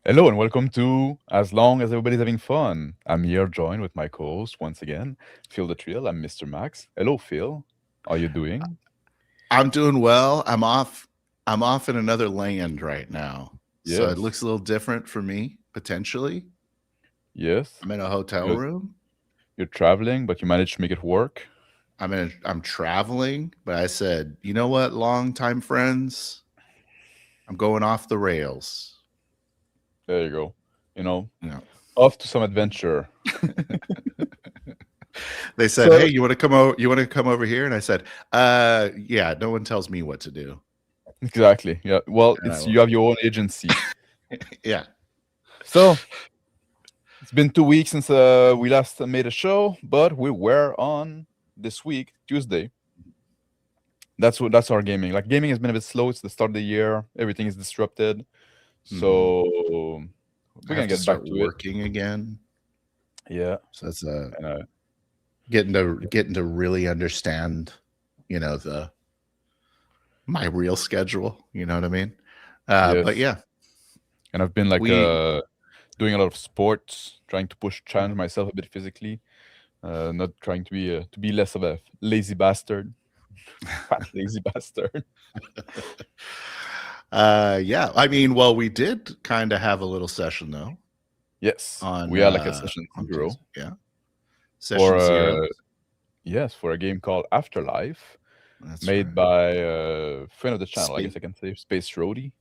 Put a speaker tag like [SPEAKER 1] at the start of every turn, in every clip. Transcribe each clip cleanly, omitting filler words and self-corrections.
[SPEAKER 1] Hello and welcome to As Long as Everybody's Having Fun. I'm here joined with my co-host once again, Phil the Trill. I'm Mr. Max. Hello, Phil. How are you doing?
[SPEAKER 2] I'm doing well. I'm off in another land right now. So it
[SPEAKER 1] Yes.
[SPEAKER 2] looks a little different for me, potentially.
[SPEAKER 1] Yes.
[SPEAKER 2] I'm in a hotel
[SPEAKER 1] You're,
[SPEAKER 2] room.
[SPEAKER 1] you're traveling, but you managed to make it work.
[SPEAKER 2] I'm traveling, but I said, you know what, longtime friends, I'm going off the rails.
[SPEAKER 1] There you go. You know,
[SPEAKER 2] You know.
[SPEAKER 1] off to some adventure.
[SPEAKER 2] They said, "Hey,
[SPEAKER 1] So
[SPEAKER 2] you want to come over here?" And I said, yeah, no one tells me what to do."
[SPEAKER 1] exactly. Yeah. Well,
[SPEAKER 2] And I
[SPEAKER 1] it's
[SPEAKER 2] will.
[SPEAKER 1] you have your own agency.
[SPEAKER 2] Yeah.
[SPEAKER 1] So it's been 2 weeks since we last made a show, but we were on this week, Tuesday. That's our gaming. Like gaming has been a bit slow. It's the start of the year. Everything is disrupted.
[SPEAKER 2] Mhm.
[SPEAKER 1] So
[SPEAKER 2] I
[SPEAKER 1] we're gonna
[SPEAKER 2] have to
[SPEAKER 1] get back
[SPEAKER 2] start
[SPEAKER 1] to it.
[SPEAKER 2] working again.
[SPEAKER 1] Yeah.
[SPEAKER 2] So that's
[SPEAKER 1] And
[SPEAKER 2] getting to really understand, the my real schedule. You know what I mean? But
[SPEAKER 1] yes.
[SPEAKER 2] yeah,
[SPEAKER 1] And I've been like
[SPEAKER 2] we
[SPEAKER 1] doing a lot of sports, trying to push challenge myself a bit physically. Not trying to be less of a lazy bastard. Fat lazy bastard.
[SPEAKER 2] yeah. I mean, well, we did kind of have a little session though
[SPEAKER 1] Yes.
[SPEAKER 2] on
[SPEAKER 1] We had like a session zero
[SPEAKER 2] Tuesday. Yeah,
[SPEAKER 1] for
[SPEAKER 2] session zero.
[SPEAKER 1] yes, for a game called Afterlife,
[SPEAKER 2] That's
[SPEAKER 1] made
[SPEAKER 2] right.
[SPEAKER 1] by a friend of the channel, I
[SPEAKER 2] Space
[SPEAKER 1] guess I can say Space Roadie.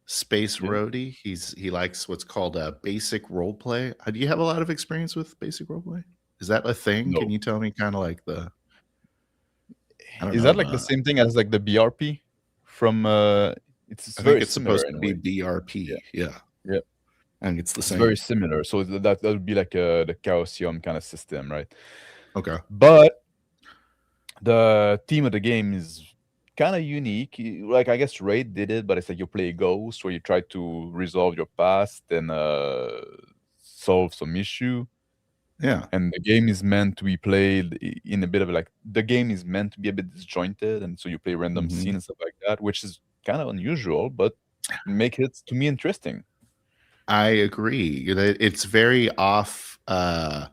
[SPEAKER 2] Space
[SPEAKER 1] Yeah.
[SPEAKER 2] Roadie. He likes what's called a basic role play. Do you have a lot of experience with basic role play? Is that a thing? Can
[SPEAKER 1] No.
[SPEAKER 2] you tell me kind of like the I don't
[SPEAKER 1] Is that
[SPEAKER 2] know.
[SPEAKER 1] like the same thing as like the BRP from it's
[SPEAKER 2] I think
[SPEAKER 1] very
[SPEAKER 2] it's
[SPEAKER 1] similar
[SPEAKER 2] supposed
[SPEAKER 1] in
[SPEAKER 2] to
[SPEAKER 1] a
[SPEAKER 2] be
[SPEAKER 1] way. Yeah.
[SPEAKER 2] BRP. Yeah,
[SPEAKER 1] Yeah.
[SPEAKER 2] I think it's the
[SPEAKER 1] It's very
[SPEAKER 2] same.
[SPEAKER 1] similar. So that would be like the Chaosium kind of system, right?
[SPEAKER 2] Okay.
[SPEAKER 1] But the theme of the game is kind of unique. Like I guess Raid did it, but it's like you play a ghost where you try to resolve your past and solve some issue.
[SPEAKER 2] Yeah.
[SPEAKER 1] And the game is meant to be played in a bit of like the game is meant to be a bit disjointed, and so you play random
[SPEAKER 2] Hmm.
[SPEAKER 1] scenes and stuff like that, which is kind of unusual, but make it to me interesting.
[SPEAKER 2] I agree. It's very off the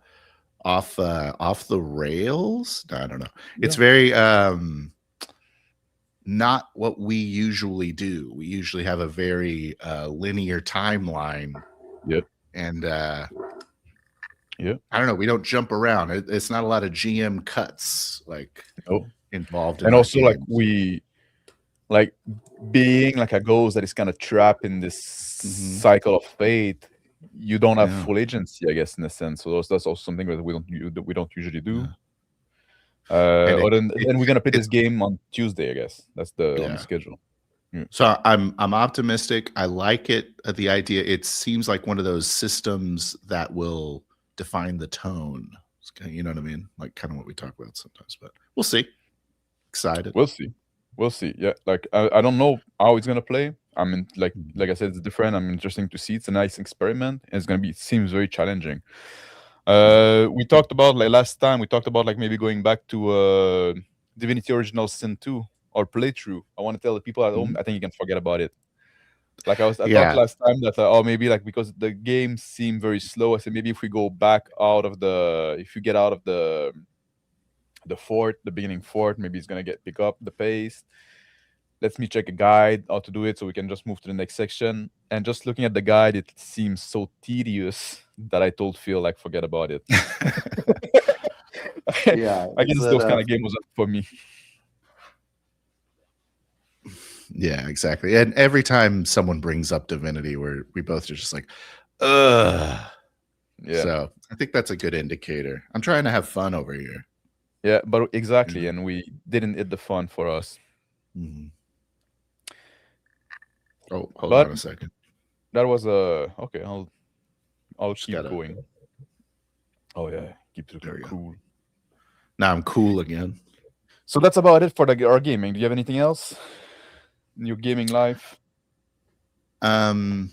[SPEAKER 2] rails. No, I don't know. It's
[SPEAKER 1] Yeah.
[SPEAKER 2] very not what we usually do. We usually have a very linear timeline,
[SPEAKER 1] Yeah.
[SPEAKER 2] and
[SPEAKER 1] Yeah.
[SPEAKER 2] I don't know. We don't jump around. It's not a lot of GM cuts like
[SPEAKER 1] No.
[SPEAKER 2] involved in
[SPEAKER 1] And
[SPEAKER 2] our
[SPEAKER 1] also like
[SPEAKER 2] games.
[SPEAKER 1] we like being like a ghost that is kind of trapped in this
[SPEAKER 2] Hmm.
[SPEAKER 1] cycle of fate. You don't have
[SPEAKER 2] Yeah.
[SPEAKER 1] full agency, I guess, in a sense. So that's also something that we don't usually do.
[SPEAKER 2] Yeah. And
[SPEAKER 1] Or then we're gonna play this
[SPEAKER 2] it's
[SPEAKER 1] game on Tuesday, I guess. That's the on the
[SPEAKER 2] yeah.
[SPEAKER 1] schedule. Yeah.
[SPEAKER 2] So I'm optimistic. I like it. The idea. It seems like one of those systems that will define the tone. You know what I mean? Like kind of what we talk about sometimes. But we'll see. Excited.
[SPEAKER 1] We'll see. We'll see. Yeah, like I don't know how it's gonna play. I mean,
[SPEAKER 2] Mhm.
[SPEAKER 1] like I said, it's different. I'm interesting to see. It's a nice experiment. And it's gonna be. It seems very challenging.
[SPEAKER 2] Yeah.
[SPEAKER 1] We talked about like last time. We talked about like maybe going back to Divinity Original Sin 2 or playthrough. I want to tell the people at home.
[SPEAKER 2] Mhm.
[SPEAKER 1] I think you can forget about it. I thought
[SPEAKER 2] Yeah.
[SPEAKER 1] last time that oh maybe like because the game seemed very slow. I said maybe if we go back out of the if you get out of the fort, the beginning fort, maybe it's gonna get pick up the pace. Let me check a guide how to do it so we can just move to the next section. And just looking at the guide, it seems so tedious that I told Phil like forget about it.
[SPEAKER 2] Yeah.
[SPEAKER 1] I
[SPEAKER 2] It's
[SPEAKER 1] guess
[SPEAKER 2] that.
[SPEAKER 1] those kind of game was up for me.
[SPEAKER 2] Yeah. Exactly. And every time someone brings up Divinity, we both are just like, ugh.
[SPEAKER 1] Yeah,
[SPEAKER 2] So I think that's a good indicator. I'm trying to have fun over here.
[SPEAKER 1] yeah, but
[SPEAKER 2] You
[SPEAKER 1] exactly,
[SPEAKER 2] know.
[SPEAKER 1] and we didn't hit the fun for us.
[SPEAKER 2] Mhm. Oh, hold
[SPEAKER 1] But
[SPEAKER 2] on a second.
[SPEAKER 1] that was okay. I'll
[SPEAKER 2] Just
[SPEAKER 1] keep
[SPEAKER 2] gotta.
[SPEAKER 1] going. Oh yeah, keep
[SPEAKER 2] There
[SPEAKER 1] looking
[SPEAKER 2] we go.
[SPEAKER 1] cool.
[SPEAKER 2] Now I'm cool again.
[SPEAKER 1] So that's about it for our gaming. Do you have anything else in your gaming life?
[SPEAKER 2] Um,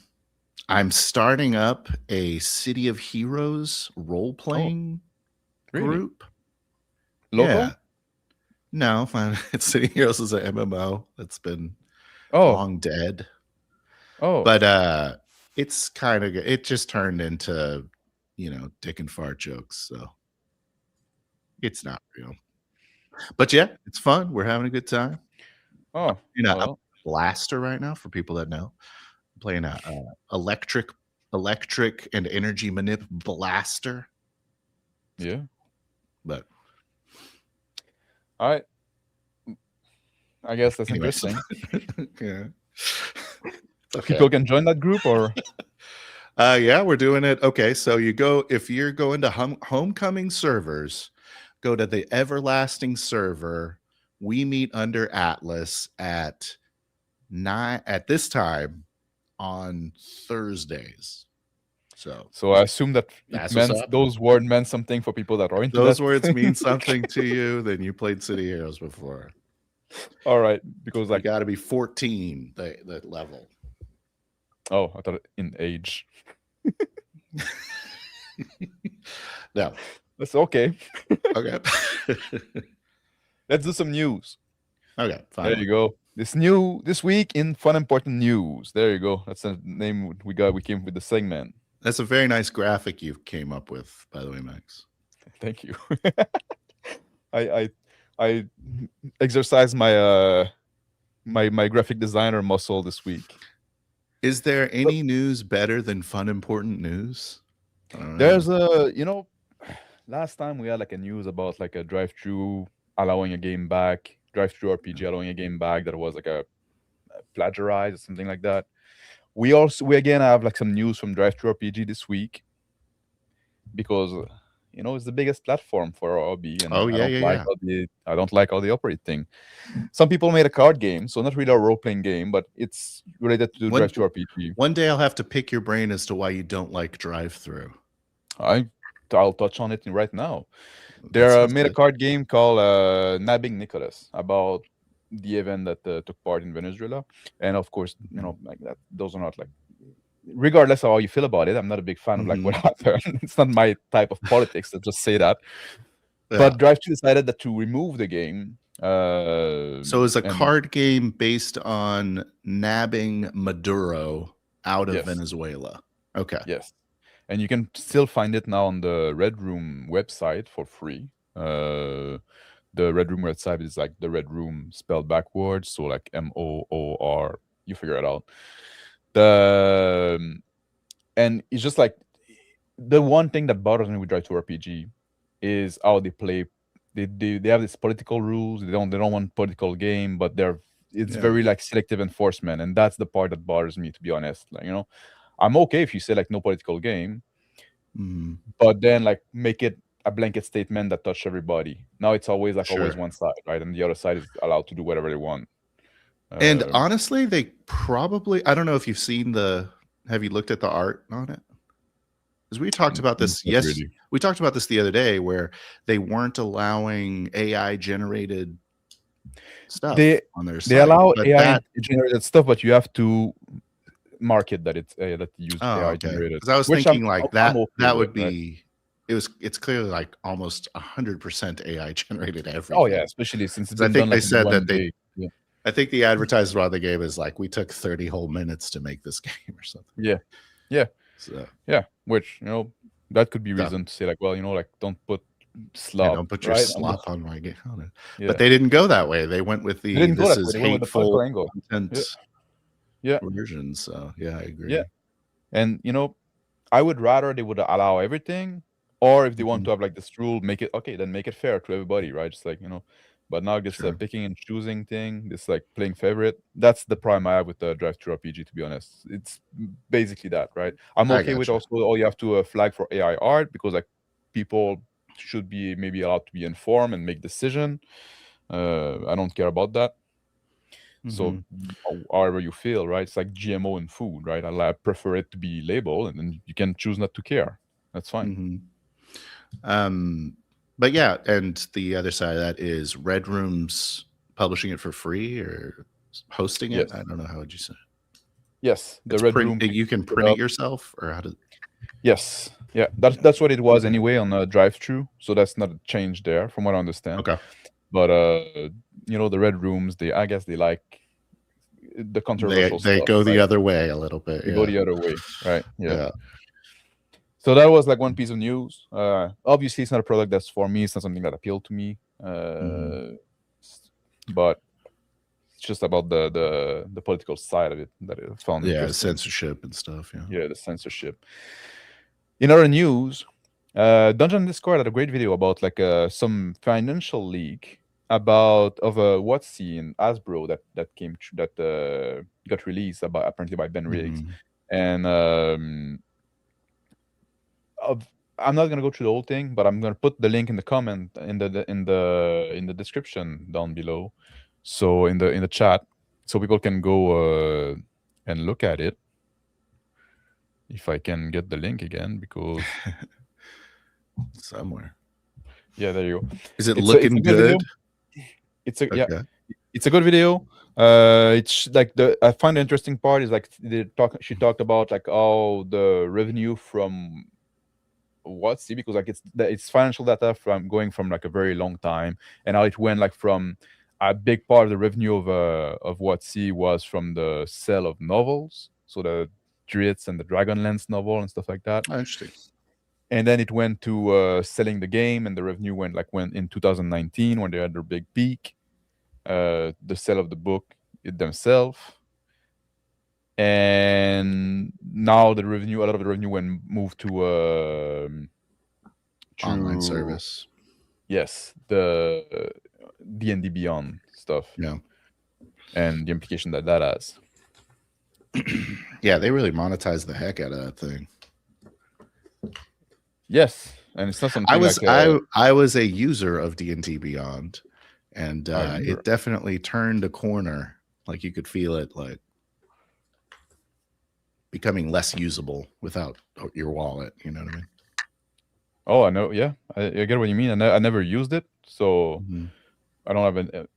[SPEAKER 2] I'm starting up a City of Heroes role
[SPEAKER 1] Oh,
[SPEAKER 2] playing
[SPEAKER 1] really?
[SPEAKER 2] group. Yeah.
[SPEAKER 1] Local?
[SPEAKER 2] No, it's City of Heroes is a MMO that's been
[SPEAKER 1] Oh,
[SPEAKER 2] long dead.
[SPEAKER 1] oh,
[SPEAKER 2] But it's kind of it just turned into, dick and fart jokes. So it's not real. But yeah, it's fun. We're having a good time.
[SPEAKER 1] Oh,
[SPEAKER 2] A
[SPEAKER 1] well,
[SPEAKER 2] blaster right now for people that know. I'm playing a electric and energy manip blaster.
[SPEAKER 1] yeah.
[SPEAKER 2] But
[SPEAKER 1] All right. I guess that's
[SPEAKER 2] anyways,
[SPEAKER 1] interesting.
[SPEAKER 2] yeah, it's okay.
[SPEAKER 1] People can join that group, or
[SPEAKER 2] Yeah, we're doing it. Okay, so if you're going to homecoming servers, go to the everlasting server. We meet under Atlas at 9 at this time on Thursdays.
[SPEAKER 1] so I assume that it
[SPEAKER 2] That's what's
[SPEAKER 1] meant
[SPEAKER 2] up.
[SPEAKER 1] those words meant something for people that are
[SPEAKER 2] If
[SPEAKER 1] into
[SPEAKER 2] those
[SPEAKER 1] that.
[SPEAKER 2] words mean something to you, then you played City Heroes before.
[SPEAKER 1] All right, because
[SPEAKER 2] You
[SPEAKER 1] like,
[SPEAKER 2] got to be 14 that level.
[SPEAKER 1] oh, I thought in age.
[SPEAKER 2] No.
[SPEAKER 1] That's okay.
[SPEAKER 2] Okay.
[SPEAKER 1] Let's do some news.
[SPEAKER 2] Okay,
[SPEAKER 1] There
[SPEAKER 2] finally.
[SPEAKER 1] you go. This week in fun important news. There you go. That's the name we got. We came with the segment.
[SPEAKER 2] That's a very nice graphic you came up with, by the way, Max.
[SPEAKER 1] Thank you. I I exercised my graphic designer muscle this week.
[SPEAKER 2] Is there
[SPEAKER 1] So
[SPEAKER 2] any news better than fun important news? I don't know.
[SPEAKER 1] there's last time we had like a news about like a drive-through allowing a game back, drive-through RPG allowing a game back that was like a plagiarized or something like that. We again have like some news from drive-through RPG this week because it's the biggest platform for our hobby, and
[SPEAKER 2] Oh
[SPEAKER 1] I
[SPEAKER 2] yeah,
[SPEAKER 1] don't
[SPEAKER 2] yeah,
[SPEAKER 1] like
[SPEAKER 2] yeah.
[SPEAKER 1] how they operate thing. Some people made a card game, so not really a role-playing game, but it's related to
[SPEAKER 2] One
[SPEAKER 1] drive-through RPG.
[SPEAKER 2] one day I'll have to pick your brain as to why you don't like drive-through.
[SPEAKER 1] I I'll touch on it right now.
[SPEAKER 2] That
[SPEAKER 1] They
[SPEAKER 2] sounds
[SPEAKER 1] made a
[SPEAKER 2] good.
[SPEAKER 1] card game called Nabbing Nicholas about the event that took part in Venezuela, and of course, like that. Those are not like, regardless of how you feel about it. I'm not a big fan of like what
[SPEAKER 2] Mm-hmm.
[SPEAKER 1] happened. It's not my type of politics. Let's just say that.
[SPEAKER 2] Yeah.
[SPEAKER 1] But Drive2 decided that to remove the game.
[SPEAKER 2] So it's a
[SPEAKER 1] And
[SPEAKER 2] card game based on nabbing Maduro out of
[SPEAKER 1] yes,
[SPEAKER 2] Venezuela. Okay.
[SPEAKER 1] yes, and you can still find it now on the Red Room website for free. The Red Room website is like the Red Room spelled backwards, so like MOOR. You figure it out. The and it's just like the one thing that bothers me with Drive to RPG is how they play. They have these political rules. They don't want political game, but it's
[SPEAKER 2] Yeah.
[SPEAKER 1] very like selective enforcement, and that's the part that bothers me, to be honest. Like, I'm okay if you say like no political game,
[SPEAKER 2] Mm-hmm.
[SPEAKER 1] but then like make it a blanket statement that touch everybody. Now it's always
[SPEAKER 2] Sure.
[SPEAKER 1] one side, right? And the other side is allowed to do whatever they want.
[SPEAKER 2] And
[SPEAKER 1] Um,
[SPEAKER 2] honestly, they probably, I don't know if you've seen have you looked at the art on it? Because we talked about this.
[SPEAKER 1] not
[SPEAKER 2] Yes,
[SPEAKER 1] really.
[SPEAKER 2] we talked about this the other day where they weren't allowing AI generated stuff
[SPEAKER 1] They
[SPEAKER 2] on their
[SPEAKER 1] they
[SPEAKER 2] site.
[SPEAKER 1] allow
[SPEAKER 2] But
[SPEAKER 1] AI generated stuff, but you have to market that it's that you use
[SPEAKER 2] oh,
[SPEAKER 1] AI
[SPEAKER 2] okay.
[SPEAKER 1] generated,
[SPEAKER 2] Because I was
[SPEAKER 1] which
[SPEAKER 2] thinking like
[SPEAKER 1] I'm
[SPEAKER 2] that
[SPEAKER 1] okay
[SPEAKER 2] that
[SPEAKER 1] with,
[SPEAKER 2] would
[SPEAKER 1] right?
[SPEAKER 2] be it's clearly like almost 100% AI generated
[SPEAKER 1] Oh yeah,
[SPEAKER 2] everything.
[SPEAKER 1] especially since it's
[SPEAKER 2] Because I
[SPEAKER 1] been done
[SPEAKER 2] think they
[SPEAKER 1] like in
[SPEAKER 2] said
[SPEAKER 1] one
[SPEAKER 2] that
[SPEAKER 1] day. Yeah,
[SPEAKER 2] I think the advertisement on the game is like we took 30 whole minutes to make this game or something.
[SPEAKER 1] yeah, yeah,
[SPEAKER 2] So
[SPEAKER 1] yeah. Which that could be
[SPEAKER 2] so
[SPEAKER 1] reason to say like, well, like don't put
[SPEAKER 2] yeah,
[SPEAKER 1] slop,
[SPEAKER 2] don't put your
[SPEAKER 1] right? On the
[SPEAKER 2] slop on my game. But
[SPEAKER 1] yeah.
[SPEAKER 2] they didn't go that way. They went with
[SPEAKER 1] They didn't go
[SPEAKER 2] this
[SPEAKER 1] that way.
[SPEAKER 2] is
[SPEAKER 1] They went with the political
[SPEAKER 2] hateful
[SPEAKER 1] angle.
[SPEAKER 2] content
[SPEAKER 1] Yeah, yeah,
[SPEAKER 2] version. So yeah, I
[SPEAKER 1] yeah.
[SPEAKER 2] agree.
[SPEAKER 1] And I would rather they would allow everything, or if they want
[SPEAKER 2] Mhm.
[SPEAKER 1] to have like this rule, make it okay, then make it fair to everybody, right? Just like But now this
[SPEAKER 2] Sure.
[SPEAKER 1] picking and choosing thing, this like playing favorite, that's the problem I have with the Drive Through RPG. To be honest, it's basically that, right? I'm
[SPEAKER 2] I
[SPEAKER 1] okay with
[SPEAKER 2] gotcha.
[SPEAKER 1] also all you have to flag for AI art because like people should be maybe allowed to be informed and make decision. I don't care about that. So,
[SPEAKER 2] Hmm.
[SPEAKER 1] however you feel, right? It's like GMO in food, right? I prefer it to be labeled, and then you can choose not to care. That's fine.
[SPEAKER 2] Hmm. Um, but yeah, and the other side of that is Red Room's publishing it for free or hosting it. I
[SPEAKER 1] Yes,
[SPEAKER 2] don't know, how would you say?
[SPEAKER 1] yes. The
[SPEAKER 2] It's
[SPEAKER 1] Red Room picked
[SPEAKER 2] you can
[SPEAKER 1] it
[SPEAKER 2] print it
[SPEAKER 1] up.
[SPEAKER 2] yourself, or how does?
[SPEAKER 1] Yes, yeah. That's
[SPEAKER 2] Yeah.
[SPEAKER 1] that's what it was
[SPEAKER 2] Okay.
[SPEAKER 1] anyway on drive-through. So that's not a change there, from what I understand.
[SPEAKER 2] Okay.
[SPEAKER 1] But the Red Rooms, I guess they like the controversial
[SPEAKER 2] they
[SPEAKER 1] stuff,
[SPEAKER 2] go the
[SPEAKER 1] right?
[SPEAKER 2] other way a little bit.
[SPEAKER 1] They go
[SPEAKER 2] Yeah.
[SPEAKER 1] the other way, right? Yeah.
[SPEAKER 2] Yeah.
[SPEAKER 1] So that was like one piece of news. Obviously, it's not a product that's for me. It's not something that appealed to me. But it's just about the political side of it that I found
[SPEAKER 2] Yeah,
[SPEAKER 1] interesting.
[SPEAKER 2] censorship and stuff. Yeah.
[SPEAKER 1] Yeah, the censorship. In other news, Dungeon Discord had a great video about like some financial leak about of a WotC and Hasbro that got released about apparently by Ben Riggs, and I'm not gonna go through the whole thing, but I'm gonna put the link in the comment in the description down below, so in the chat, so people can go and look at it. If I can get the link again, because
[SPEAKER 2] somewhere.
[SPEAKER 1] Yeah, there you go.
[SPEAKER 2] Is it looking good?
[SPEAKER 1] It's a yeah, it's a good video. It's like I find the interesting part is like she talked about like how the revenue from WotC, because like it's financial data from going from like a very long time, and how it went like from a big part of the revenue of WotC was from the sale of novels, so the Druids and the Dragonlance novel and stuff like that.
[SPEAKER 2] Oh, interesting.
[SPEAKER 1] And then it went to selling the game, and the revenue went in 2019 when they had their big peak. The sale of the book themselves, and now a lot of the revenue moved to
[SPEAKER 2] online service.
[SPEAKER 1] Yes, the D&D Beyond stuff.
[SPEAKER 2] Yeah,
[SPEAKER 1] and the implication that has.
[SPEAKER 2] Yeah, they really monetize the heck out of that thing.
[SPEAKER 1] Yes, and it's not something
[SPEAKER 2] I was a user of D&D Beyond, and it definitely turned a corner. Like you could feel it, like becoming less usable without your wallet. You know what I mean?
[SPEAKER 1] Oh, I know. Yeah, I get what you mean. I never used it, so I don't have a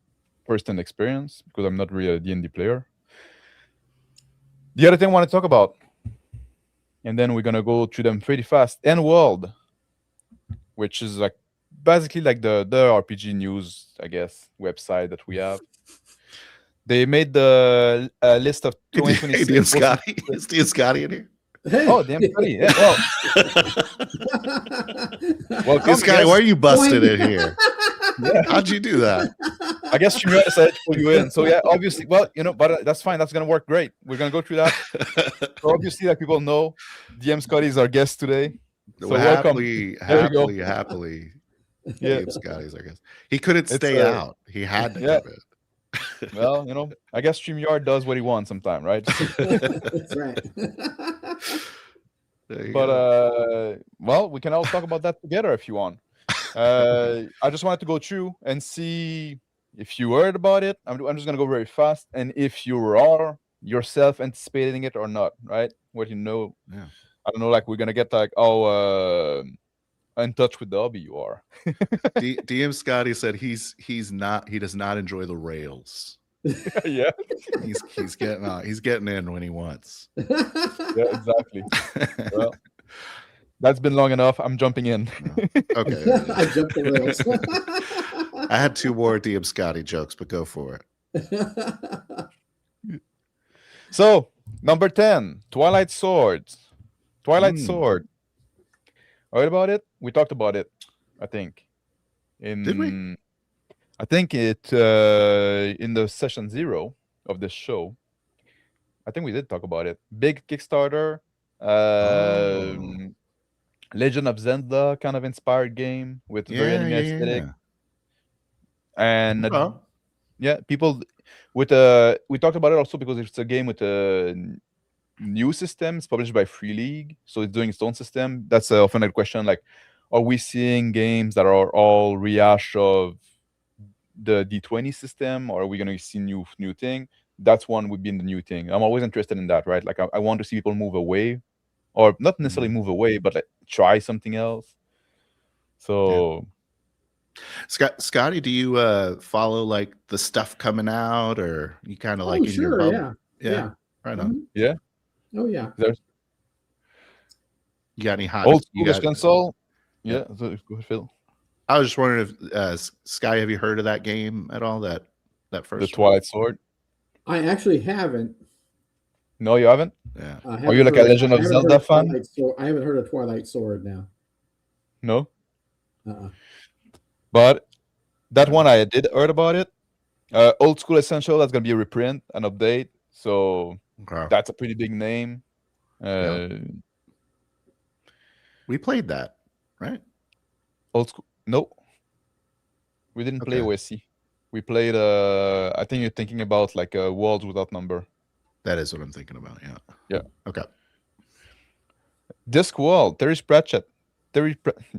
[SPEAKER 1] first-hand experience because I'm not really a D&D player. The other thing I want to talk about, and then we're gonna go through them pretty fast. World, which is like basically like the RPG news, I guess, website that we have. They made the list of 2026.
[SPEAKER 2] Hey, DM Scotty. Is DM Scotty in here?
[SPEAKER 3] Hey.
[SPEAKER 1] Oh, DM Scotty. Yeah. Well,
[SPEAKER 2] DM Scotty, why are you busted in here? Yeah. How'd you do that?
[SPEAKER 1] I guess Streamer decided to pull you in. So yeah, obviously, well, but that's fine. That's gonna work great. We're gonna go through that. So obviously, like people know, DM Scotty is our guest today. So welcome.
[SPEAKER 2] Happily.
[SPEAKER 1] Yeah,
[SPEAKER 2] DM Scotty's our guest. He couldn't stay out. He had to have it.
[SPEAKER 1] Well, I guess StreamYard does what he wants sometime, right?
[SPEAKER 3] That's right.
[SPEAKER 1] But well, we can all talk about that together if you want. I just wanted to go through and see if you heard about it. I'm just gonna go very fast, and if you are yourself anticipating it or not, right? What you know?
[SPEAKER 2] Yeah.
[SPEAKER 1] I don't know. Like we're gonna get like in touch with the hobby you are.
[SPEAKER 2] DM Scotty said he does not enjoy the rails.
[SPEAKER 1] Yeah,
[SPEAKER 2] he's getting in when he wants.
[SPEAKER 1] Yeah, exactly. Well, that's been long enough. I'm jumping in.
[SPEAKER 2] Okay.
[SPEAKER 3] I jumped the rails.
[SPEAKER 2] I had two more DM Scotty jokes, but go for it.
[SPEAKER 1] So number 10, Twilight Sword. Sword. Heard about it? We talked about it, I think.
[SPEAKER 2] Did we?
[SPEAKER 1] I think it in the session 0 of this show. I think we did talk about it. Big Kickstarter. Legend of Zelda kind of inspired game with very anime aesthetic. And people with we talked about it also because it's a game with a new system. It's published by Free League, so it's doing its own system. That's often a question, like, are we seeing games that are all rehash of the D20 system, or are we going to see new thing? That's one would be in the new thing. I'm always interested in that, right? Like I want to see people move away, or not necessarily move away, but like try something else. So
[SPEAKER 2] Scotty, do you follow like the stuff coming out, or you kind of like in your bubble? Yeah. Right on.
[SPEAKER 1] Yeah.
[SPEAKER 3] Oh yeah.
[SPEAKER 2] You got any hot
[SPEAKER 1] old school console? Yeah. So go ahead, Phil.
[SPEAKER 2] I was just wondering if Sky, have you heard of that game at all? That first
[SPEAKER 1] the Twilight Sword.
[SPEAKER 3] I actually haven't.
[SPEAKER 1] No, you haven't.
[SPEAKER 2] Yeah.
[SPEAKER 3] I
[SPEAKER 1] Are you
[SPEAKER 3] haven't
[SPEAKER 1] like a
[SPEAKER 3] heard of.
[SPEAKER 1] Legend
[SPEAKER 3] I
[SPEAKER 1] of
[SPEAKER 3] haven't heard
[SPEAKER 1] Zelda
[SPEAKER 3] of
[SPEAKER 1] fan?
[SPEAKER 3] Twilight Sword. I haven't heard of Twilight Sword now.
[SPEAKER 1] No,
[SPEAKER 3] Uh-uh.
[SPEAKER 1] but that
[SPEAKER 2] Yeah.
[SPEAKER 1] one I did heard about it. Old School Essential. That's gonna be a reprint, an update. So
[SPEAKER 2] Okay.
[SPEAKER 1] that's a pretty big name.
[SPEAKER 2] Yeah.
[SPEAKER 1] Uh,
[SPEAKER 2] We played that, right?
[SPEAKER 1] Old School. No, we didn't play
[SPEAKER 2] Okay.
[SPEAKER 1] OSC. We played. I think you're thinking about like Worlds Without Number.
[SPEAKER 2] That is what I'm thinking about. Yeah.
[SPEAKER 1] Yeah.
[SPEAKER 2] Okay.
[SPEAKER 1] Discworld. Terry Pratchett.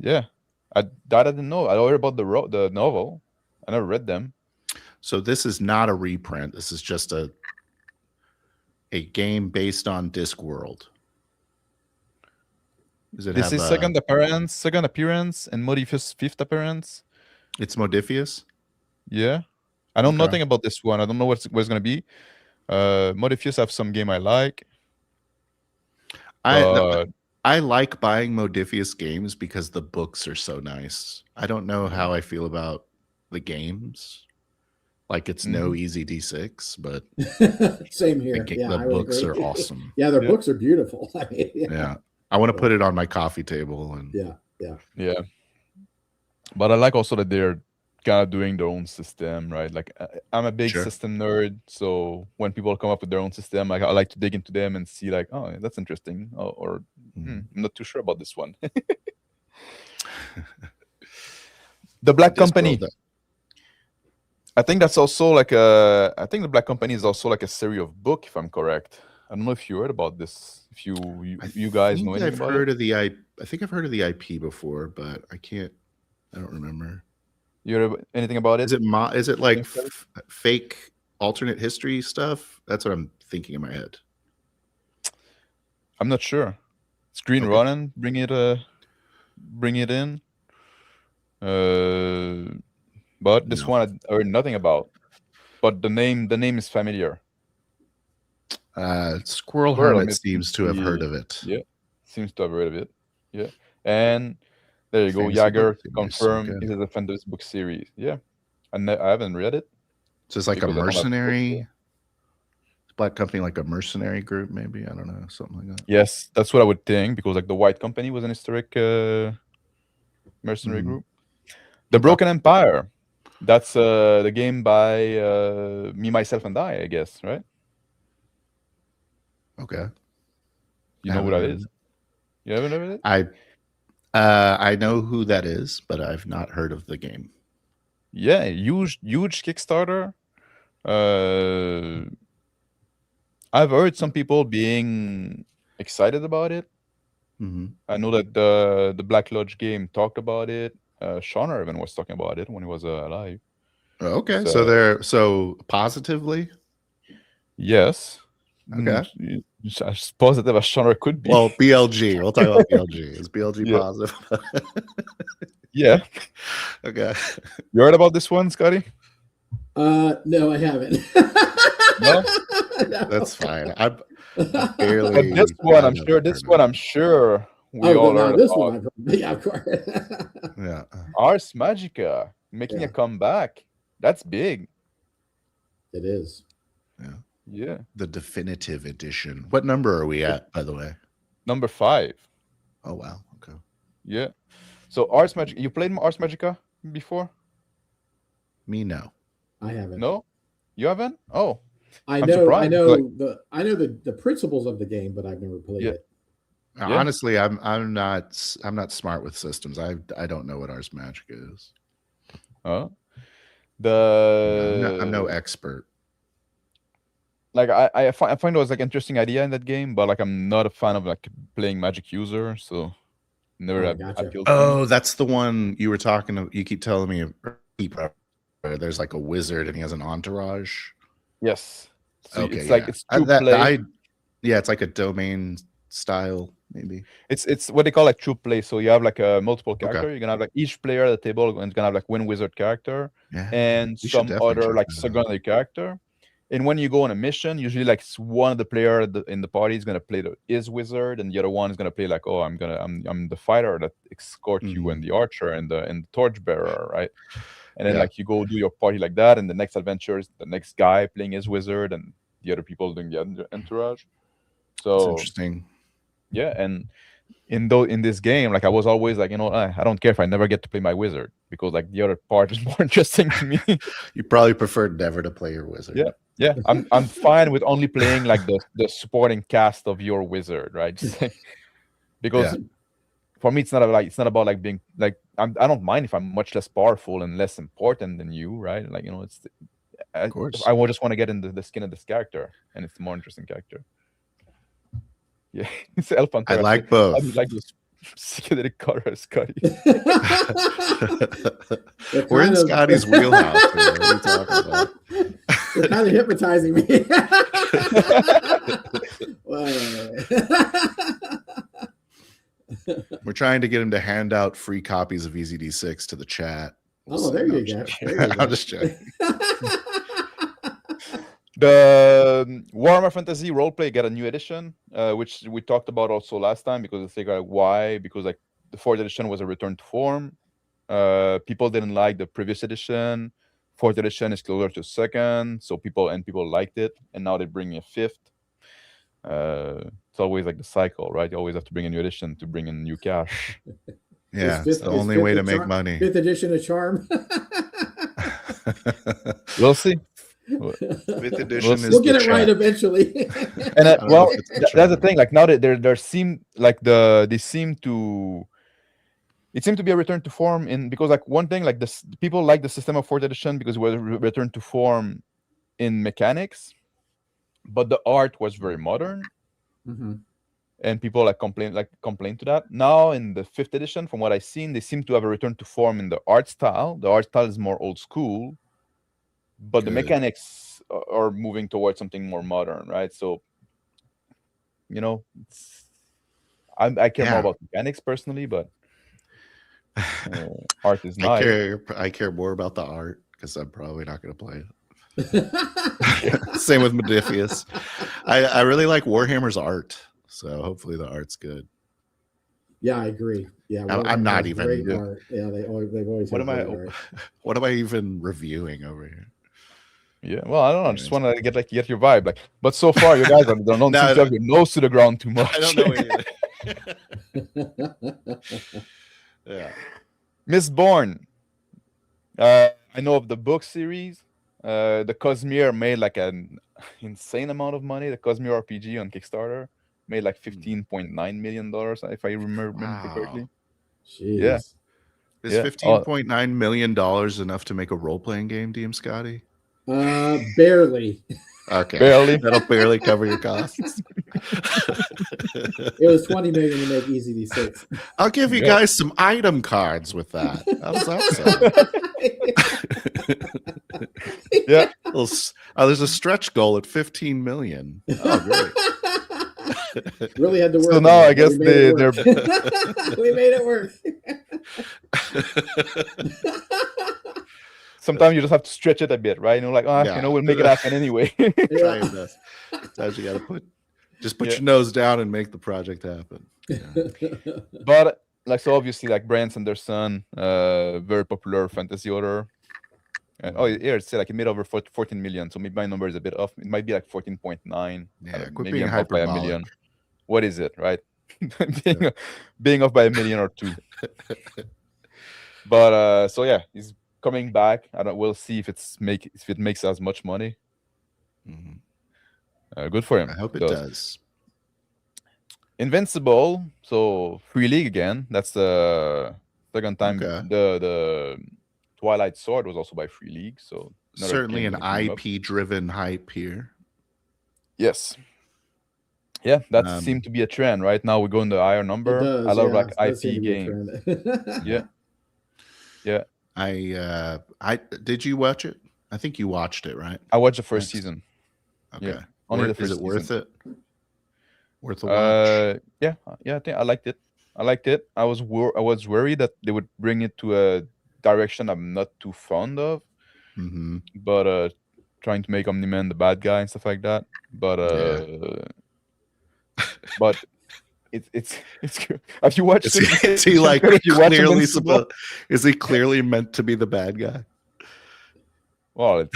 [SPEAKER 1] Yeah. I didn't know. I heard about the novel. I never read them.
[SPEAKER 2] So this is not a reprint. This is just a game based on Discworld. Does it
[SPEAKER 1] This
[SPEAKER 2] have
[SPEAKER 1] is second appearance, and Modifius fifth appearance.
[SPEAKER 2] It's Modifius?
[SPEAKER 1] Yeah. I know
[SPEAKER 2] Okay.
[SPEAKER 1] nothing about this one. I don't know what it's gonna be. Modifius have some game I like.
[SPEAKER 2] I like buying Modifius games because the books are so nice. I don't know how I feel about the games. Like it's no easy D6, but
[SPEAKER 3] Same here.
[SPEAKER 2] the
[SPEAKER 3] I would
[SPEAKER 2] books
[SPEAKER 3] agree.
[SPEAKER 2] are awesome.
[SPEAKER 3] Yeah, their
[SPEAKER 1] Yeah.
[SPEAKER 3] books are beautiful. I mean,
[SPEAKER 2] Yeah. I want to put it on my coffee table and
[SPEAKER 3] yeah.
[SPEAKER 1] But I like also that they're kind of doing their own system, right? Like I'm a big
[SPEAKER 2] Sure.
[SPEAKER 1] system nerd, so when people come up with their own system, like I like to dig into them and see like, oh, that's interesting, or I'm not too sure about this one. The Black Company.
[SPEAKER 2] Discworld,
[SPEAKER 1] I think that's also like a. I think the Black Company is also like a series of book, if I'm correct. I don't know if you heard about this. If you guys know anything
[SPEAKER 2] I've
[SPEAKER 1] about
[SPEAKER 2] heard
[SPEAKER 1] it.
[SPEAKER 2] of the I think I've heard of the IP before, but I don't remember.
[SPEAKER 1] You heard anything about it?
[SPEAKER 2] Is it like fake alternate history stuff? That's what I'm thinking in my head.
[SPEAKER 1] I'm not sure. It's Green
[SPEAKER 2] Okay.
[SPEAKER 1] Ronin. Bring it in. But this
[SPEAKER 2] No.
[SPEAKER 1] one I heard nothing about. But the name is familiar.
[SPEAKER 2] Squirrel
[SPEAKER 1] Squirrel
[SPEAKER 2] Hermit
[SPEAKER 1] Hermit
[SPEAKER 2] seems to have heard of it.
[SPEAKER 1] Yeah, seems to have heard of it. Yeah, and there you go.
[SPEAKER 2] Fantasy
[SPEAKER 1] Jager
[SPEAKER 2] book series,
[SPEAKER 1] confirm
[SPEAKER 2] okay.
[SPEAKER 1] it is a fantasy book series. Yeah, I haven't read it.
[SPEAKER 2] So it's like a
[SPEAKER 1] because I don't have books
[SPEAKER 2] mercenary
[SPEAKER 1] there.
[SPEAKER 2] Black Company, like a mercenary group, maybe. I don't know, something like that.
[SPEAKER 1] Yes, that's what I would think because like the White Company was an historic mercenary
[SPEAKER 2] Mhm.
[SPEAKER 1] group. The Broken Empire. That's the game by Me, Myself, and I guess, right?
[SPEAKER 2] Okay.
[SPEAKER 1] You know who that is? You haven't heard of it?
[SPEAKER 2] I know who that is, but I've not heard of the game.
[SPEAKER 1] Yeah, huge Kickstarter. I've heard some people being excited about it.
[SPEAKER 2] Mm-hmm.
[SPEAKER 1] I know that the Black Lodge game talked about it. Sean even was talking about it when he was alive.
[SPEAKER 2] Okay,
[SPEAKER 1] So-
[SPEAKER 2] so positively.
[SPEAKER 1] Yes.
[SPEAKER 2] Okay.
[SPEAKER 1] As positive as Sean could be.
[SPEAKER 2] Well, BLG. We'll talk about BLG. Is BLG
[SPEAKER 1] Yeah.
[SPEAKER 2] positive?
[SPEAKER 1] Yeah.
[SPEAKER 2] Okay.
[SPEAKER 1] You heard about this one, Scotty?
[SPEAKER 3] No, I haven't.
[SPEAKER 1] No?
[SPEAKER 3] No.
[SPEAKER 2] That's fine. I
[SPEAKER 1] But
[SPEAKER 2] barely.
[SPEAKER 1] this one,
[SPEAKER 2] I've never
[SPEAKER 1] I'm sure we
[SPEAKER 3] Oh,
[SPEAKER 1] all
[SPEAKER 3] no,
[SPEAKER 1] heard
[SPEAKER 3] this
[SPEAKER 1] about.
[SPEAKER 3] one I've heard. Yeah, of course.
[SPEAKER 2] Yeah.
[SPEAKER 1] Ars Magica making
[SPEAKER 3] Yeah.
[SPEAKER 1] a comeback. That's big.
[SPEAKER 3] It is.
[SPEAKER 1] Yeah.
[SPEAKER 2] The definitive edition. What number are we at, by the way?
[SPEAKER 1] Number 5.
[SPEAKER 2] Oh wow. Okay.
[SPEAKER 1] Yeah. So Ars Magica, you played Ars Magica before?
[SPEAKER 2] Me no.
[SPEAKER 3] I haven't.
[SPEAKER 1] No? You haven't? Oh.
[SPEAKER 3] I
[SPEAKER 1] I'm
[SPEAKER 3] know. I
[SPEAKER 1] surprised,
[SPEAKER 3] know the principles of the game, but I've never played
[SPEAKER 1] Yeah.
[SPEAKER 3] it.
[SPEAKER 1] Yeah.
[SPEAKER 2] Honestly, I'm not smart with systems. I don't know what Ars Magica is.
[SPEAKER 1] Huh?
[SPEAKER 2] I'm no expert.
[SPEAKER 1] Like I find it was like interesting idea in that game, but like I'm not a fan of like playing Magic user, so never
[SPEAKER 3] Oh, gotcha.
[SPEAKER 1] appealed to me.
[SPEAKER 2] Oh, that's the one you were talking to. You keep telling me there's like a wizard and he has an entourage.
[SPEAKER 1] Yes. So
[SPEAKER 2] Okay,
[SPEAKER 1] it's like
[SPEAKER 2] yeah.
[SPEAKER 1] it's true play.
[SPEAKER 2] Yeah, it's like a domain style, maybe.
[SPEAKER 1] It's what they call like true play. So you have like a multiple character. You're gonna have like each player at the table is gonna have like one wizard character
[SPEAKER 2] Yeah.
[SPEAKER 1] and
[SPEAKER 2] we should
[SPEAKER 1] some
[SPEAKER 2] definitely
[SPEAKER 1] other
[SPEAKER 2] check
[SPEAKER 1] like
[SPEAKER 2] that out.
[SPEAKER 1] secondary character. And when you go on a mission, usually like one of the player in the party is gonna play his wizard, and the other one is gonna play like, oh, I'm the fighter that escort you, and the archer and the torchbearer, right? And then
[SPEAKER 2] Yeah.
[SPEAKER 1] like you go do your party like that, and the next adventure is the next guy playing his wizard, and the other people doing the entourage.
[SPEAKER 2] It's
[SPEAKER 1] So
[SPEAKER 2] interesting.
[SPEAKER 1] yeah, and in this game, like I was always like, I don't care if I never get to play my wizard because like the other part is more interesting to me.
[SPEAKER 2] You probably prefer never to play your wizard.
[SPEAKER 1] Yeah, I'm fine with only playing like the supporting cast of your wizard, right? Just like, because for me, it's not about like being like I don't mind if I'm much less powerful and less important than you, right? Like it's
[SPEAKER 2] Of course.
[SPEAKER 1] I just want to get into the skin of this character, and it's a more interesting character. Yeah, it's Elf
[SPEAKER 2] I
[SPEAKER 1] Pantera.
[SPEAKER 2] like
[SPEAKER 1] How
[SPEAKER 2] both.
[SPEAKER 1] do you like those psychedelic colors, Scotty?
[SPEAKER 2] We're in Scotty's wheelhouse. Here. What are you talking about?
[SPEAKER 3] They're kind of hypnotizing me.
[SPEAKER 2] We're trying to get him to hand out free copies of EZD6 to the chat.
[SPEAKER 3] There you go.
[SPEAKER 2] I'm just joking.
[SPEAKER 1] The Warhammer Fantasy Roleplay got a new edition, which we talked about also last time because it's like why? Because like the fourth edition was a return to form. People didn't like the previous edition. Fourth edition is closer to second, so people liked it, and now they're bringing a fifth. It's always like the cycle, right? You always have to bring a new edition to bring in new cash.
[SPEAKER 2] Yeah, it's the only way to make money.
[SPEAKER 3] Fifth edition of Charm.
[SPEAKER 1] We'll see.
[SPEAKER 2] Fifth edition is
[SPEAKER 3] we'll get it right eventually.
[SPEAKER 1] And that's the thing. Like now that there seem like it seemed to be a return to form because like one thing like this, people like the system of fourth edition because it was return to form in mechanics, but the art was very modern.
[SPEAKER 3] Mm-hmm.
[SPEAKER 1] And people like complain to that. Now in the fifth edition, from what I've seen, they seem to have a return to form in the art style. The art style is more old school, but the mechanics are moving towards something more modern, right? So, I care more about mechanics personally, but art is nice.
[SPEAKER 2] I care more about the art because I'm probably not going to play it. Same with Modifius. I really like Warhammer's art. So hopefully the art's good.
[SPEAKER 3] Yeah, I agree. Yeah,
[SPEAKER 2] I'm not even.
[SPEAKER 3] Great art. Yeah, they've always.
[SPEAKER 2] What am I even reviewing over here?
[SPEAKER 1] Yeah, well, I don't know. I just want to get your vibe. Like, but so far, you guys don't seem to have your nose to the ground too much.
[SPEAKER 2] I don't know either. Yeah,
[SPEAKER 1] Mistborn. I know of the book series. The Cosmere made like an insane amount of money. The Cosmere RPG on Kickstarter made like $15.9 million, if I remember correctly.
[SPEAKER 3] Jeez.
[SPEAKER 1] Yeah.
[SPEAKER 2] Is $15.9 million enough to make a role-playing game, DM Scotty?
[SPEAKER 3] Barely.
[SPEAKER 2] Okay.
[SPEAKER 1] Barely.
[SPEAKER 2] That'll barely cover your costs.
[SPEAKER 3] It was $20 million to make EZD6.
[SPEAKER 2] I'll give you guys some item cards with that. How's that sound?
[SPEAKER 1] Yeah.
[SPEAKER 2] There's a stretch goal at 15 million. Oh, great.
[SPEAKER 3] Really had to work.
[SPEAKER 1] So now I guess they're
[SPEAKER 3] we made it work.
[SPEAKER 1] Sometimes you just have to stretch it a bit, right? We'll make it happen anyway.
[SPEAKER 2] Sometimes you got to put your nose down and make the project happen. Yeah.
[SPEAKER 1] But so obviously Brand Sanderson, very popular fantasy author. And it's like it made over 14 million. So maybe my number is a bit off. It might be like 14.9.
[SPEAKER 2] Yeah,
[SPEAKER 1] maybe being off by a million. What is it, right? being off by a million or two. But he's coming back. We'll see if it makes as much money.
[SPEAKER 2] Mm-hmm.
[SPEAKER 1] Good for him.
[SPEAKER 2] I hope it does.
[SPEAKER 1] Invincible. So Free League again. That's the second time.
[SPEAKER 2] Okay.
[SPEAKER 1] The Twilight Sword was also by Free League, so
[SPEAKER 2] certainly an IP-driven hype here.
[SPEAKER 1] Yes. Yeah, that seemed to be a trend. Right now, we're going the higher number. I love IP games. Yeah.
[SPEAKER 2] I did you watch it? I think you watched it, right?
[SPEAKER 1] I watched the first season.
[SPEAKER 2] Okay.
[SPEAKER 1] Yeah. Only the first
[SPEAKER 2] season. Worth it? Worth a watch?
[SPEAKER 1] Yeah. I think I liked it. I was worried that they would bring it to a direction I'm not too fond of, but trying to make Omni-Man the bad guy and stuff like that. But but it's good. Have you watched it?
[SPEAKER 2] Is he like clearly is he clearly meant to be the bad guy?
[SPEAKER 1] Well,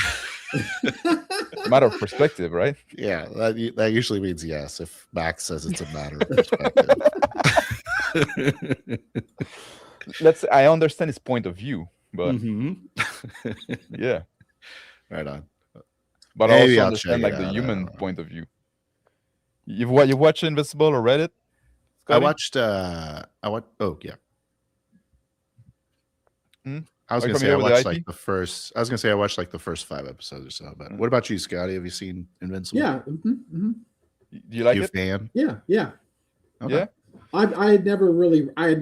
[SPEAKER 1] It's a matter of perspective, right?
[SPEAKER 2] Yeah, that usually means yes. If Max says it's a matter of perspective.
[SPEAKER 1] I understand his point of view, but yeah,
[SPEAKER 2] Right on.
[SPEAKER 1] but I
[SPEAKER 2] Maybe
[SPEAKER 1] also
[SPEAKER 2] I'll check
[SPEAKER 1] understand
[SPEAKER 2] it
[SPEAKER 1] like the
[SPEAKER 2] out. I
[SPEAKER 1] human
[SPEAKER 2] don't know.
[SPEAKER 1] point of view. You watch Invincible or read it?
[SPEAKER 2] I
[SPEAKER 1] Scotty?
[SPEAKER 2] watched. Oh yeah.
[SPEAKER 1] Hmm?
[SPEAKER 2] I was
[SPEAKER 1] Are you
[SPEAKER 2] gonna say I
[SPEAKER 1] familiar with the
[SPEAKER 2] watched
[SPEAKER 1] IP?
[SPEAKER 2] like the first. I was gonna say I watched like the first 5 episodes or so. But what about you, Scotty? Have you seen Invincible?
[SPEAKER 3] Yeah.
[SPEAKER 1] Do you like
[SPEAKER 2] You a
[SPEAKER 1] it?
[SPEAKER 2] fan?
[SPEAKER 3] Yeah. Yeah.
[SPEAKER 2] Okay.
[SPEAKER 1] Yeah.
[SPEAKER 3] I had never really read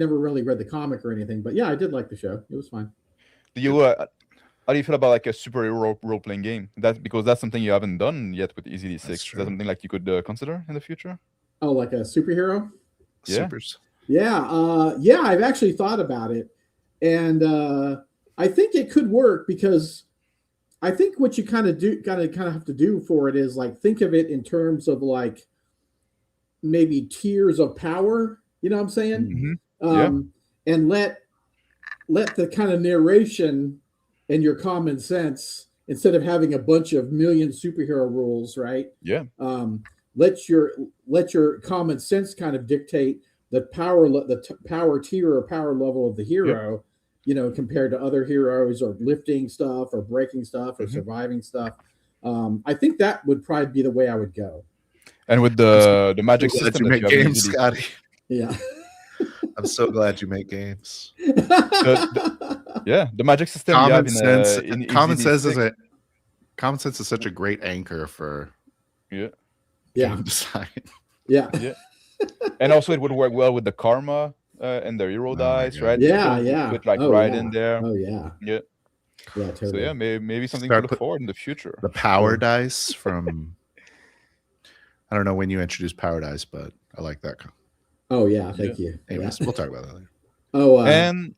[SPEAKER 3] the comic or anything, but yeah, I did like the show. It was fine.
[SPEAKER 1] Do you how do you feel about like a superhero role playing game? Because that's something you haven't done yet with Easy
[SPEAKER 2] That's
[SPEAKER 1] D6. Is
[SPEAKER 2] true.
[SPEAKER 1] that something like you could consider in the future?
[SPEAKER 3] Oh, like a superhero?
[SPEAKER 1] Yeah.
[SPEAKER 2] Supers.
[SPEAKER 3] Yeah. Yeah, I've actually thought about it. And I think it could work because I think what you kind of have to do for it is like think of it in terms of like maybe tiers of power. You know what I'm saying?
[SPEAKER 1] Yeah.
[SPEAKER 3] And let the kind of narration and your common sense instead of having a bunch of million superhero rules, right?
[SPEAKER 1] Yeah.
[SPEAKER 3] Let your common sense kind of dictate the power tier or power level of the hero. You know, compared to other heroes or lifting stuff or breaking stuff or surviving stuff. I think that would probably be the way I would go.
[SPEAKER 1] And with the magic
[SPEAKER 2] So glad
[SPEAKER 1] system
[SPEAKER 2] you
[SPEAKER 1] that
[SPEAKER 2] make
[SPEAKER 1] you have in
[SPEAKER 2] games,
[SPEAKER 1] Easy D6.
[SPEAKER 2] Scotty.
[SPEAKER 3] Yeah.
[SPEAKER 2] I'm so glad you make games.
[SPEAKER 1] Yeah, the magic system you have
[SPEAKER 2] Common sense.
[SPEAKER 1] in
[SPEAKER 2] Common
[SPEAKER 1] Easy
[SPEAKER 2] sense
[SPEAKER 1] D6.
[SPEAKER 2] common sense is such a great anchor for
[SPEAKER 1] Yeah.
[SPEAKER 2] game design.
[SPEAKER 3] Yeah.
[SPEAKER 1] Yeah. And also it would work well with the karma and the hero dice,
[SPEAKER 2] God.
[SPEAKER 1] right?
[SPEAKER 3] Yeah,
[SPEAKER 1] People
[SPEAKER 3] yeah.
[SPEAKER 1] fit like
[SPEAKER 3] Oh,
[SPEAKER 1] right
[SPEAKER 3] yeah.
[SPEAKER 1] in there.
[SPEAKER 3] Oh yeah.
[SPEAKER 1] Yeah.
[SPEAKER 3] Yeah, totally.
[SPEAKER 1] So yeah, maybe something
[SPEAKER 2] Start
[SPEAKER 1] to look
[SPEAKER 2] put-
[SPEAKER 1] forward in the future.
[SPEAKER 2] The power dice from I don't know when you introduced power dice, but I like that.
[SPEAKER 3] Oh yeah, thank you.
[SPEAKER 2] Anyways,
[SPEAKER 3] Yeah.
[SPEAKER 2] we'll talk about that later.
[SPEAKER 3] Oh,
[SPEAKER 1] And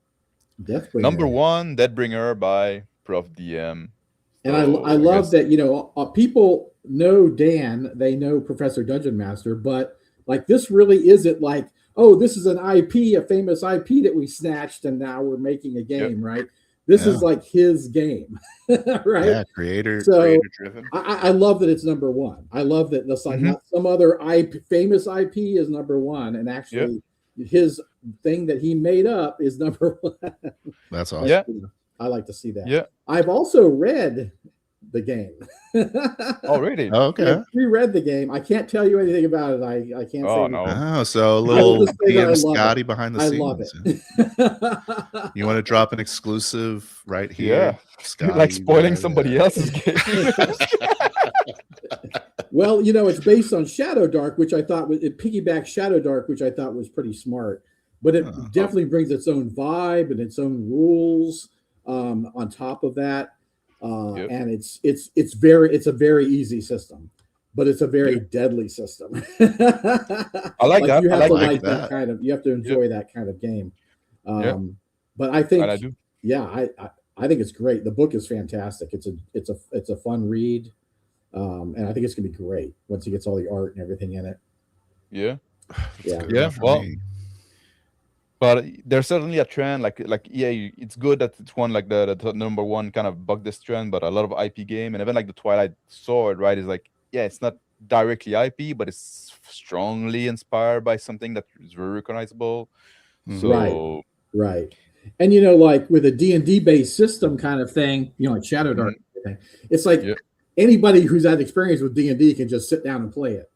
[SPEAKER 3] Deathbringer.
[SPEAKER 1] number 1, Deadbringer by Prof DM.
[SPEAKER 3] And I love that, you know, people know Dan, they know Professor Dungeon Master, but like this really isn't like, oh, this is an IP, a famous IP that we snatched and now we're making a game, right? This is like his game, right?
[SPEAKER 2] Yeah, creator driven.
[SPEAKER 3] I love that it's number 1. I love that that's like not some other famous IP is number 1, and actually his thing that he made up is number 1.
[SPEAKER 2] That's awesome.
[SPEAKER 1] Yeah.
[SPEAKER 3] I like to see that.
[SPEAKER 1] Yeah.
[SPEAKER 3] I've also read the game.
[SPEAKER 1] Oh, really?
[SPEAKER 2] Oh, okay.
[SPEAKER 3] I reread the game. I can't tell you anything about it. I can't say
[SPEAKER 1] no.
[SPEAKER 2] Oh, so a little
[SPEAKER 3] just say that I
[SPEAKER 2] DM
[SPEAKER 3] love
[SPEAKER 2] Scotty behind the
[SPEAKER 3] I
[SPEAKER 2] scenes.
[SPEAKER 3] love it.
[SPEAKER 2] You want to drop an exclusive right here?
[SPEAKER 1] Yeah.
[SPEAKER 2] Scotty,
[SPEAKER 1] Like spoiling somebody else's game.
[SPEAKER 3] Well, you know, it's based on Shadow Dark, which I thought it piggybacks Shadow Dark, which I thought was pretty smart. But it definitely brings its own vibe and its own rules on top of that. And it's a very easy system, but it's a very deadly system.
[SPEAKER 1] I like that.
[SPEAKER 3] You have
[SPEAKER 1] I
[SPEAKER 3] to
[SPEAKER 1] like
[SPEAKER 3] that kind of. You have to enjoy that kind of game. But I
[SPEAKER 1] And
[SPEAKER 3] think,
[SPEAKER 1] I do.
[SPEAKER 3] yeah, I think it's great. The book is fantastic. It's a fun read, and I think it's gonna be great once he gets all the art and everything in it.
[SPEAKER 1] Yeah.
[SPEAKER 3] Yeah.
[SPEAKER 1] Yeah. Well, but there's certainly a trend. Like it's good that it's one like the number 1 kind of buck this trend. But a lot of IP game and even like the Twilight Sword, right, is like it's not directly IP, but it's strongly inspired by something that is very recognizable. So
[SPEAKER 3] right. And you know, like with a D&D based system kind of thing, you know, like Shadow Dark thing, it's like anybody who's had experience with D&D can just sit down and play it.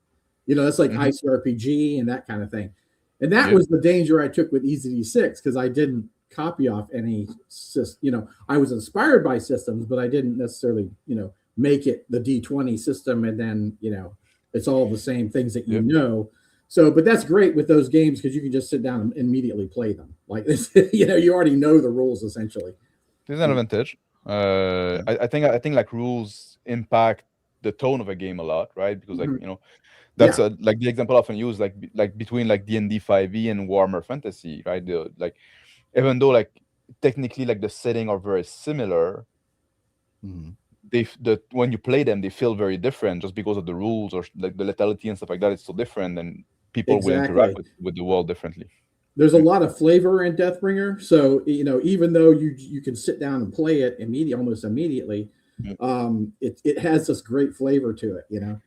[SPEAKER 3] You know, that's like ICRPG and that kind of thing. And that was the danger I took with Easy D6 because I didn't copy off any system. You know, I was inspired by systems, but I didn't necessarily, you know, make it the D20 system. And then, you know, it's all the same things that you know. So, but that's great with those games because you can just sit down and immediately play them. Like this, you know, you already know the rules essentially.
[SPEAKER 1] There's an advantage. I think like rules impact the tone of a game a lot, right? Because like you know, that's like the example I often use, like between like D&D 5e and Warhammer Fantasy, right? Like even though like technically like the setting are very similar, when you play them they feel very different just because of the rules or like the lethality and stuff like that. It's so different, and people will interact with the world differently.
[SPEAKER 3] There's a lot of flavor in Deathbringer, so you know, even though you can sit down and play it almost immediately, it has this great flavor to it, you know.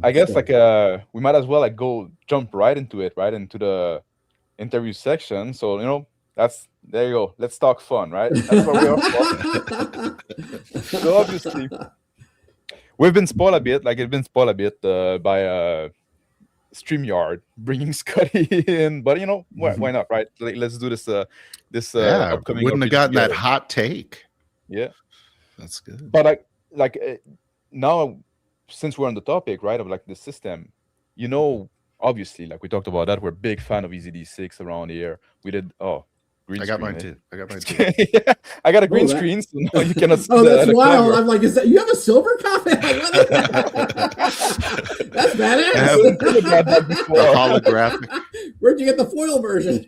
[SPEAKER 1] I guess
[SPEAKER 3] So-
[SPEAKER 1] we might as well like go jump right into it, right into the interview section. So there you go. Let's talk fun, right? That's what we are for. So obviously, we've been spoiled a bit. Like it's been spoiled a bit by StreamYard bringing Scotty in, but why not, right? Like, let's do this. Upcoming.
[SPEAKER 2] Wouldn't have
[SPEAKER 1] update
[SPEAKER 2] gotten that
[SPEAKER 1] together.
[SPEAKER 2] hot take.
[SPEAKER 1] Yeah,
[SPEAKER 2] That's good.
[SPEAKER 1] but now, since we're on the topic, right, of like the system, obviously, like we talked about that, we're a big fan of EZD6 around here. We did green
[SPEAKER 2] I got
[SPEAKER 1] screen,
[SPEAKER 2] mine
[SPEAKER 1] eh?
[SPEAKER 2] too. I got mine too.
[SPEAKER 1] Yeah, I got a green
[SPEAKER 3] that-
[SPEAKER 1] screen, so now you cannot see
[SPEAKER 3] Oh, that's
[SPEAKER 1] the
[SPEAKER 3] wild!
[SPEAKER 1] cover.
[SPEAKER 3] I'm like, is that you have a silver copy? That's badass.
[SPEAKER 1] Never had that before.
[SPEAKER 2] Holographic.
[SPEAKER 3] Where'd you get the foil version?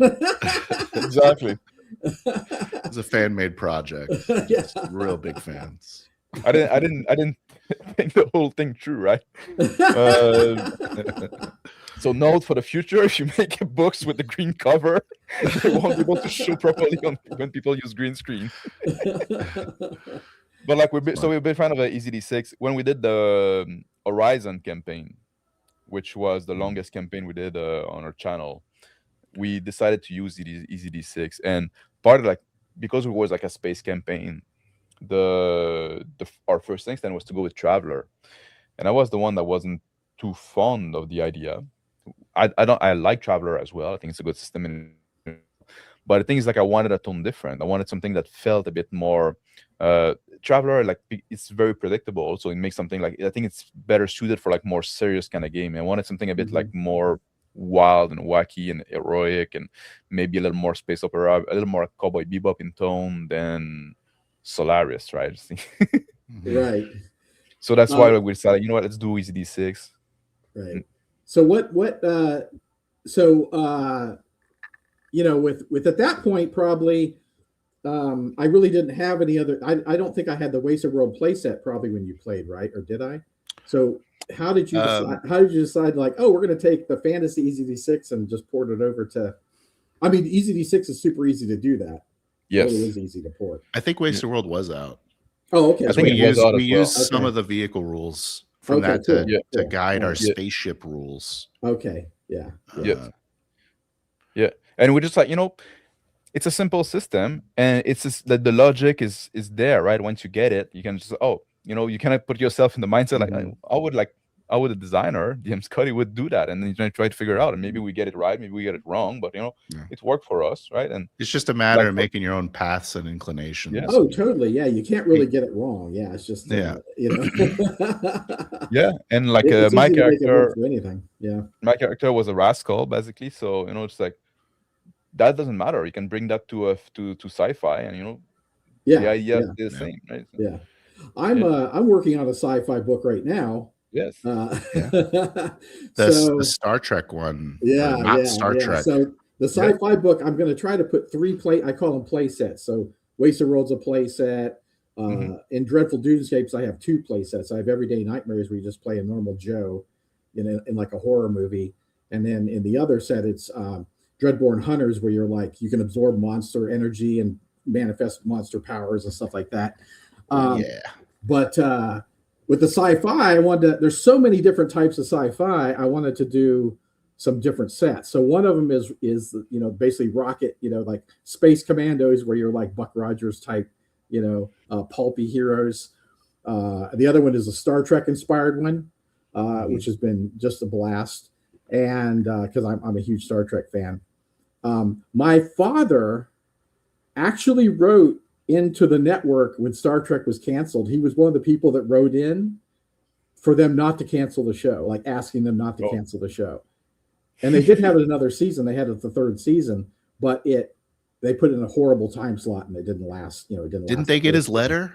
[SPEAKER 1] Exactly.
[SPEAKER 2] It's a fan made project.
[SPEAKER 3] Yeah.
[SPEAKER 2] Just real big fans.
[SPEAKER 1] I didn't think the whole thing through, right? So note for the future: if you make books with the green cover, they won't be able to show properly when people use green screen. But like we've been a fan of EZD6 when we did the Horizon campaign, which was the longest campaign we did on our channel. We decided to use EZD6, and part of because it was like a space campaign, our first instinct was to go with Traveler, and I was the one that wasn't too fond of the idea. I like Traveler as well. I think it's a good system, but the thing is, like, I wanted a tone different. I wanted something that felt a bit more Traveler. Like, it's very predictable, so it makes something like, I think it's better suited for like more serious kind of game. I wanted something a bit like more wild and wacky and heroic, and maybe a little more space opera, a little more Cowboy Bebop in tone than Solaris, right?
[SPEAKER 3] Right.
[SPEAKER 1] So that's why we decided, you know what, let's do EZD6.
[SPEAKER 3] Right. So with at that point, probably I really didn't have any other. I don't think I had the Wasted World playset probably when you played, right? Or did I? So how did you decide? How did you decide? Like, oh, we're going to take the Fantasy EZD6 and just port it over to. I mean, EZD6 is super easy to do that.
[SPEAKER 1] Yes,
[SPEAKER 3] it is easy to port.
[SPEAKER 2] I think Wasted World was out.
[SPEAKER 3] Oh, okay.
[SPEAKER 1] I think
[SPEAKER 2] we used some of the vehicle rules from that to guide our spaceship rules.
[SPEAKER 3] Okay. Yeah.
[SPEAKER 1] Yeah. And we're just like, it's a simple system, and it's just that the logic is there, right? Once you get it, you can just you kind of put yourself in the mindset like I would a designer, DM Scotty would do that, and then you try to figure it out, and maybe we get it right, maybe we get it wrong, but it worked for us, right? And
[SPEAKER 2] it's just a matter of making your own paths and inclinations.
[SPEAKER 1] Yeah.
[SPEAKER 3] Oh, totally. Yeah, you can't really get it wrong. Yeah, it's just
[SPEAKER 1] yeah, and like
[SPEAKER 3] it's
[SPEAKER 1] my
[SPEAKER 3] easy to make it work
[SPEAKER 1] character,
[SPEAKER 3] for anything. Yeah,
[SPEAKER 1] my character was a rascal basically, so it's like that doesn't matter. You can bring that to sci-fi, and the idea is the same, right? So,
[SPEAKER 3] yeah. I'm working on a sci-fi book right now.
[SPEAKER 1] Yes.
[SPEAKER 2] The Star Trek one. Star Trek.
[SPEAKER 3] So the sci-fi book, I'm going to try to put I call them play sets. So Wasted World's a play set. In Dreadful Doomscapes, I have 2 play sets. I have Everyday Nightmares, where you just play a normal Joe in like a horror movie. And then in the other set, it's Dreadborn Hunters, where you're like, you can absorb monster energy and manifest monster powers and stuff like that. But with the sci-fi, there's so many different types of sci-fi. I wanted to do some different sets. So one of them is basically rocket, like Space Commandos, where you're like Buck Rogers type, pulpy heroes. The other one is a Star Trek inspired one, which has been just a blast. And because I'm a huge Star Trek fan. My father actually wrote into the network when Star Trek was canceled. He was one of the people that wrote in for them not to cancel the show, like asking them not to cancel the show. And they did have it another season. They had it the 3rd season, but they put it in a horrible time slot, and it didn't last.
[SPEAKER 2] Didn't they get his letter?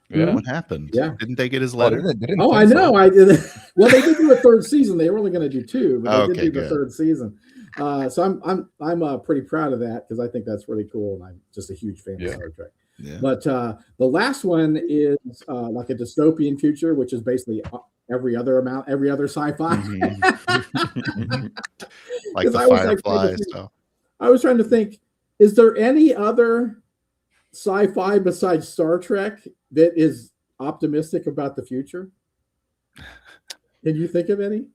[SPEAKER 1] Yeah.
[SPEAKER 2] What happened?
[SPEAKER 3] Yeah.
[SPEAKER 2] Didn't they get his letter?
[SPEAKER 3] I know. Well, they did do a 3rd season. They were only going to do 2, but they did do the 3rd season. So I'm pretty proud of that, because I think that's really cool, and I'm just a huge fan of Star Trek.
[SPEAKER 2] Yeah.
[SPEAKER 3] But the last one is like a dystopian future, which is basically every other sci-fi.
[SPEAKER 2] Like the Firefly stuff.
[SPEAKER 3] I was trying to think, is there any other sci-fi besides Star Trek that is optimistic about the future? Can you think of any?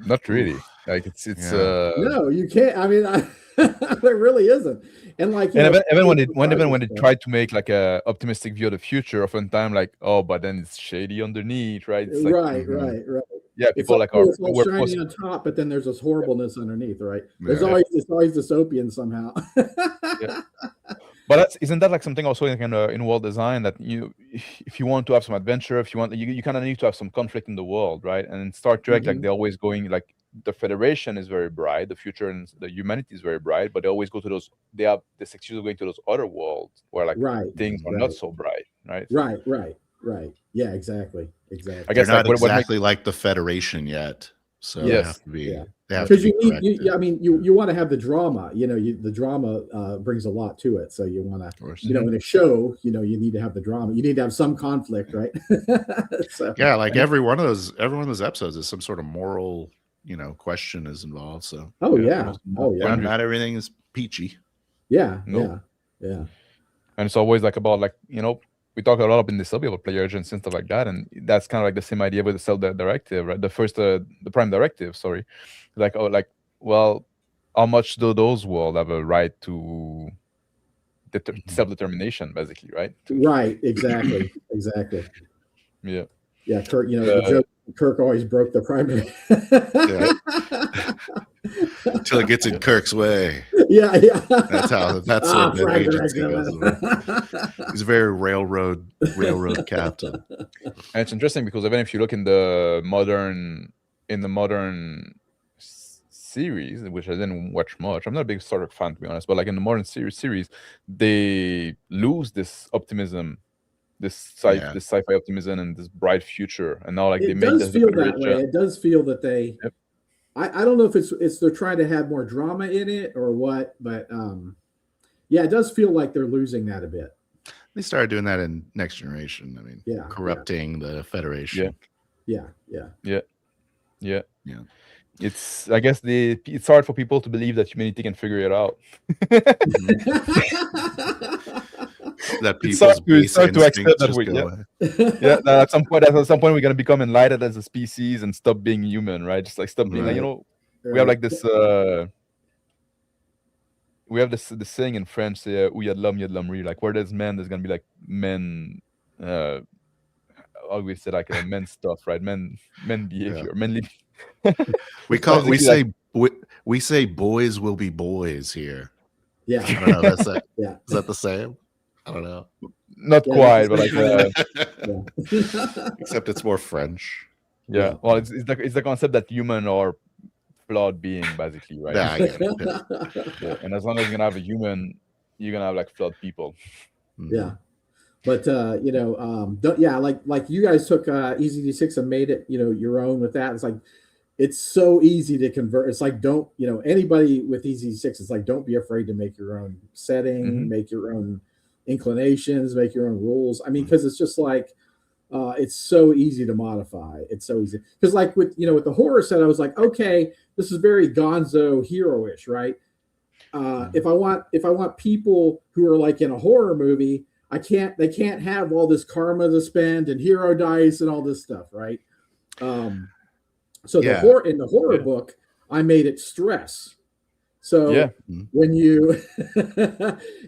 [SPEAKER 1] Not really. Like it's
[SPEAKER 3] No, you can't. I mean, there really isn't. And like
[SPEAKER 1] and even when
[SPEAKER 3] project
[SPEAKER 1] when they
[SPEAKER 3] stuff.
[SPEAKER 1] try to make like a optimistic view of the future, oftentimes like, oh, but then it's shady underneath, right? It's like
[SPEAKER 3] Right.
[SPEAKER 1] yeah,
[SPEAKER 3] It's
[SPEAKER 1] people
[SPEAKER 3] all,
[SPEAKER 1] like
[SPEAKER 3] it's all
[SPEAKER 1] we're
[SPEAKER 3] shiny on top, but then there's this horribleness underneath, right? There's
[SPEAKER 2] Yeah.
[SPEAKER 3] always it's always dystopian somehow.
[SPEAKER 1] Yeah. But isn't that like something also in world design that if you want to have some adventure, if you want, you kind of need to have some conflict in the world, right? And in Star Trek, like they're always going like the Federation is very bright, the future and the humanity is very bright, but they always go to those. They have this excuse of going to those other worlds where like things are not so bright, right? So,
[SPEAKER 3] Right. Yeah, exactly.
[SPEAKER 1] I
[SPEAKER 2] They're
[SPEAKER 1] guess
[SPEAKER 2] not
[SPEAKER 1] like what makes
[SPEAKER 2] exactly like the Federation yet, so they
[SPEAKER 1] Yes.
[SPEAKER 2] have to be.
[SPEAKER 3] Yeah.
[SPEAKER 2] They have to
[SPEAKER 3] Because
[SPEAKER 2] be
[SPEAKER 3] you
[SPEAKER 2] corrected.
[SPEAKER 3] need, I mean, you want to have the drama. You know, the drama brings a lot to it. So you want
[SPEAKER 2] Of
[SPEAKER 3] to,
[SPEAKER 2] course.
[SPEAKER 3] you know, in a show, you know, you need to have the drama. You need to have some conflict, right? So
[SPEAKER 2] Yeah, like every one of those episodes is some sort of moral, you know, question is involved. So
[SPEAKER 3] oh yeah,
[SPEAKER 2] not everything is peachy.
[SPEAKER 3] yeah,
[SPEAKER 1] Nope.
[SPEAKER 3] yeah.
[SPEAKER 1] And it's always like about like, we talk a lot in this about player agents and stuff like that, and that's kind of like the same idea with the cell directive, right? The prime directive, sorry. Like, well, how much do those world have a right to self-determination, basically, right?
[SPEAKER 3] Right, exactly.
[SPEAKER 1] Yeah.
[SPEAKER 3] Yeah, Kirk, you know, the joke, Kirk always broke the primary.
[SPEAKER 2] Until it gets in Kirk's way.
[SPEAKER 3] Yeah.
[SPEAKER 2] That's what the agency goes. He's a very railroad captain.
[SPEAKER 1] And it's interesting because even if you look in the modern series, which I didn't watch much, I'm not a big Star Trek fan to be honest, but like in the modern series, they lose this optimism, this sci-fi optimism and this bright future, and now like they make this
[SPEAKER 3] feel that way. It does feel that they.
[SPEAKER 1] Yep.
[SPEAKER 3] I don't know if it's they're trying to have more drama in it or what, but yeah, it does feel like they're losing that a bit.
[SPEAKER 2] They started doing that in Next Generation. I mean, corrupting the Federation.
[SPEAKER 3] Yeah.
[SPEAKER 1] It's, I guess it's hard for people to believe that humanity can figure it out.
[SPEAKER 2] That people's base
[SPEAKER 1] to accept that
[SPEAKER 2] just
[SPEAKER 1] go that at some point we're gonna become enlightened as a species and stop being human, right? Just like stop being like, we have like this we have this saying in French, où y a de l'homme, y a de l'hommerie, like where there's men, there's gonna be like men always say like men stuff, right? Men behavior, manly.
[SPEAKER 2] we say boys will be boys here.
[SPEAKER 3] Yeah.
[SPEAKER 2] I don't know, that's that. Yeah. Is that the same? I don't know.
[SPEAKER 1] Not quite, but like
[SPEAKER 2] except it's more French.
[SPEAKER 1] Yeah. Well, it's the concept that human are flawed being, basically, right?
[SPEAKER 2] Yeah, I get it.
[SPEAKER 1] Yeah. And as long as you're gonna have a human, you're gonna have like flawed people.
[SPEAKER 3] Yeah. But like you guys took Easy D6 and made it, your own with that. It's like it's so easy to convert. It's like anybody with Easy D6, it's like don't be afraid to make your own setting, make your own inclinations, make your own rules. I mean, because it's just like it's so easy to modify. It's so easy because like with the horror set, I was like, okay, this is very Gonzo hero-ish, right? If I want people who are like in a horror movie, they can't have all this karma to spend and hero dice and all this stuff, right? So in the horror book, I made it stress. So when you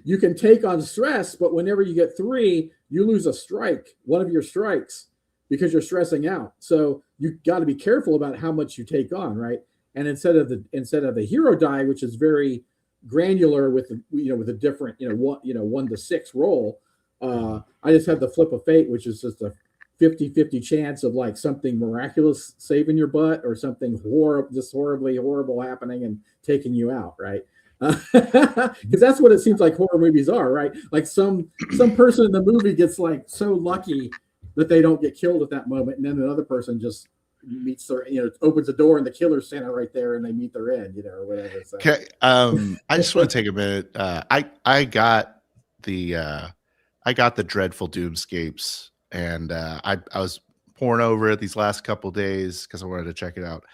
[SPEAKER 3] you can take on stress, but whenever you get 3, you lose a strike, one of your strikes, because you're stressing out. So you got to be careful about how much you take on, right? And instead of the hero die, which is very granular with a different 1 to 6 roll, I just have the flip of fate, which is just a 50-50 chance of like something miraculous saving your butt or something horribly horrible happening and taking you out, right? Because that's what it seems like horror movies are, right? Like some person in the movie gets like so lucky that they don't get killed at that moment, and then another person just meets their, opens the door and the killer's standing right there and they meet their end, or whatever. So.
[SPEAKER 2] Okay, I just want to take a minute. I got the dreadful Doomscapes. And I was pouring over it these last couple days because I wanted to check it out.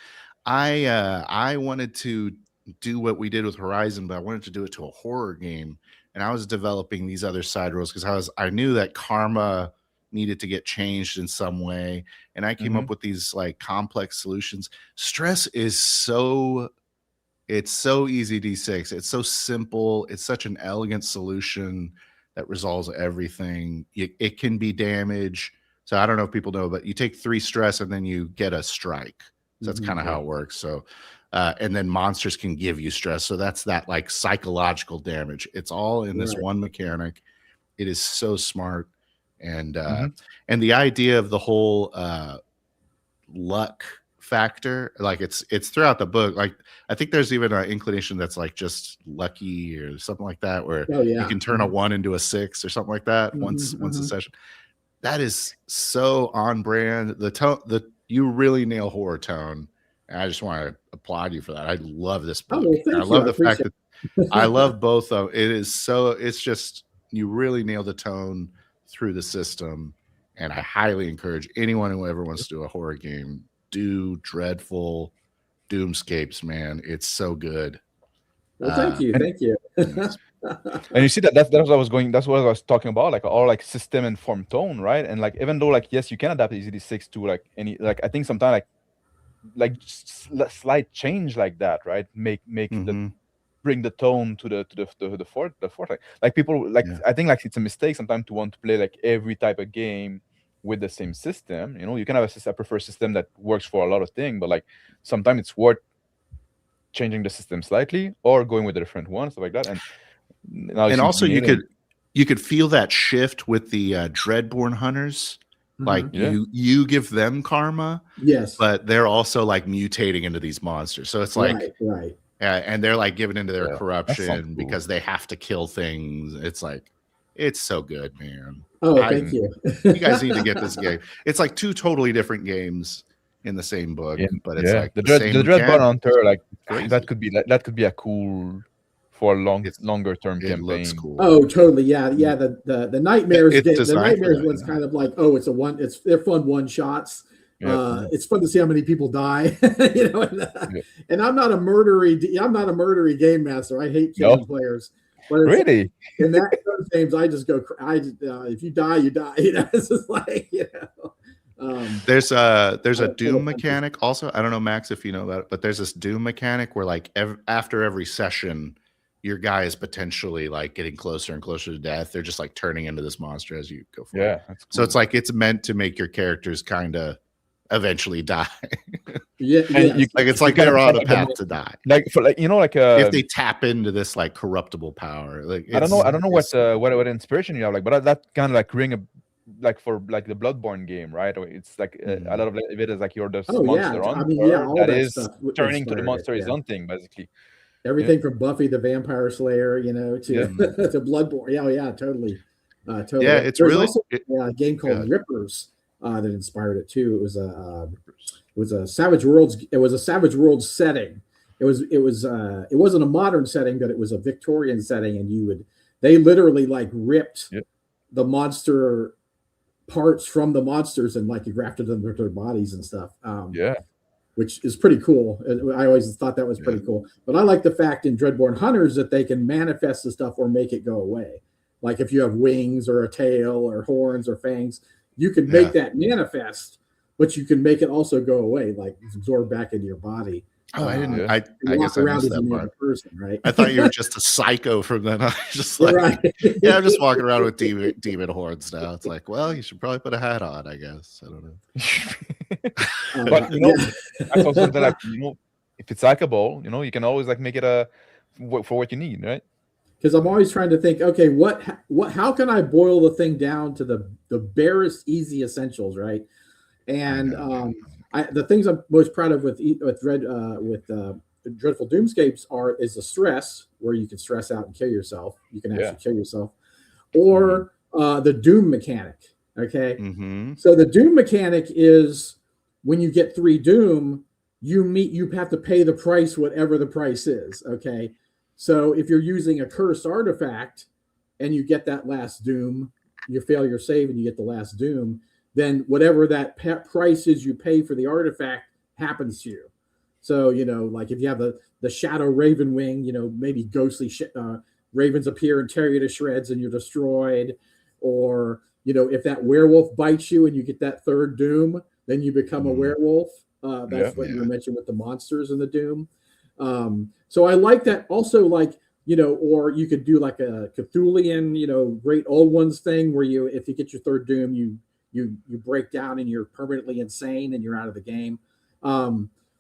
[SPEAKER 2] I wanted to do what we did with Horizon, but I wanted to do it to a horror game. And I was developing these other side roles because I knew that karma needed to get changed in some way. And I came up with these like complex solutions. Stress is it's so easy D6. It's so simple. It's such an elegant solution that resolves everything. It can be damage. So I don't know if people know, but you take 3 stress and then you get a strike. So that's kind of how it works. So, and then monsters can give you stress. So that's that like psychological damage. It's all in this one mechanic. It is so smart. And the idea of the whole luck factor, like it's throughout the book. Like I think there's even an inclination that's like just lucky or something like that, where you can turn a 1 into a 6 or something like that once a session. That is so on brand. The tone, you really nail horror tone. And I just want to applaud you for that. I love this book. I love the fact that I love both of it. Is so it's just you really nail the tone through the system. And I highly encourage anyone who ever wants to do a horror game, do Dreadful Doomscapes, man. It's so good.
[SPEAKER 3] Well, thank you.
[SPEAKER 1] And you see that's what I was going. That's what I was talking about, like all like system informed tone, right? And like even though like yes, you can adapt EZD6 to like any like I think sometimes like slight change like that, right? Make the bring the tone to the fourth like people like I think like it's a mistake sometimes to want to play like every type of game with the same system. You can have a preferred system that works for a lot of things, but like sometimes it's worth changing the system slightly or going with a different one, stuff like that. And
[SPEAKER 2] also you could feel that shift with the Dreadborn hunters. Like you give them karma, but they're also like mutating into these monsters. So it's like and they're like giving into their corruption because they have to kill things. It's like it's so good, man.
[SPEAKER 3] Thank you.
[SPEAKER 2] You guys need to get this game. It's like 2 totally different games in the same book, but it's like
[SPEAKER 1] the Dreadborn Hunter, like
[SPEAKER 2] crazy.
[SPEAKER 1] that could be a cool for a longer term campaign.
[SPEAKER 2] Looks cool.
[SPEAKER 3] Oh, totally. Yeah. The nightmares. The nightmares one's kind of like, they're fun one shots. It's fun to see how many people die. And I'm not a murdery game master. I hate killing players. But
[SPEAKER 1] really,
[SPEAKER 3] in that those games, I just go. If you die, you die. It's just like
[SPEAKER 2] there's a Doom mechanic also. I don't know, Max, if you know about it, but there's this Doom mechanic where like after every session, your guy is potentially like getting closer and closer to death. They're just like turning into this monster as you go forward.
[SPEAKER 1] Yeah, that's cool.
[SPEAKER 2] So it's like it's meant to make your characters kind of eventually die. It's like they're on a path to die.
[SPEAKER 1] If
[SPEAKER 2] they tap into this like corruptible power. Like
[SPEAKER 1] I don't know what inspiration you have, like, but that kind of like ring a like for like the Bloodborne game, right? It's like a lot of it is like you're the monster that is turning to the monster is hunting, basically.
[SPEAKER 3] Everything from Buffy the Vampire Slayer, to to Bloodborne. Yeah, totally.
[SPEAKER 2] Yeah, it's really
[SPEAKER 3] a game called Rippers that inspired it too. It was a Savage Worlds. It was a Savage Worlds setting. It wasn't a modern setting, but it was a Victorian setting, and they literally like ripped the monster parts from the monsters and like grafted them to their bodies and stuff. Which is pretty cool. I always thought that was pretty cool. But I like the fact in Dreadborn Hunters that they can manifest the stuff or make it go away. Like if you have wings or a tail or horns or fangs, you can make that manifest, but you can make it also go away, like absorb back into your body.
[SPEAKER 2] Oh, I didn't. I guess I missed that part.
[SPEAKER 3] Person, right?
[SPEAKER 2] I thought you were just a psycho from then on. Just like, I'm just walking around with demon horns now. It's like, well, you should probably put a hat on, I guess. I don't know.
[SPEAKER 1] But I thought something like if it's hackable, you can always like make it for what you need, right?
[SPEAKER 3] Because I'm always trying to think, okay, how can I boil the thing down to the barest, easy essentials, right? And the things I'm most proud of with Dreadful Doomscapes is the stress, where you can stress out and kill yourself. You can actually kill yourself, or the Doom mechanic. Okay, so the Doom mechanic is when you get 3 Doom, you have to pay the price, whatever the price is. Okay, so if you're using a cursed artifact and you get that last Doom, you fail your save and you get the last Doom, then whatever that price is you pay for the artifact happens to you. So, like if you have the shadow raven wing, maybe ghostly ravens appear and tear you to shreds and you're destroyed. Or, if that werewolf bites you and you get that third doom, then you become a werewolf. That's what you mentioned with the monsters in the doom. So I like that also, like, or you could do like a Cthulhian, great old ones thing where if you get your third doom, you break down and you're permanently insane and you're out of the game.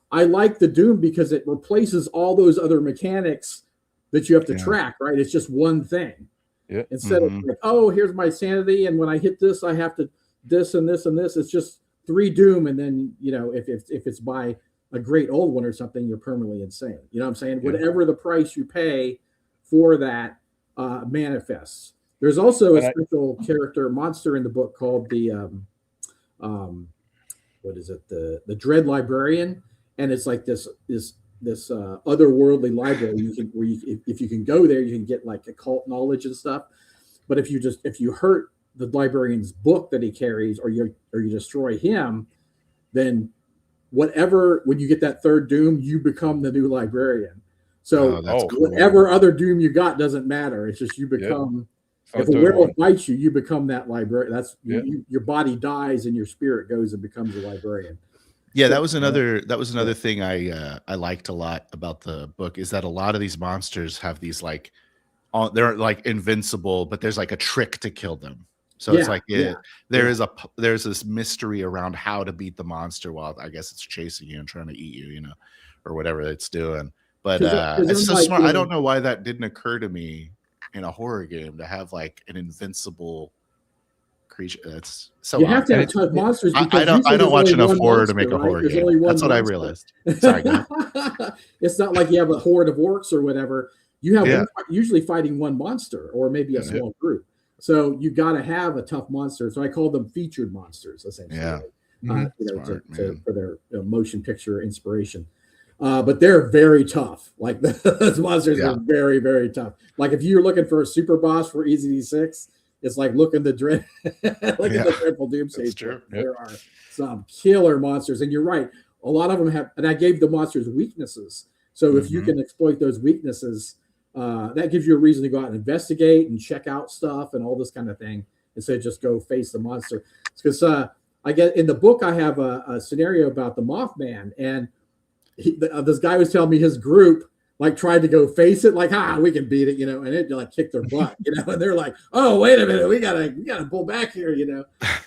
[SPEAKER 3] I like the doom because it replaces all those other mechanics that you have to track, right? It's just one thing.
[SPEAKER 1] Yeah.
[SPEAKER 3] Instead of like, oh, here's my sanity, and when I hit this, I have to this and this and this. It's just 3 doom, and then if it's by a great old one or something, you're permanently insane. You know what I'm saying? Yeah. Whatever the price you pay for that manifests. There's also a special character monster in the book called the what is it? The Dread Librarian, and it's like this otherworldly library. If you can go there, you can get like occult knowledge and stuff. But if you hurt the librarian's book that he carries, or you destroy him, then when you get that third doom, you become the new librarian. So whatever other doom you got doesn't matter. It's just you become. If a werewolf bites you, you become that librarian. That's your body dies and your spirit goes and becomes a librarian.
[SPEAKER 2] Yeah, that was another thing I liked a lot about the book, is that a lot of these monsters have these like they're like invincible, but there's like a trick to kill them. So it's like there's this mystery around how to beat the monster while I guess it's chasing you and trying to eat you, or whatever it's doing. But it's so smart. I don't know why that didn't occur to me in a horror game to have like an invincible creature. That's so.
[SPEAKER 3] You have to have tough monsters.
[SPEAKER 2] I don't watch enough horror to make a horror game. That's what I realized. Sorry,
[SPEAKER 3] it's not like you have a horde of orcs or whatever. You have usually fighting one monster or maybe a small group. So you got to have a tough monster. So I call them featured monsters, essentially. Yeah. For their motion picture inspiration. But they're very tough. Like those monsters are very, very tough. Like if you're looking for a super boss for EZD6, it's like looking the the Dreadful Doomsday. There are some killer monsters, and you're right. A lot of them have, and I gave the monsters weaknesses. So if you can exploit those weaknesses, that gives you a reason to go out and investigate and check out stuff and all this kind of thing instead of just go face the monster. Because I get in the book, I have a scenario about the Mothman, and this guy was telling me his group like tried to go face it, like, we can beat it, and it like kicked their butt, and they're like, oh, wait a minute, we gotta pull back here,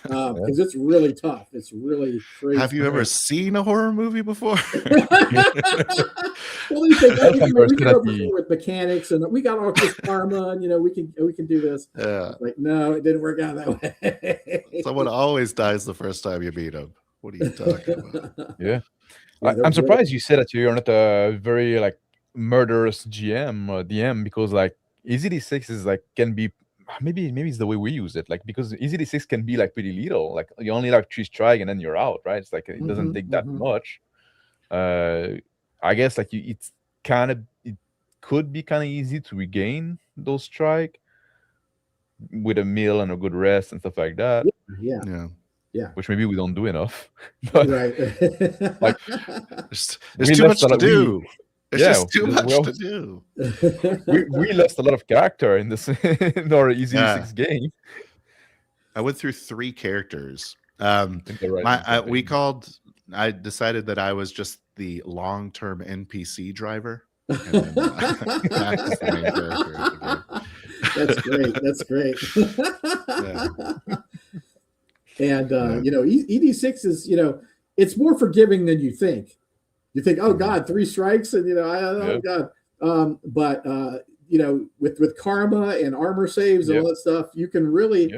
[SPEAKER 3] because it's really tough. It's really crazy.
[SPEAKER 2] Have you ever seen a horror movie before?
[SPEAKER 3] Well, we can go with mechanics, and we got all this karma, and we can do this.
[SPEAKER 2] Yeah.
[SPEAKER 3] Like, no, it didn't work out that way.
[SPEAKER 2] Someone always dies the first time you meet him. What are you talking about?
[SPEAKER 1] Yeah. I'm surprised you said that you're not a very like murderous GM or DM, because like EZD6 is like can be maybe it's the way we use it, like because EZD6 can be like pretty little, like you only like 3 strike and then you're out, right? It's like it doesn't take that much. I guess like it could be kind of easy to regain those strike with a meal and a good rest and stuff like that.
[SPEAKER 3] Yeah.
[SPEAKER 2] Yeah.
[SPEAKER 1] Which maybe we don't do enough. But,
[SPEAKER 3] right.
[SPEAKER 2] Like there's too much to do. It's just too much to do.
[SPEAKER 1] We lost a lot of character in this in our EZD6 game.
[SPEAKER 2] I went through 3 characters. I decided that I was just the long-term NPC driver. And then, that's the
[SPEAKER 3] That's
[SPEAKER 2] main character
[SPEAKER 3] great. That's great. And ED6 is, it's more forgiving than you think. You think, oh God, 3 strikes, and God. But with karma and armor saves and all that stuff, you can really,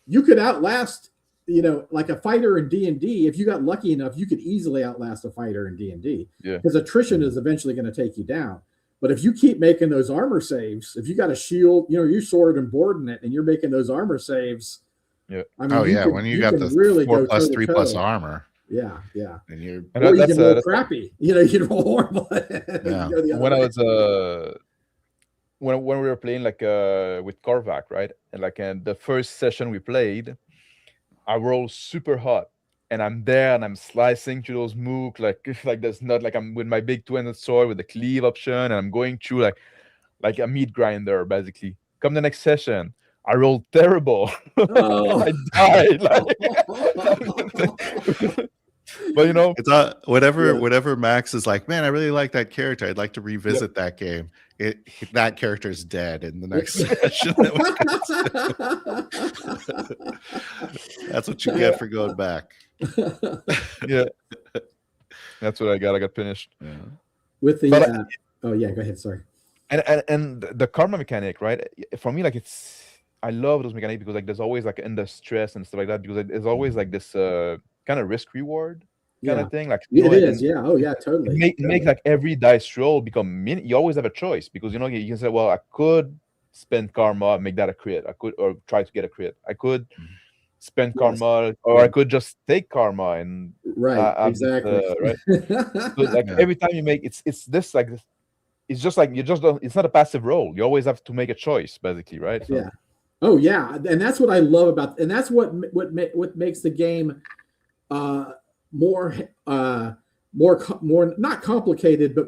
[SPEAKER 3] you could outlast, like a fighter in D&D. If you got lucky enough, you could easily outlast a fighter in D&D. Because attrition is eventually going to take you down. But if you keep making those armor saves, if you got a shield, your sword and board in it, and you're making those armor saves.
[SPEAKER 1] Yeah.
[SPEAKER 2] I mean, when you got the really 4+, 3+ armor.
[SPEAKER 3] Yeah.
[SPEAKER 2] And you
[SPEAKER 3] can roll crappy. You can roll horrible.
[SPEAKER 1] When I was when we were playing like with Korvac, right? And like in the first session we played, I rolled super hot and I'm there and I'm slicing through those mooks like there's not like I'm with my big two-handed sword with the cleave option, and I'm going through like a meat grinder basically. Come the next session, I rolled terrible.
[SPEAKER 3] Oh.
[SPEAKER 1] I died. But you know,
[SPEAKER 2] it's whatever Max is like, man, I really like that character. I'd like to revisit that game. That character is dead in the next session. That's what you get for going back.
[SPEAKER 1] Yeah, that's what I got. I got finished.
[SPEAKER 2] Yeah.
[SPEAKER 3] With the oh yeah, go ahead. Sorry.
[SPEAKER 1] And the karma mechanic, right? For me, like I love those mechanics because like there's always like in the stress and stuff like that, because there's always like this kind of risk reward kind of thing. Like
[SPEAKER 3] it is, yeah. Oh yeah, totally.
[SPEAKER 1] Make like every dice roll become you always have a choice, because you know you can say, well, I could spend karma, make that a crit. I could, or try to get a crit. I could spend karma, or I could just take karma and
[SPEAKER 3] exactly.
[SPEAKER 1] Right. So like every time you make it's this like this. It's just like you just don't. It's not a passive roll. You always have to make a choice, basically, right? So.
[SPEAKER 3] Yeah. Oh yeah, and that's what I love about, and that's what makes the game more not complicated, but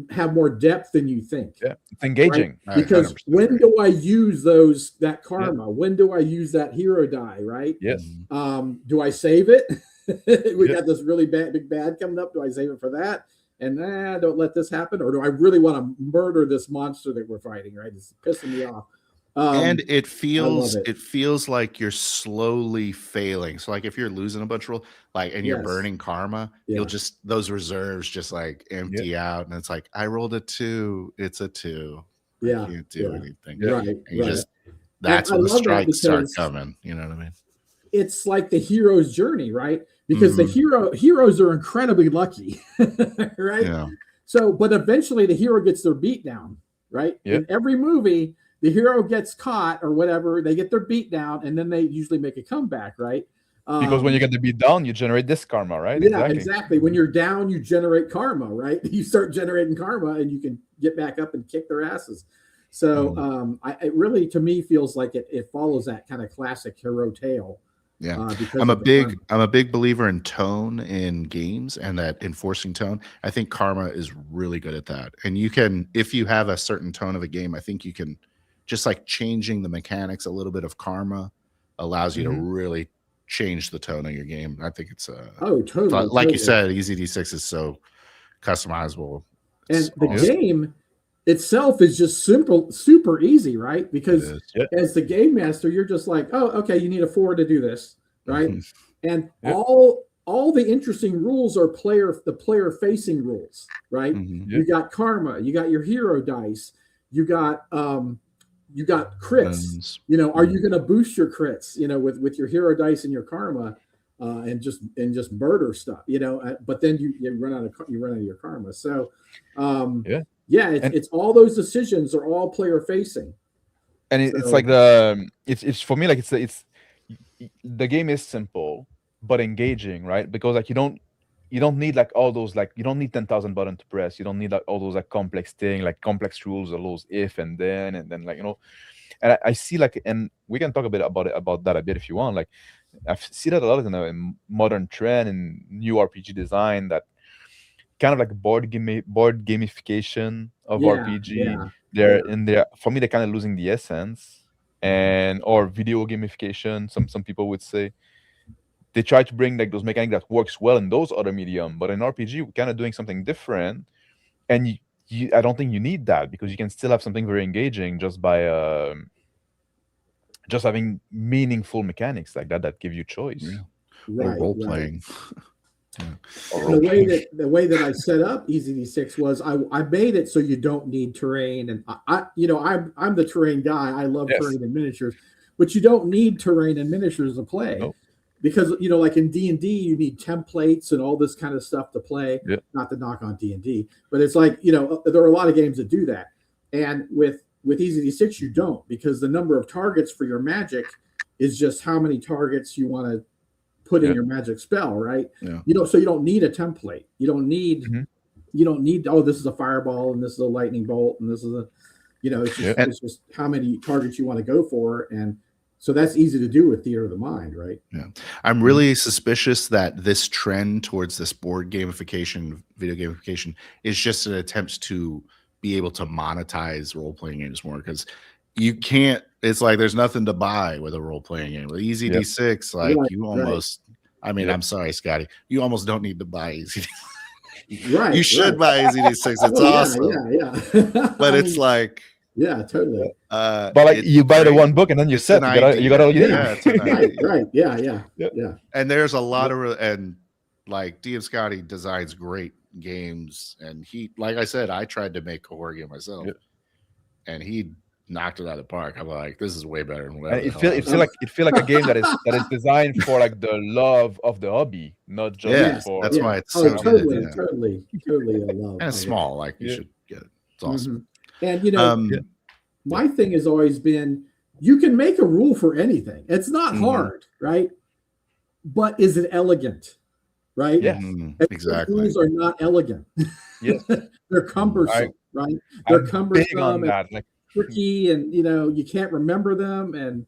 [SPEAKER 3] have more depth than you think.
[SPEAKER 1] Yeah, it's engaging.
[SPEAKER 3] Right? Because when do I use that karma? When do I use that hero die? Right.
[SPEAKER 1] Yes.
[SPEAKER 3] Do I save it? We got this really big bad coming up. Do I save it for that? And don't let this happen, or do I really want to murder this monster that we're fighting? Right, it's pissing me off.
[SPEAKER 2] And it feels like you're slowly failing. So like if you're losing a bunch of roll, and you're burning karma, you'll just those reserves just like empty out, and it's like I rolled a 2, it's a 2.
[SPEAKER 3] Yeah,
[SPEAKER 2] I can't do anything.
[SPEAKER 3] Right,
[SPEAKER 2] and you just that's when the strikes start coming. You know what I mean?
[SPEAKER 3] It's like the hero's journey, right? Because the heroes are incredibly lucky, right?
[SPEAKER 2] Yeah.
[SPEAKER 3] So, but eventually the hero gets their beat down, right?
[SPEAKER 1] Yep.
[SPEAKER 3] In every movie, the hero gets caught or whatever, they get their beat down, and then they usually make a comeback, right?
[SPEAKER 1] Because when you get the beat down, you generate this karma, right?
[SPEAKER 3] Yeah, exactly. When you're down, you generate karma, right? You start generating karma, and you can get back up and kick their asses. So, it really, to me, feels like it follows that kind of classic hero tale.
[SPEAKER 2] Yeah, I'm a big believer in tone in games, and that enforcing tone. I think karma is really good at that. And you can, if you have a certain tone of a game, I think you can just like changing the mechanics. A little bit of karma allows you to really change the tone of your game. I think it's
[SPEAKER 3] totally.
[SPEAKER 2] Like you said, Easy D6 is so customizable.
[SPEAKER 3] And the game itself is just super easy, right? Because as the game master, you're just like, oh, okay, you need a 4 to do this, right? And all the interesting rules are the player facing rules, right? You got karma, you got your hero dice, you got crits. You know, are you going to boost your crits? You know, with your hero dice and your karma, and just murder stuff. You know, but then you run out of your karma. So, it's all those decisions are all player facing,
[SPEAKER 1] and it's like it's for me like it's the game is simple but engaging, right? Because like you don't need like all those, like you don't need 10,000 buttons to press. You don't need like all those like complex thing, like complex rules, all those if and then like, you know. And I see like, and we can talk a bit about that a bit if you want. Like I see that a lot in the modern trend in new RPG design, that kind of like board gamification of RPG. They're for me, they're kind of losing the essence, or video gamification. Some people would say they try to bring like those mechanics that works well in those other medium, but in RPG we're kind of doing something different. And I don't think you need that, because you can still have something very engaging just by just having meaningful mechanics like that give you choice.
[SPEAKER 2] Or role playing.
[SPEAKER 3] The way that I set up Easy D6 was I made it so you don't need terrain, and I'm the terrain guy. I love terrain and miniatures, but you don't need terrain and miniatures to play. Nope. Because like in D&D, you need templates and all this kind of stuff to play. Yep. Not to knock on D&D, but it's like there are a lot of games that do that. And with Easy D6, you don't, because the number of targets for your magic is just how many targets you want to put in your magic spell, right? Yeah. So you don't need a template. You don't need this is a fireball and this is a lightning bolt and this is a it's just how many targets you want to go for. And So that's easy to do with theater of the mind, right?
[SPEAKER 2] Yeah. I'm really suspicious that this trend towards this board gamification, video gamification, is just an attempt to be able to monetize role-playing games more, because you can't, it's like there's nothing to buy with a role-playing game. With Easy D6, like you almost, I mean, I'm sorry, Scotty, you almost don't need to buy Easy D6.
[SPEAKER 3] Right.
[SPEAKER 2] You should buy Easy D6. It's awesome.
[SPEAKER 3] Yeah.
[SPEAKER 2] But it's like,
[SPEAKER 3] yeah, totally.
[SPEAKER 1] But like you buy the one book and then you set you got all you need.
[SPEAKER 3] Right. Yeah.
[SPEAKER 2] And there's a lot of and like DM Scotty designs great games, and he, like I said, I tried to make a horror game myself, and he knocked it out of the park. I'm like, this is way better than whatever.
[SPEAKER 1] And it feel like a game that is designed for like the love of the hobby, not just for.
[SPEAKER 2] That's why it's
[SPEAKER 3] so totally a love.
[SPEAKER 2] And it's small, like you should get it. It's awesome.
[SPEAKER 3] And you know, my thing has always been, you can make a rule for anything. It's not hard, right? But is it elegant? Right?
[SPEAKER 1] Yes,
[SPEAKER 2] exactly.
[SPEAKER 3] Rules are not elegant.
[SPEAKER 1] Yes,
[SPEAKER 3] they're cumbersome, right? They're cumbersome and
[SPEAKER 1] like
[SPEAKER 3] tricky, and you know, you can't remember them. And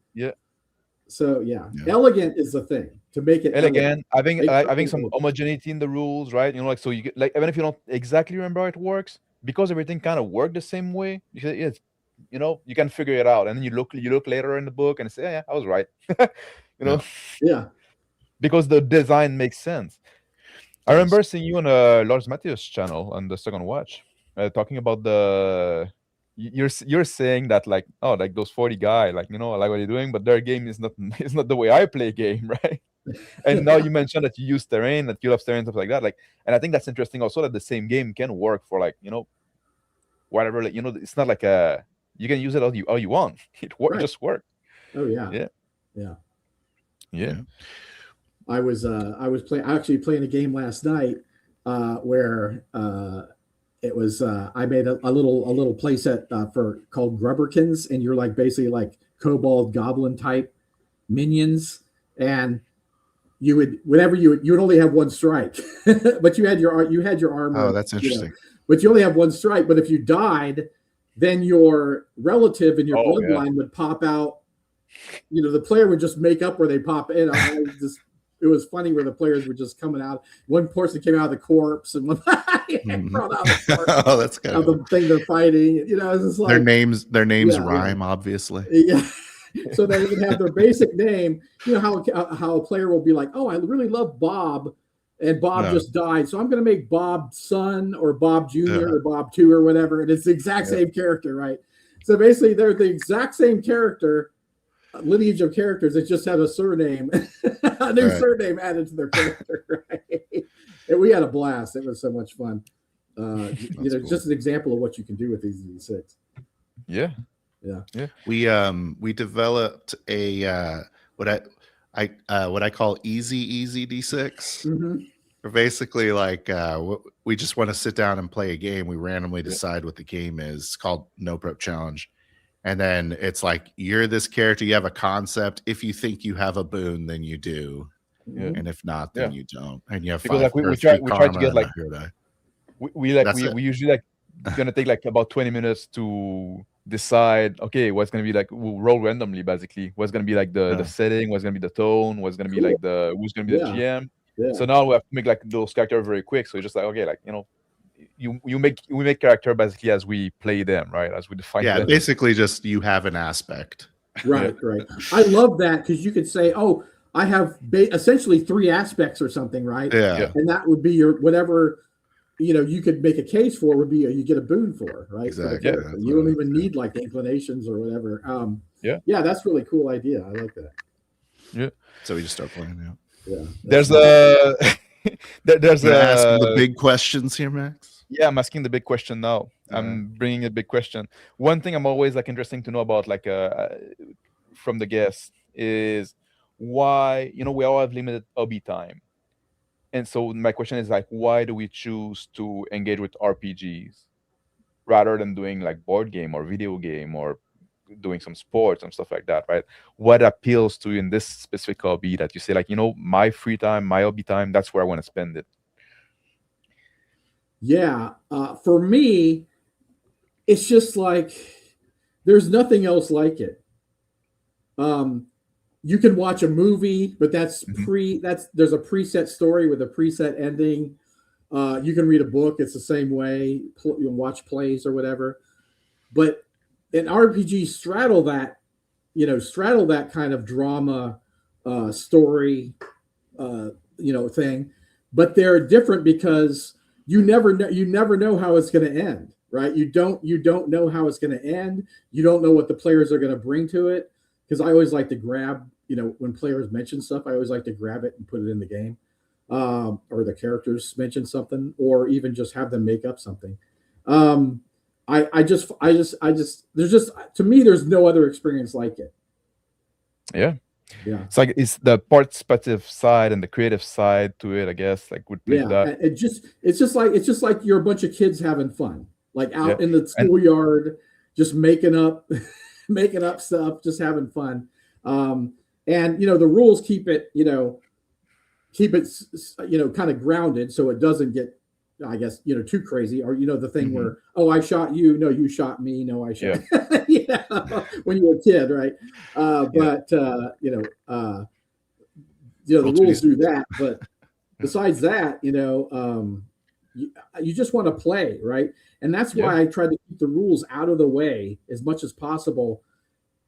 [SPEAKER 3] so elegant is the thing to make it
[SPEAKER 1] elegant. Having some homogeneity in the rules, right? You know, like so you get, like, even if you don't exactly remember how it works, because everything kind of worked the same way, you know, you can figure it out, and then you look later in the book and say, yeah, I was right. You know, because the design makes sense. I remember seeing you on Lars Matthews' channel on the Second Watch, talking about you're saying that like, oh, like those 40 guy, like, you know, I like what you're doing, but their game is not the way I play game, right? And now you mentioned that you use terrain, that you love terrain, stuff like that, like, and I think that's interesting also, that the same game can work for, like, you know, whatever, like, you know, it's not like you can use it all you want. It just work.
[SPEAKER 3] Oh yeah. I was actually playing a game last night where it was I made a little play set called Grubberkins, and you're like basically like kobold goblin type minions, and you would only have one strike, but you had your armor.
[SPEAKER 2] Oh, that's interesting.
[SPEAKER 3] You know, but you only have one strike. But if you died, then your relative in your bloodline would pop out. You know, the player would just make up where they pop in. It was funny where the players were just coming out. One person came out of the corpse, and one brought out the corpse.
[SPEAKER 2] Oh, that's kind
[SPEAKER 3] of the thing they're fighting. You know, it's just like
[SPEAKER 2] their names rhyme, obviously.
[SPEAKER 3] Yeah. So they even have their basic name. You know how a player will be like, oh, I really love Bob, and Bob just died, so I'm going to make Bob son or Bob Jr. or Bob 2 or whatever, and it's the exact same character, right? So basically, they're the exact same character. Lineage of characters that just have a surname, a new surname added to their character, right? And we had a blast. It was so much fun. Cool. Just an example of what you can do with these D6.
[SPEAKER 1] Yeah.
[SPEAKER 2] We developed a what I call easy D6. Or basically, like we just want to sit down and play a game. We randomly decide what the game is. It's called No Prep Challenge. And then it's like, you're this character, you have a concept. If you think you have a boon, then you do. And if not, then you don't. And you have
[SPEAKER 1] because like we try to get like we usually like gonna take like about 20 minutes to decide, okay, what's gonna be like, we'll roll randomly basically. What's gonna be like the setting, what's gonna be the tone, what's gonna be like who's gonna be the GM. So now we have to make like those characters very quick. So it's just like, okay, like, you know, we make character basically as we play them, right? As we define them.
[SPEAKER 2] Basically just you have an aspect.
[SPEAKER 3] Right. I love that, because you could say, oh, I have essentially 3 aspects or something, right?
[SPEAKER 2] Yeah.
[SPEAKER 3] And that would be your whatever, you know, you could make a case for would be you get a boon for, right?
[SPEAKER 2] Exactly.
[SPEAKER 3] You don't even need like inclinations or whatever. Yeah, that's really cool idea. I like that.
[SPEAKER 1] Yeah.
[SPEAKER 2] So we just start playing.
[SPEAKER 3] Yeah.
[SPEAKER 1] There's
[SPEAKER 2] ask the big questions here, Max.
[SPEAKER 1] Yeah, I'm asking the big question now. I'm bringing a big question. One thing I'm always like interesting to know about, like from the guests, is why, you know, we all have limited hobby time, and so my question is like, why do we choose to engage with RPGs rather than doing like board game or video game or doing some sports and stuff like that, right? What appeals to you in this specific hobby that you say, like, you know, my free time, my hobby time, that's where I want to spend it?
[SPEAKER 3] Yeah, for me, it's just like there's nothing else like it. you can watch a movie, but there's a preset story with a preset ending. You can read a book; it's the same way. You can watch plays or whatever. But an RPG straddle that kind of drama, story, thing. But they're different because you never know how it's going to end, right? You don't know how it's going to end. You don't know what the players are going to bring to it. Because I always like to grab, when players mention stuff, I always like to grab it and put it in the game, or the characters mention something, or even just have them make up something. I just there's just, to me, there's no other experience like it.
[SPEAKER 1] Yeah.
[SPEAKER 3] Yeah.
[SPEAKER 1] It's the participative side and the creative side to it, I guess, like would make that.
[SPEAKER 3] It's just like you're a bunch of kids having fun, like out in the schoolyard, just making up stuff, just having fun. And the rules keep it kind of grounded, so it doesn't get, I guess, too crazy, or the thing where, oh, I shot you, no, you shot me, no, I shot when you were a kid, right? But the rules do that. But besides that, you just want to play, right? And that's why I try to keep the rules out of the way as much as possible,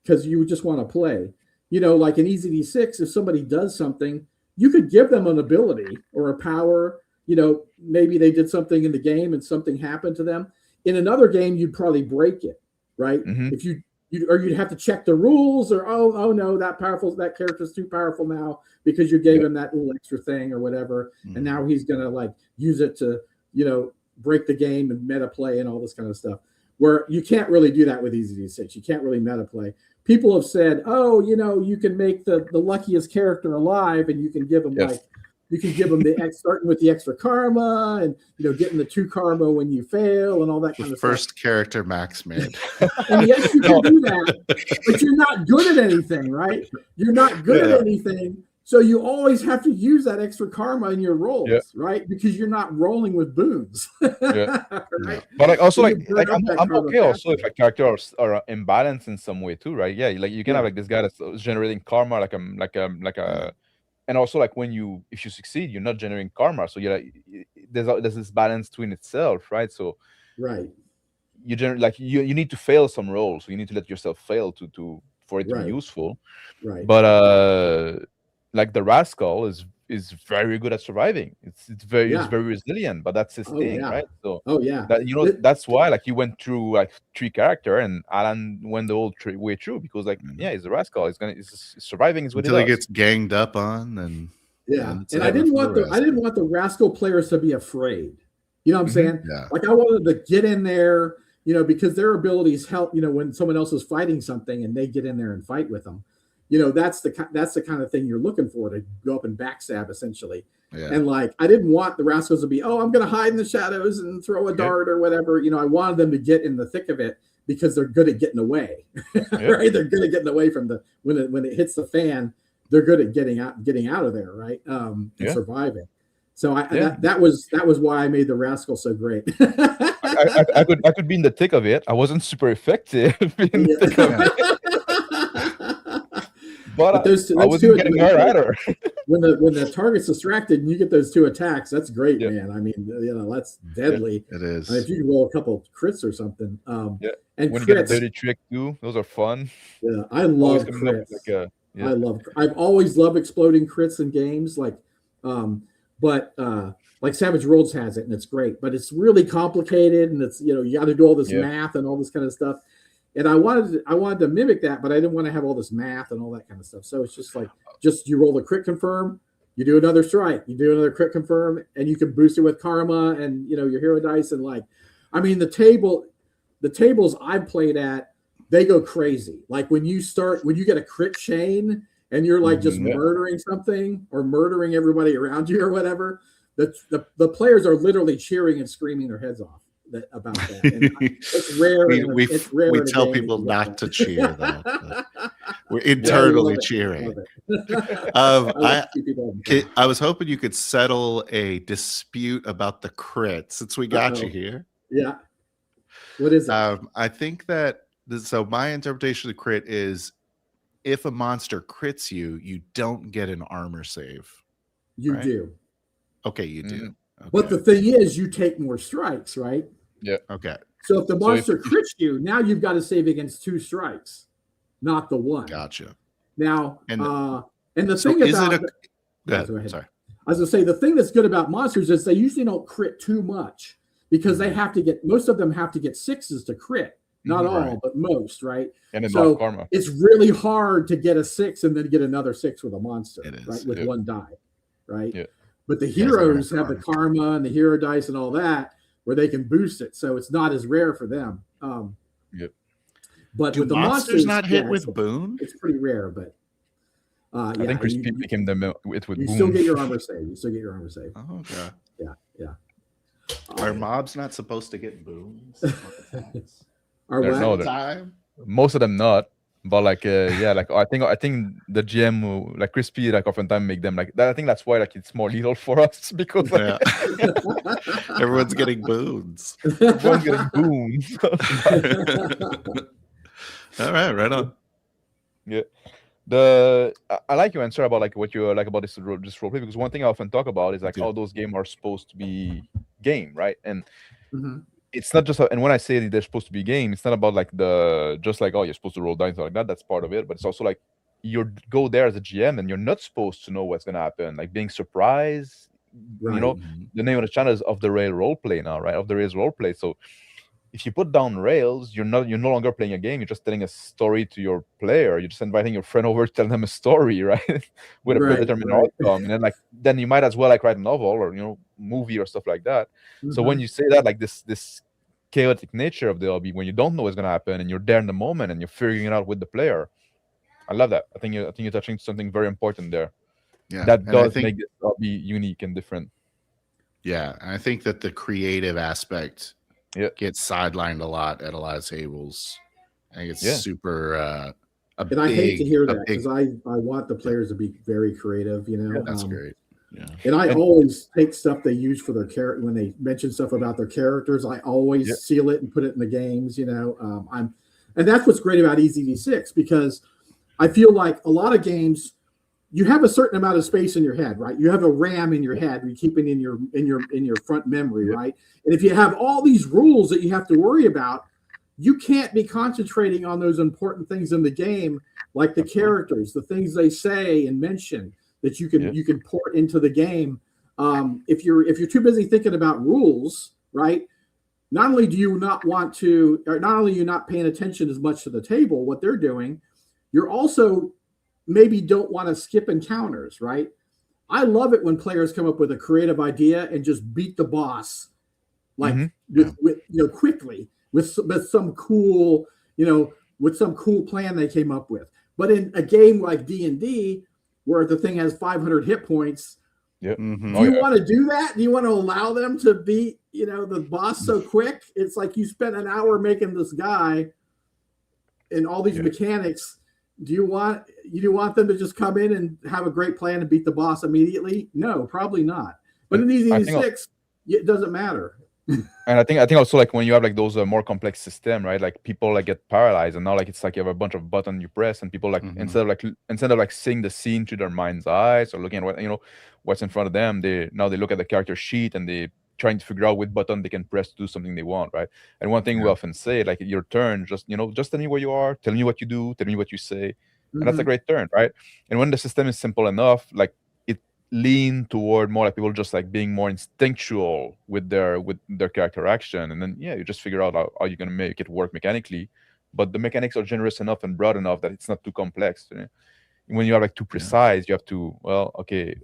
[SPEAKER 3] because you just want to play. Like in EZD6, if somebody does something, you could give them an ability or a power. Maybe they did something in the game and something happened to them. In another game, you'd probably break it, right? If you'd have to check the rules, or oh no, that character's too powerful now because you gave him that little extra thing or whatever, and now he's gonna like use it to break the game and meta play and all this kind of stuff. Where you can't really do that with EZD6. You can't really meta play. People have said, oh, you can make the luckiest character alive, and you can give them you can give them starting with the extra karma, and getting the 2 karma when you fail, and all that kind of stuff.
[SPEAKER 2] First character Max made.
[SPEAKER 3] And yes, you can do that, but you're not good at anything, right? You're not good at anything, so you always have to use that extra karma in your rolls, right? Because you're not rolling with boons. Right?
[SPEAKER 1] But like also I'm okay also if a character are imbalanced in some way too, right? Yeah, like you can have like this guy that's generating karma like a. And also, like if you succeed, you're not generating karma, so there's this balance between itself, right? So, you generate you need to fail some roles, so you need to let yourself fail for it to be useful,
[SPEAKER 3] right?
[SPEAKER 1] But like the rascal is very good at surviving. It's very resilient, but that's his thing, right? So that that's why like you went through like 3 character, and Alan went the whole way through, because he's a rascal. He's surviving is what
[SPEAKER 2] until he gets ganged up on, and
[SPEAKER 3] and I didn't want the rascal players to be afraid. You know what I'm saying?
[SPEAKER 2] Yeah.
[SPEAKER 3] Like I wanted to get in there, because their abilities help. When someone else is fighting something and they get in there and fight with them. That's the kind of thing you're looking for, to go up and backstab essentially. And like I didn't want the rascals to be, oh, I'm going to hide in the shadows and throw a dart or whatever. I wanted them to get in the thick of it, because they're good at getting away. Right? They're good at getting away from when it hits the fan. They're good at getting out of there, right? And surviving. So that was why I made the rascal so great.
[SPEAKER 1] I could be in the thick of it. I wasn't super effective in the thick of it. But those I wasn't getting hurt either.
[SPEAKER 3] when the target's distracted and you get those 2 attacks, that's great, man. I mean, that's deadly.
[SPEAKER 2] It is.
[SPEAKER 3] If you can roll a couple crits or something. And
[SPEAKER 1] when
[SPEAKER 3] crits,
[SPEAKER 1] you get a dirty trick too, those are fun.
[SPEAKER 3] Yeah, I love crits. I've always loved exploding crits in games, like Savage Worlds has it, and it's great, but it's really complicated, and it's you got to do all this math and all this kind of stuff. And I wanted to mimic that, but I didn't want to have all this math and all that kind of stuff. So it's just you roll the crit confirm, you do another strike, you do another crit confirm, and you can boost it with karma and your hero dice, and the tables I've played at, they go crazy. Like when you get a crit chain and you're like just murdering something or murdering everybody around you or whatever, the players are literally cheering and screaming their heads off about that. And it's rare.
[SPEAKER 2] We tell people not to cheer, though. We're internally cheering. I was hoping you could settle a dispute about the crit, since we got you here.
[SPEAKER 3] Yeah. What is it?
[SPEAKER 2] I think that so my interpretation of the crit is if a monster crits you, you don't get an armor save.
[SPEAKER 3] You
[SPEAKER 2] right?
[SPEAKER 3] do.
[SPEAKER 2] Okay, you do. Okay.
[SPEAKER 3] But the thing is, you take more strikes, right?
[SPEAKER 1] Yeah.
[SPEAKER 2] Okay.
[SPEAKER 3] So if the monster crits you, now you've got to save against 2 strikes, not the 1.
[SPEAKER 2] Gotcha.
[SPEAKER 3] Now, and the
[SPEAKER 2] so
[SPEAKER 3] thing
[SPEAKER 2] is
[SPEAKER 3] about
[SPEAKER 2] it a, go ahead. Sorry.
[SPEAKER 3] I was gonna say the thing that's good about monsters is they usually don't crit too much because they have to get, most of them have to get 6s to crit. Not all, but most, right?
[SPEAKER 1] And then
[SPEAKER 3] so
[SPEAKER 1] karma.
[SPEAKER 3] It's really hard to get a 6 and then get another 6 with a monster, right? With 1 die, right?
[SPEAKER 1] Yeah.
[SPEAKER 3] But the heroes have the karma and the hero dice and all that where they can boost it, so it's not as rare for them. But
[SPEAKER 2] do
[SPEAKER 3] with the
[SPEAKER 2] monsters not hit with boon?
[SPEAKER 3] It's pretty rare, but
[SPEAKER 1] I think Crispy became the with
[SPEAKER 3] you
[SPEAKER 1] boon.
[SPEAKER 3] still get your armor save.
[SPEAKER 2] Oh, okay.
[SPEAKER 3] Yeah.
[SPEAKER 2] Are mobs not supposed to get boons?
[SPEAKER 3] Are what?
[SPEAKER 2] Time?
[SPEAKER 1] Most of them not, but like like I think the GM like Crispy like oftentimes make them like that. I think that's why like it's more lethal for us because like,
[SPEAKER 2] everyone's getting boons.
[SPEAKER 1] Everyone's getting boons.
[SPEAKER 2] All right on.
[SPEAKER 1] Yeah. I like your answer about like what you like about this roleplay, because one thing I often talk about is like all those games are supposed to be game, right? And it's not just and when I say that they're supposed to be game, it's not about like just like, oh, you're supposed to roll dice like that. That's part of it, but it's also like you go there as a GM and you're not supposed to know what's gonna happen. Like being surprised, you know. The name of the channel is Off the Rail Roleplay now, right? Off the Rails Roleplay. So if you put down rails, you're no longer playing a game. You're just telling a story to your player. You're just inviting your friend over to tell them a story, right? With a predetermined outcome, and then you might as well like write a novel or movie or stuff like that. So when you say that, like this chaotic nature of the hobby, when you don't know what's gonna happen and you're there in the moment and you're figuring it out with the player, I love that. I think you're touching something very important there.
[SPEAKER 2] Yeah,
[SPEAKER 1] that does make this hobby unique and different.
[SPEAKER 2] Yeah, and I think that the creative aspect gets sidelined a lot at a lot of tables. I think it's super.
[SPEAKER 3] And I hate to hear that because I want the players to be very creative.
[SPEAKER 2] That's great. Yeah.
[SPEAKER 3] And I always take stuff they use for their character when they mention stuff about their characters. I always seal it and put it in the games. And that's what's great about EZD6, because I feel like a lot of games, you have a certain amount of space in your head, right? You have a RAM in your head, you keep it in your front memory, right? And if you have all these rules that you have to worry about, you can't be concentrating on those important things in the game, like the characters, the things they say and mention that you can port into the game. If you're too busy thinking about rules, right? Not only are you not paying attention as much to the table, what they're doing, you're also maybe don't want to skip encounters, right? I love it when players come up with a creative idea and just beat the boss, like quickly with some cool, with some cool plan they came up with. But in a game like D&D, where the thing has 500 hit points, do you want to do that? Do you want to allow them to beat, the boss so quick? It's like you spent an hour making this guy and all these mechanics. Do you want them to just come in and have a great plan and beat the boss immediately? No, probably not. But in EZD6, it doesn't matter.
[SPEAKER 1] And I think also like when you have like those more complex system, right? Like people like get paralyzed, and now like it's like you have a bunch of buttons you press, and people like instead of like seeing the scene through their mind's eyes or looking at what's in front of them, they look at the character sheet and they trying to figure out what button they can press to do something they want, right? And one thing we often say, like, your turn, just tell me where you are, tell me what you do, tell me what you say, and that's a great turn, right? And when the system is simple enough, like, it lean toward more like people just like being more instinctual with their character action, and then you just figure out how you're gonna make it work mechanically, but the mechanics are generous enough and broad enough that it's not too complex. When you are like too precise, you have to, well, okay,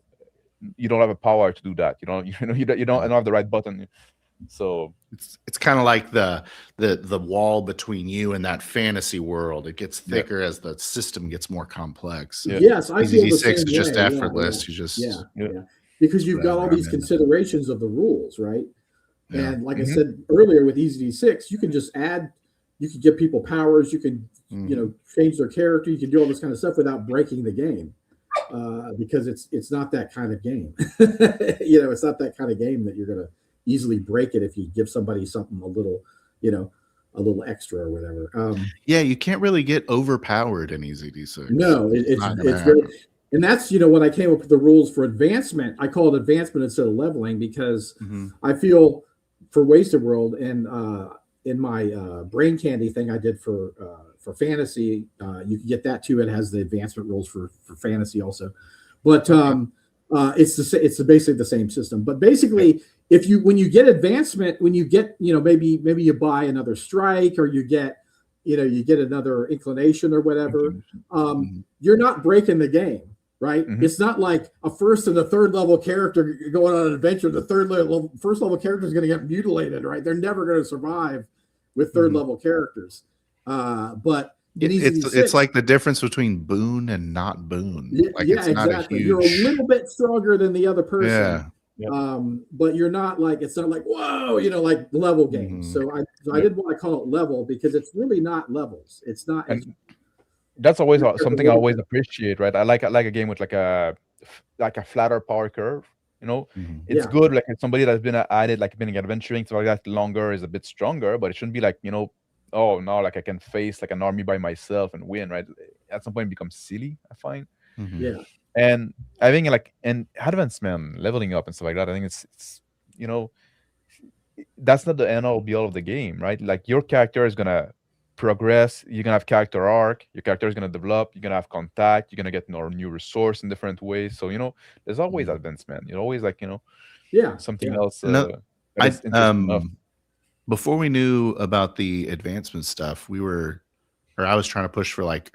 [SPEAKER 1] you don't have a power to do that. You don't have the right button. So
[SPEAKER 2] it's kind of like the wall between you and that fantasy world. It gets thicker as the system gets more complex.
[SPEAKER 3] Yes, I feel the same
[SPEAKER 2] is just
[SPEAKER 3] way.
[SPEAKER 2] effortless. You just
[SPEAKER 3] because you've got all these considerations of the rules, right? And like I said earlier, with EZD6, you can just add. You can give people powers. You can change their character. You can do all this kind of stuff without breaking the game. Because it's not that kind of game. It's not that kind of game that you're going to easily break it if you give somebody something a little, a little extra or whatever.
[SPEAKER 2] Yeah, you can't really get overpowered in EZD6.
[SPEAKER 3] No,
[SPEAKER 2] not gonna
[SPEAKER 3] it's very,
[SPEAKER 2] happen.
[SPEAKER 3] and that's when I came up with the rules for advancement, I call it advancement instead of leveling because I feel for Wasted World and in my brain candy thing I did for fantasy, you can get that too. It has the advancement rules for fantasy also, but it's basically the same system. But basically, when you get advancement, when you get maybe you buy another strike or you get another inclination or whatever, you're not breaking the game, right? It's not like a first and a third level character going on an adventure. The first level character is going to get mutilated, right? They're never going to survive with third level characters. But
[SPEAKER 2] it's like the difference between boon and not boon.
[SPEAKER 3] Exactly. You're a little bit stronger than the other person.
[SPEAKER 2] Yeah.
[SPEAKER 3] But you're not like, it's not like, whoa, like level games. So I didn't want to call it level because it's really not levels. It's not.
[SPEAKER 1] That's always something I always appreciate, right? I like a game with like a flatter power curve. It's good. Like somebody that's been at it, like been adventuring, so like that longer is a bit stronger, but it shouldn't be like oh no, like I can face like an army by myself and win, right? At some point, it becomes silly, I find.
[SPEAKER 3] Yeah.
[SPEAKER 1] And I think and advancement, leveling up and stuff like that, I think it's that's not the end all be all of the game, right? Like your character is gonna progress, you're gonna have character arc, your character is gonna develop, you're gonna have contact, you're gonna get new resource in different ways. So there's always advancement. You're always like something else.
[SPEAKER 2] Before we knew about the advancement stuff, I was trying to push for like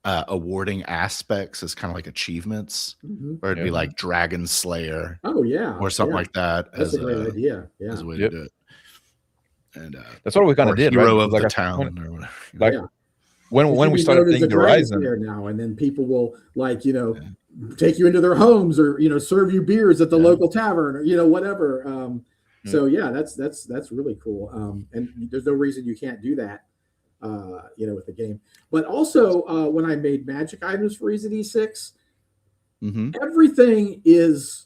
[SPEAKER 2] awarding aspects as kind of like achievements, where it'd be like Dragon Slayer.
[SPEAKER 3] Oh yeah,
[SPEAKER 2] or something like that.
[SPEAKER 3] That's a great idea. Yeah,
[SPEAKER 2] as a way to do it. And
[SPEAKER 1] that's what we kind of did.
[SPEAKER 2] Hero
[SPEAKER 1] right?
[SPEAKER 2] of
[SPEAKER 1] like
[SPEAKER 2] the town, or whatever.
[SPEAKER 1] Like when we started playing Horizon
[SPEAKER 3] now, and then people will take you into their homes or serve you beers at the local tavern or whatever. So yeah, that's really cool. And there's no reason you can't do that. With the game, but also when I made magic items for EZD6, everything is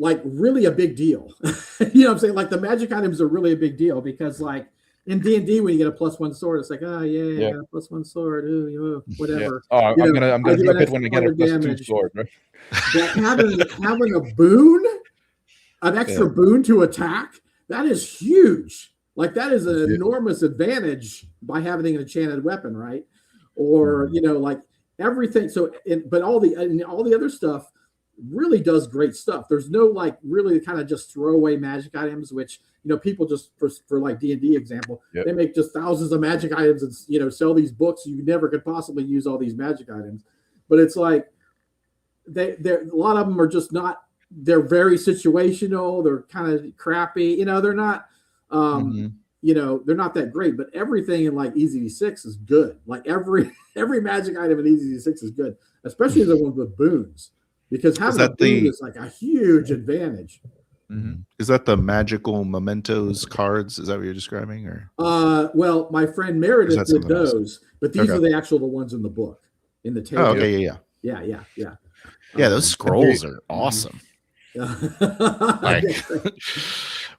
[SPEAKER 3] like really a big deal. What I'm saying? Like the magic items are really a big deal because like in D&D when you get a +1 sword, it's like, oh yeah, +1 sword, ooh, whatever.
[SPEAKER 1] Yeah. Oh, I'm gonna drop it when I get a +2 sword. Right?
[SPEAKER 3] But having a boon, an extra boon to attack, that is huge. Like that is an enormous advantage by having an enchanted weapon, right? Or like everything. So, but all the other stuff really does great stuff. There's no like really kind of just throwaway magic items, which people just for like D&D example, they make just thousands of magic items and sell these books. You never could possibly use all these magic items, but it's like a lot of them are just not. They're very situational. They're kind of crappy. They're not. They're not that great, but everything in like EZD6 is good. Like every magic item in EZD6 is good, especially the ones with boons, because having a boon is like a huge advantage.
[SPEAKER 2] Is that the magical mementos cards? Is that what you're describing, or?
[SPEAKER 3] Well, my friend Meredith did those, but these are the ones in the book, in the table.
[SPEAKER 2] Oh, okay,
[SPEAKER 3] yeah.
[SPEAKER 2] Yeah, those scrolls are awesome. Like,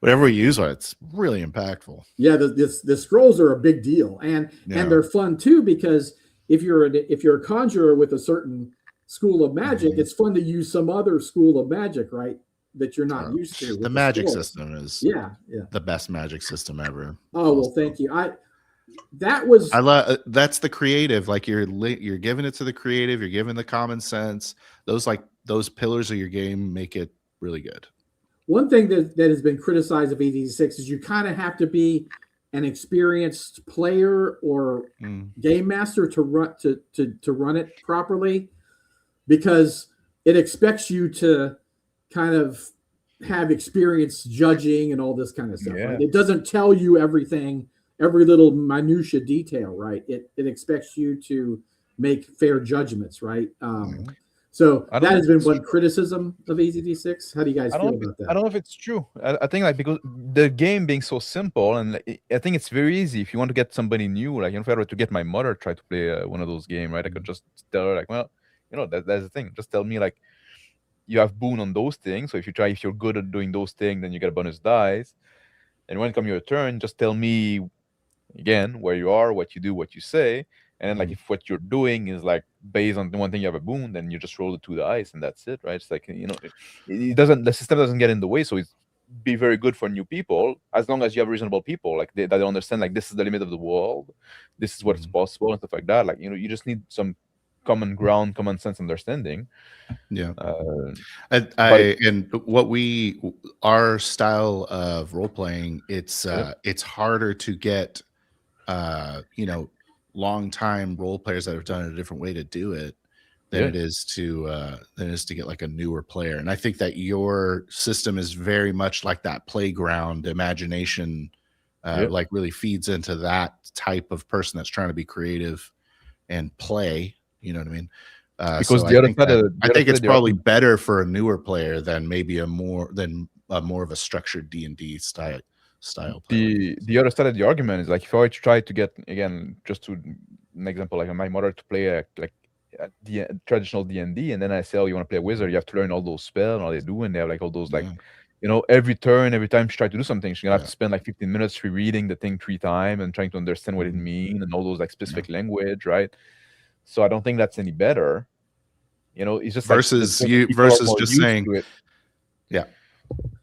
[SPEAKER 2] whatever we use, it's really impactful.
[SPEAKER 3] Yeah, the scrolls are a big deal, and they're fun too because if you're a conjurer with a certain school of magic, it's fun to use some other school of magic, right? That you're not used to.
[SPEAKER 2] The magic system is the best magic system ever.
[SPEAKER 3] Oh well, thank you. I
[SPEAKER 2] love that's the creative. Like you're giving it to the creative. You're giving the common sense. Those pillars of your game make it really good.
[SPEAKER 3] One thing that has been criticized of EZD6 is you kind of have to be an experienced player or game master to run it properly, because it expects you to kind of have experience judging and all this kind of stuff. Right? It doesn't tell you everything, every little minutia detail, right? It expects you to make fair judgments, right? So that has been one criticism of EZD6. How do you guys feel about that?
[SPEAKER 1] I don't know if it's true. I think like because the game being so simple, and I think it's very easy if you want to get somebody new. Like if I were to get my mother to try to play one of those games, right? I could just tell her like, well, that's the thing. Just tell me like you have boon on those things. So if you're good at doing those things, then you get a bonus dice. And when it comes your turn, just tell me again, where you are, what you do, what you say. And then like
[SPEAKER 2] Mhm.
[SPEAKER 1] if what you're doing is like based on the one thing, you have a boon, then you just roll it to the ice and that's it, right? It's like, it doesn't, the system doesn't get in the way. So it's be very good for new people as long as you have reasonable people like that they understand like this is the limit of the world, this is what's
[SPEAKER 2] Mhm.
[SPEAKER 1] possible and stuff like that. Like, you just need some common ground, common sense understanding.
[SPEAKER 2] Yeah.
[SPEAKER 1] Uh, but
[SPEAKER 2] And what our style of role playing,
[SPEAKER 1] yeah,
[SPEAKER 2] it's harder to get you know, long time role players that have done it a different way to do it than
[SPEAKER 1] yeah,
[SPEAKER 2] it is to get like a newer player. And I think that your system is very much like that playground imagination,
[SPEAKER 1] yeah.
[SPEAKER 2] like really feeds into that type of person that's trying to be creative and play. You know what I mean?
[SPEAKER 1] Because
[SPEAKER 2] So I
[SPEAKER 1] the other
[SPEAKER 2] think
[SPEAKER 1] side
[SPEAKER 2] it's
[SPEAKER 1] of the
[SPEAKER 2] probably
[SPEAKER 1] argument,
[SPEAKER 2] better for a newer player than maybe a more of a structured D&D style play like
[SPEAKER 1] the
[SPEAKER 2] this.
[SPEAKER 1] the other side of the argument is like if I try to get again just to an example like my mother to play a traditional D&D, and then I say, oh, you want to play a wizard, you have to learn all those spells and all they do, and they have like all those like
[SPEAKER 2] Yeah,
[SPEAKER 1] every turn, every time she tries to do something, she's gonna have
[SPEAKER 2] yeah,
[SPEAKER 1] to spend like 15 minutes rereading the thing 3 times and trying to understand what it
[SPEAKER 2] mhm,
[SPEAKER 1] means and all those like
[SPEAKER 2] yeah.
[SPEAKER 1] specific language, right? So I don't think that's any better. It's just like the
[SPEAKER 2] Versus
[SPEAKER 1] certain
[SPEAKER 2] you
[SPEAKER 1] people are
[SPEAKER 2] versus
[SPEAKER 1] more
[SPEAKER 2] just
[SPEAKER 1] used
[SPEAKER 2] saying,
[SPEAKER 1] to it.
[SPEAKER 2] yeah,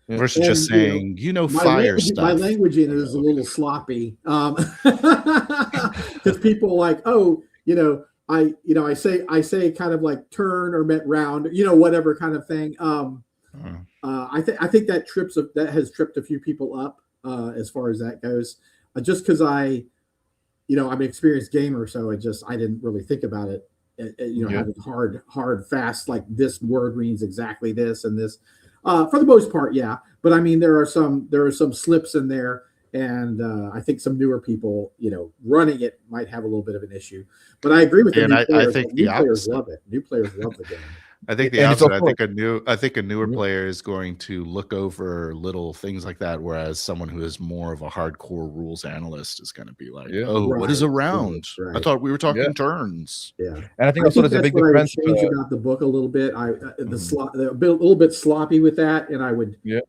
[SPEAKER 1] Yeah,
[SPEAKER 2] versus just
[SPEAKER 3] And
[SPEAKER 2] saying, fire
[SPEAKER 3] my
[SPEAKER 2] stuff.
[SPEAKER 3] languaging
[SPEAKER 2] Like,
[SPEAKER 3] is a
[SPEAKER 2] okay.
[SPEAKER 3] little sloppy because people are like, oh, I say kind of like turn or met round, whatever kind of thing.
[SPEAKER 2] Uh,
[SPEAKER 3] I think that has tripped a few people up as far as that goes. Just because I'm an experienced gamer, so I didn't really think about it.
[SPEAKER 2] mhm.
[SPEAKER 1] yeah,
[SPEAKER 3] Having hard, fast, like this word means exactly this and this. For the most part, yeah. But I mean, there are some slips in there, and I think some newer people, running it might have a little bit of an issue. But I agree with the
[SPEAKER 2] And
[SPEAKER 3] new
[SPEAKER 2] I
[SPEAKER 3] players.
[SPEAKER 2] think the
[SPEAKER 3] New players
[SPEAKER 2] opposite.
[SPEAKER 3] love it. New players love the game.
[SPEAKER 2] I think the
[SPEAKER 1] and it's
[SPEAKER 2] opposite.
[SPEAKER 1] also like
[SPEAKER 2] I think a newer
[SPEAKER 1] yeah,
[SPEAKER 2] player is going to look over little things like that, whereas someone who is more of a hardcore rules analyst is going to be like,
[SPEAKER 1] yeah,
[SPEAKER 2] "Oh, what is
[SPEAKER 3] Right,
[SPEAKER 2] a
[SPEAKER 3] right,
[SPEAKER 2] round? I
[SPEAKER 3] right.
[SPEAKER 2] thought we were
[SPEAKER 1] yeah.
[SPEAKER 2] talking turns."
[SPEAKER 3] Yeah,
[SPEAKER 1] And I think
[SPEAKER 3] I
[SPEAKER 1] also
[SPEAKER 3] think
[SPEAKER 1] there's a
[SPEAKER 3] that's
[SPEAKER 1] big
[SPEAKER 3] what I would
[SPEAKER 1] difference.
[SPEAKER 3] change about the book a little bit.
[SPEAKER 2] Mhm.
[SPEAKER 3] A little bit sloppy with that, and I would,
[SPEAKER 1] Yeah,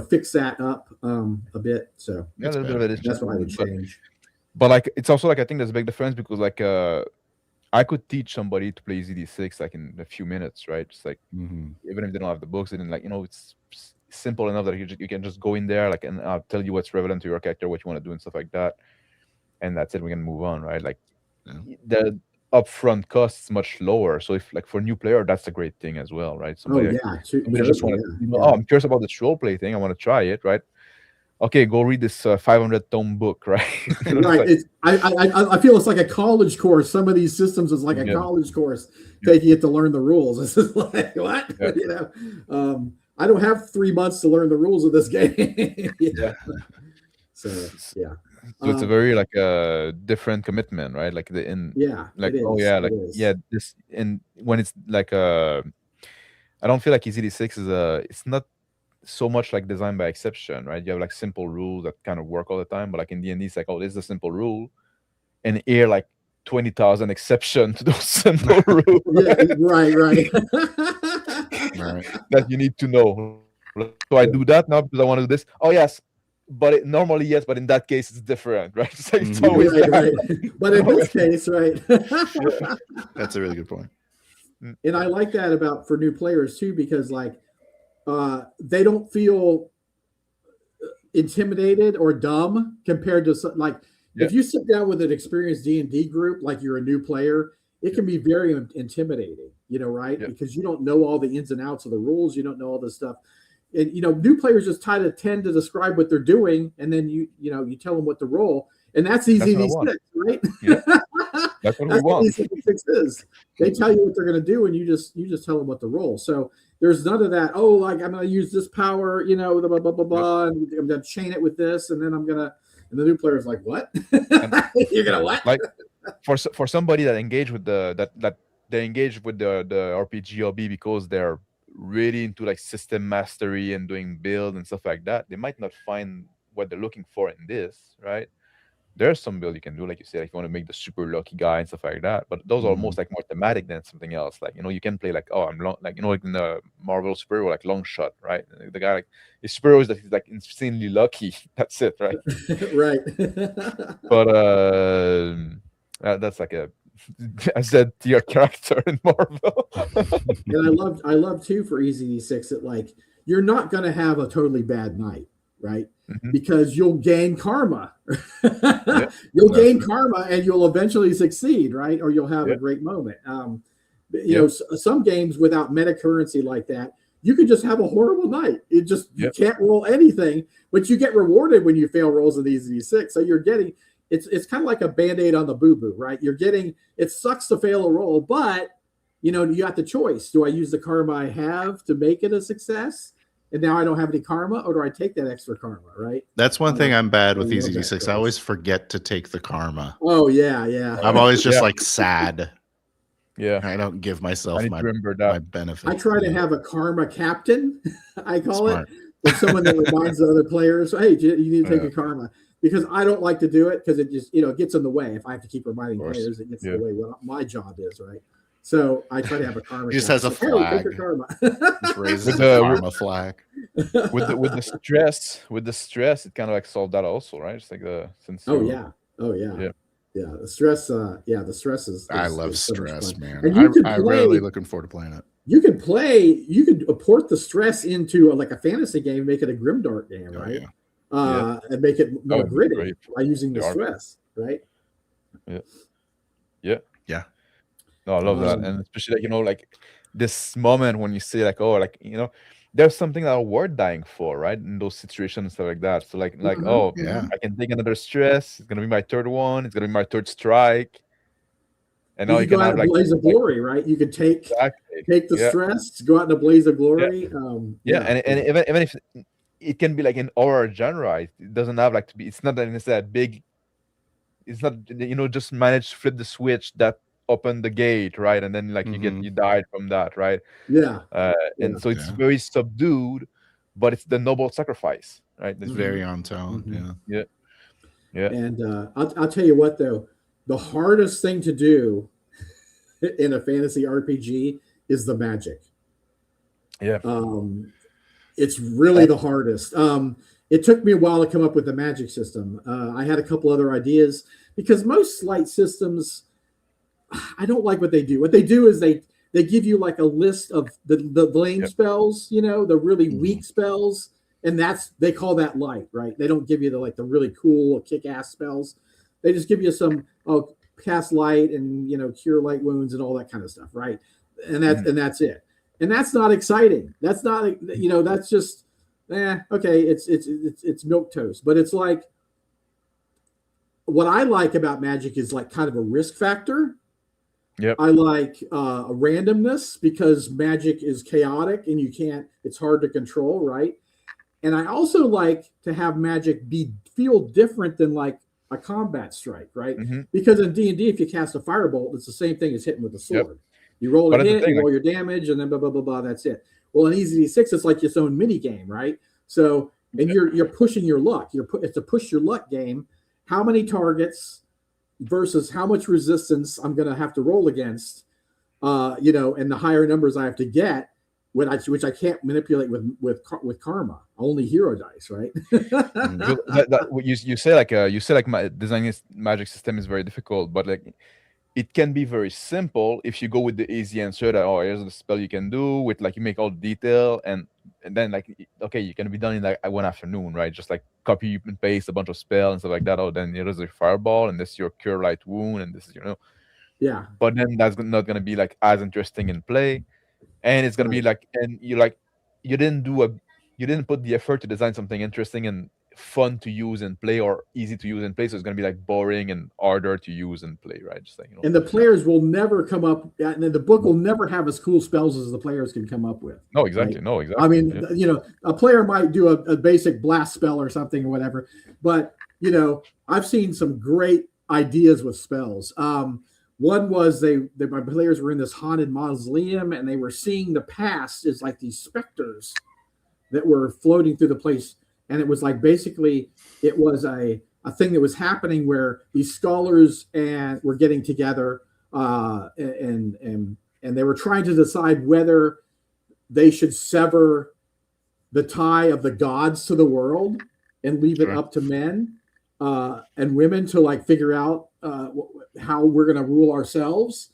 [SPEAKER 3] fix that up a bit. So
[SPEAKER 1] yeah, a
[SPEAKER 2] It's
[SPEAKER 1] little bit
[SPEAKER 2] bad.
[SPEAKER 1] of
[SPEAKER 2] Yeah.
[SPEAKER 1] additional
[SPEAKER 3] that's what I would
[SPEAKER 1] improvement, but
[SPEAKER 3] change.
[SPEAKER 1] like it's also like I think there's a big difference because like I could teach somebody to play ZD6 like in a few minutes, right? Just like
[SPEAKER 2] Mhm.
[SPEAKER 1] even if they don't have the books, and like it's simple enough that you can just go in there like and I'll tell you what's relevant to your character, what you want to do, and stuff like that, and that's it. We can move on, right? Like
[SPEAKER 2] Yeah.
[SPEAKER 1] the upfront costs much lower. So if like for a new player, that's a great thing as well, right?
[SPEAKER 3] Oh
[SPEAKER 1] Somebody like
[SPEAKER 3] yeah,
[SPEAKER 1] somebody just
[SPEAKER 3] totally.
[SPEAKER 1] want to,
[SPEAKER 3] Yeah,
[SPEAKER 1] oh,
[SPEAKER 3] yeah.
[SPEAKER 1] I'm curious about this role play thing. I want to try it, right? Okay, go read this 500 tome book, right? It's
[SPEAKER 3] Right.
[SPEAKER 1] like
[SPEAKER 3] I feel it's like a college course. Some of these systems is like a
[SPEAKER 1] yeah,
[SPEAKER 3] college course,
[SPEAKER 1] yeah,
[SPEAKER 3] taking it to learn the rules. It's just like what
[SPEAKER 1] yeah,
[SPEAKER 3] I don't have 3 months to learn the rules of this game.
[SPEAKER 1] yeah.
[SPEAKER 3] So
[SPEAKER 1] S-
[SPEAKER 3] yeah,
[SPEAKER 1] So it's a
[SPEAKER 3] um,
[SPEAKER 1] very like a different commitment, right? Like the in
[SPEAKER 3] yeah,
[SPEAKER 1] like
[SPEAKER 3] it
[SPEAKER 1] oh
[SPEAKER 3] is.
[SPEAKER 1] yeah,
[SPEAKER 3] It
[SPEAKER 1] like yeah,
[SPEAKER 3] is.
[SPEAKER 1] this and when it's like I don't feel like ECD6 is it's not so much like design by exception, right? You have like simple rules that kind of work all the time, but like in D&D, it's like, oh, this is a simple rule, and here like 20,000 exception to those simple rules
[SPEAKER 3] Yeah, right, right.
[SPEAKER 2] Right.
[SPEAKER 1] that you need to know. So I do that now because I want to do this. Oh yes, but normally yes, but in that case it's different, right? It's like it's
[SPEAKER 2] Mhm.
[SPEAKER 1] always
[SPEAKER 3] Right,
[SPEAKER 1] that.
[SPEAKER 3] right. But in this case, right.
[SPEAKER 1] Yeah.
[SPEAKER 2] That's a really good point.
[SPEAKER 1] Mm,
[SPEAKER 3] And I like that about for new players too, because like they don't feel intimidated or dumb compared to like
[SPEAKER 1] yeah,
[SPEAKER 3] if you sit down with an experienced D&D group like you're a new player, it
[SPEAKER 1] yeah,
[SPEAKER 3] can be very intimidating, right?
[SPEAKER 1] yeah.
[SPEAKER 3] Because you don't know all the ins and outs of the rules, you don't know all this stuff. And new players just tend to describe what they're doing, and then you tell them what to roll, and that's
[SPEAKER 1] And that's
[SPEAKER 3] easy
[SPEAKER 1] what I
[SPEAKER 3] these
[SPEAKER 1] want.
[SPEAKER 3] six, right?
[SPEAKER 1] Yeah, that's what we
[SPEAKER 3] That's what
[SPEAKER 1] want.
[SPEAKER 3] these six is. They tell you what they're going to do, and you just tell them what to roll. So there's none of that. Oh, like I'm going to use this power, the blah blah blah
[SPEAKER 1] Yep.
[SPEAKER 3] blah, and I'm going to chain it with this, and then I'm going to. And the new player's like, "What?
[SPEAKER 1] And
[SPEAKER 3] You're gonna what?"
[SPEAKER 1] like for somebody that engage with that they engage with the RPG hobby because they're really into like system mastery and doing build and stuff like that, they might not find what they're looking for in this, right? there's some build you can do, like you say, like you want to make the super lucky guy and stuff like that. But those are almost like more thematic than something else. Like, you can play like, oh, I'm long, like, like in the Marvel superhero, like long shot, right? The guy, like, his superhero is that he's like insanely lucky. That's it, right?
[SPEAKER 3] Right.
[SPEAKER 1] But that's like a I said tier character in Marvel.
[SPEAKER 3] And I love too for Easy D6 that like you're not going to have a totally bad night, right? Because you'll gain karma. You'll gain karma and you'll eventually succeed, right? Or you'll have a great moment. You know, some games without meta currency like that, you can just have a horrible night. You can't roll anything, but you get rewarded when you fail rolls of Easy D6. So you're getting it's kind of like a band-aid on the boo-boo, right? You're getting, it sucks to fail a roll, but you got the choice. Do I use the karma I have to make it a success? And now I don't have any karma, or do I take that extra karma, right?
[SPEAKER 2] That's one thing I'm bad with Easy D6. I always forget to take the karma.
[SPEAKER 3] Oh, yeah.
[SPEAKER 2] I'm always just like sad.
[SPEAKER 1] Yeah.
[SPEAKER 2] I don't give myself my benefit.
[SPEAKER 3] I try to have a karma captain, I call it. It's someone that reminds the other players, hey, you need to take a karma. Because I don't like to do it because it just, it gets in the way. If I have to keep reminding players, it gets in the way what my job is, right? So I try to have a karma.
[SPEAKER 2] He just has a flag.
[SPEAKER 3] Karma.
[SPEAKER 2] Just raises the karma flag.
[SPEAKER 1] With the stress, it kind of like solved that also, right? It's like the
[SPEAKER 3] yeah. The stress. The stress is.
[SPEAKER 2] I love
[SPEAKER 3] so
[SPEAKER 2] stress, man.
[SPEAKER 3] And
[SPEAKER 2] I'm really looking forward to playing it.
[SPEAKER 3] You could port the stress into like a fantasy game, make it a grimdark game, right?
[SPEAKER 2] Yeah.
[SPEAKER 3] And make it more gritty by using the stress, right?
[SPEAKER 1] Yeah. No, I love that, and especially like this moment when you say like, oh, like there's something that we're dying for, right? In those situations and stuff like that. So like I can take another stress. It's gonna be my third one. It's gonna be my third strike. And now you can have like
[SPEAKER 3] blaze of glory, right? You can take the stress, go out in a blaze of glory.
[SPEAKER 1] And even if it can be like in horror genre, it doesn't have like to be. It's not that it's that big. It's not just manage to flip the switch that opened the gate, right? And then like you died from that, right? And so it's very subdued, but it's the noble sacrifice, right?
[SPEAKER 2] It's very on tone.
[SPEAKER 1] Yeah.
[SPEAKER 3] And I'll tell you what though, the hardest thing to do in a fantasy RPG is the magic.
[SPEAKER 1] Yeah.
[SPEAKER 3] It's really the hardest. It took me a while to come up with the magic system. I had a couple other ideas because most light systems, I don't like what they do. What they do is they give you like a list of the lame spells, the really weak spells, and they call that light, right? They don't give you the really cool kick-ass spells. They just give you some cast light and cure light wounds and all that kind of stuff, right? And that's it. And that's not exciting. That's not that's just okay. It's milquetoast, but it's like what I like about magic is like kind of a risk factor.
[SPEAKER 1] Yep.
[SPEAKER 3] I like a randomness because magic is chaotic and it's hard to control, right? And I also like to have magic feel different than like a combat strike, right? Because in D&D, if you cast a firebolt, it's the same thing as hitting with a sword. Yep. You roll a hit, you roll your damage, and then blah, blah, blah, blah, that's it. Well, in Easy D6, it's like its own mini game, right? So, and you're pushing your luck. It's a push your luck game. How many targets versus how much resistance I'm going to have to roll against, and the higher numbers I have to get, which I can't manipulate with karma. Only hero dice, right?
[SPEAKER 1] You say like my designing magic system is very difficult, but like it can be very simple if you go with the easy answer that here's the spell you can do with like you make all the detail and then like okay you can be done in like one afternoon, right? Just like copy and paste a bunch of spells and stuff like that. Oh, then there's a fireball and this is your cure light wound and this is But then that's not gonna be like as interesting in play, and it's gonna be like and you didn't put the effort to design something interesting and fun to use and play or easy to use and play, so it's going to be like boring and harder to use and play, right? Just like
[SPEAKER 3] and the players will never come up and the book will never have as cool spells as the players can come up with.
[SPEAKER 1] No, exactly.
[SPEAKER 3] Right?
[SPEAKER 1] No, exactly.
[SPEAKER 3] I mean, a player might do a basic blast spell or something or whatever, but I've seen some great ideas with spells. One was my players were in this haunted mausoleum and they were seeing the past as like these specters that were floating through the place. And it was like basically it was a a thing that was happening where these scholars and were getting together, and they were trying to decide whether they should sever the tie of the gods to the world and leave it up to men and women to like figure out how we're going to rule ourselves.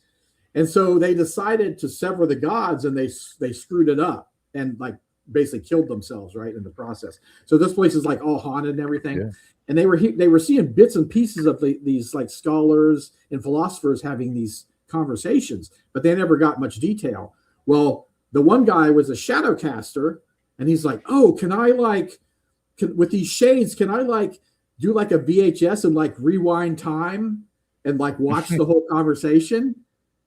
[SPEAKER 3] And so they decided to sever the gods, and they screwed it up and like basically killed themselves right in the process. So this place is like all haunted and everything. Yeah. And they were seeing bits and pieces of these like scholars and philosophers having these conversations, but they never got much detail. Well, the one guy was a shadow caster, and he's like, "Oh, can I with these shades, can I like do like a VHS and like rewind time and like watch the whole conversation?"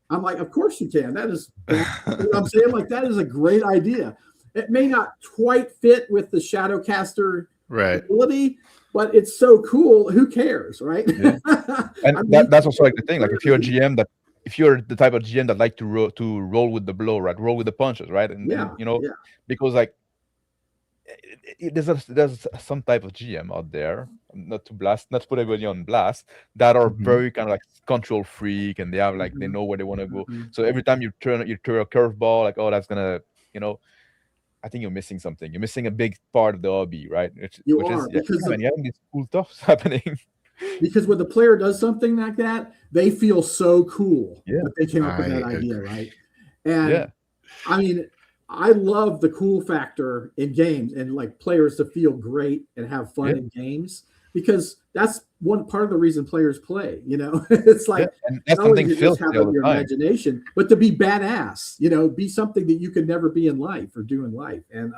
[SPEAKER 3] I'm like, "Of course you can. That is," you know what I'm saying? Like, that is a great idea. It may not quite fit with the Shadowcaster ability, but it's so cool. Who cares, right?
[SPEAKER 1] Yeah. And I mean, that's also like the thing. Like, if you're a GM if you're the type of GM that like to roll with the blow, right? Roll with the punches, right? And you know, because like there's some type of GM out there, not to put everybody on blast, that are very kind of like control freak, and they have like they know where they want to go. So every time you throw a curveball, like, oh, that's gonna, you know, I think you're missing something. You're missing a big part of the hobby, right? Because you're having these cool stuff happening.
[SPEAKER 3] Because when the player does something like that, they feel so cool that they came up with that idea, right? And I mean, I love the cool factor in games and like players to feel great and have fun in games, because that's one part of the reason players play. You know, it's like
[SPEAKER 1] and that's something
[SPEAKER 3] you just have your imagination, but to be badass, you know, be something that you could never be in life or do in life, and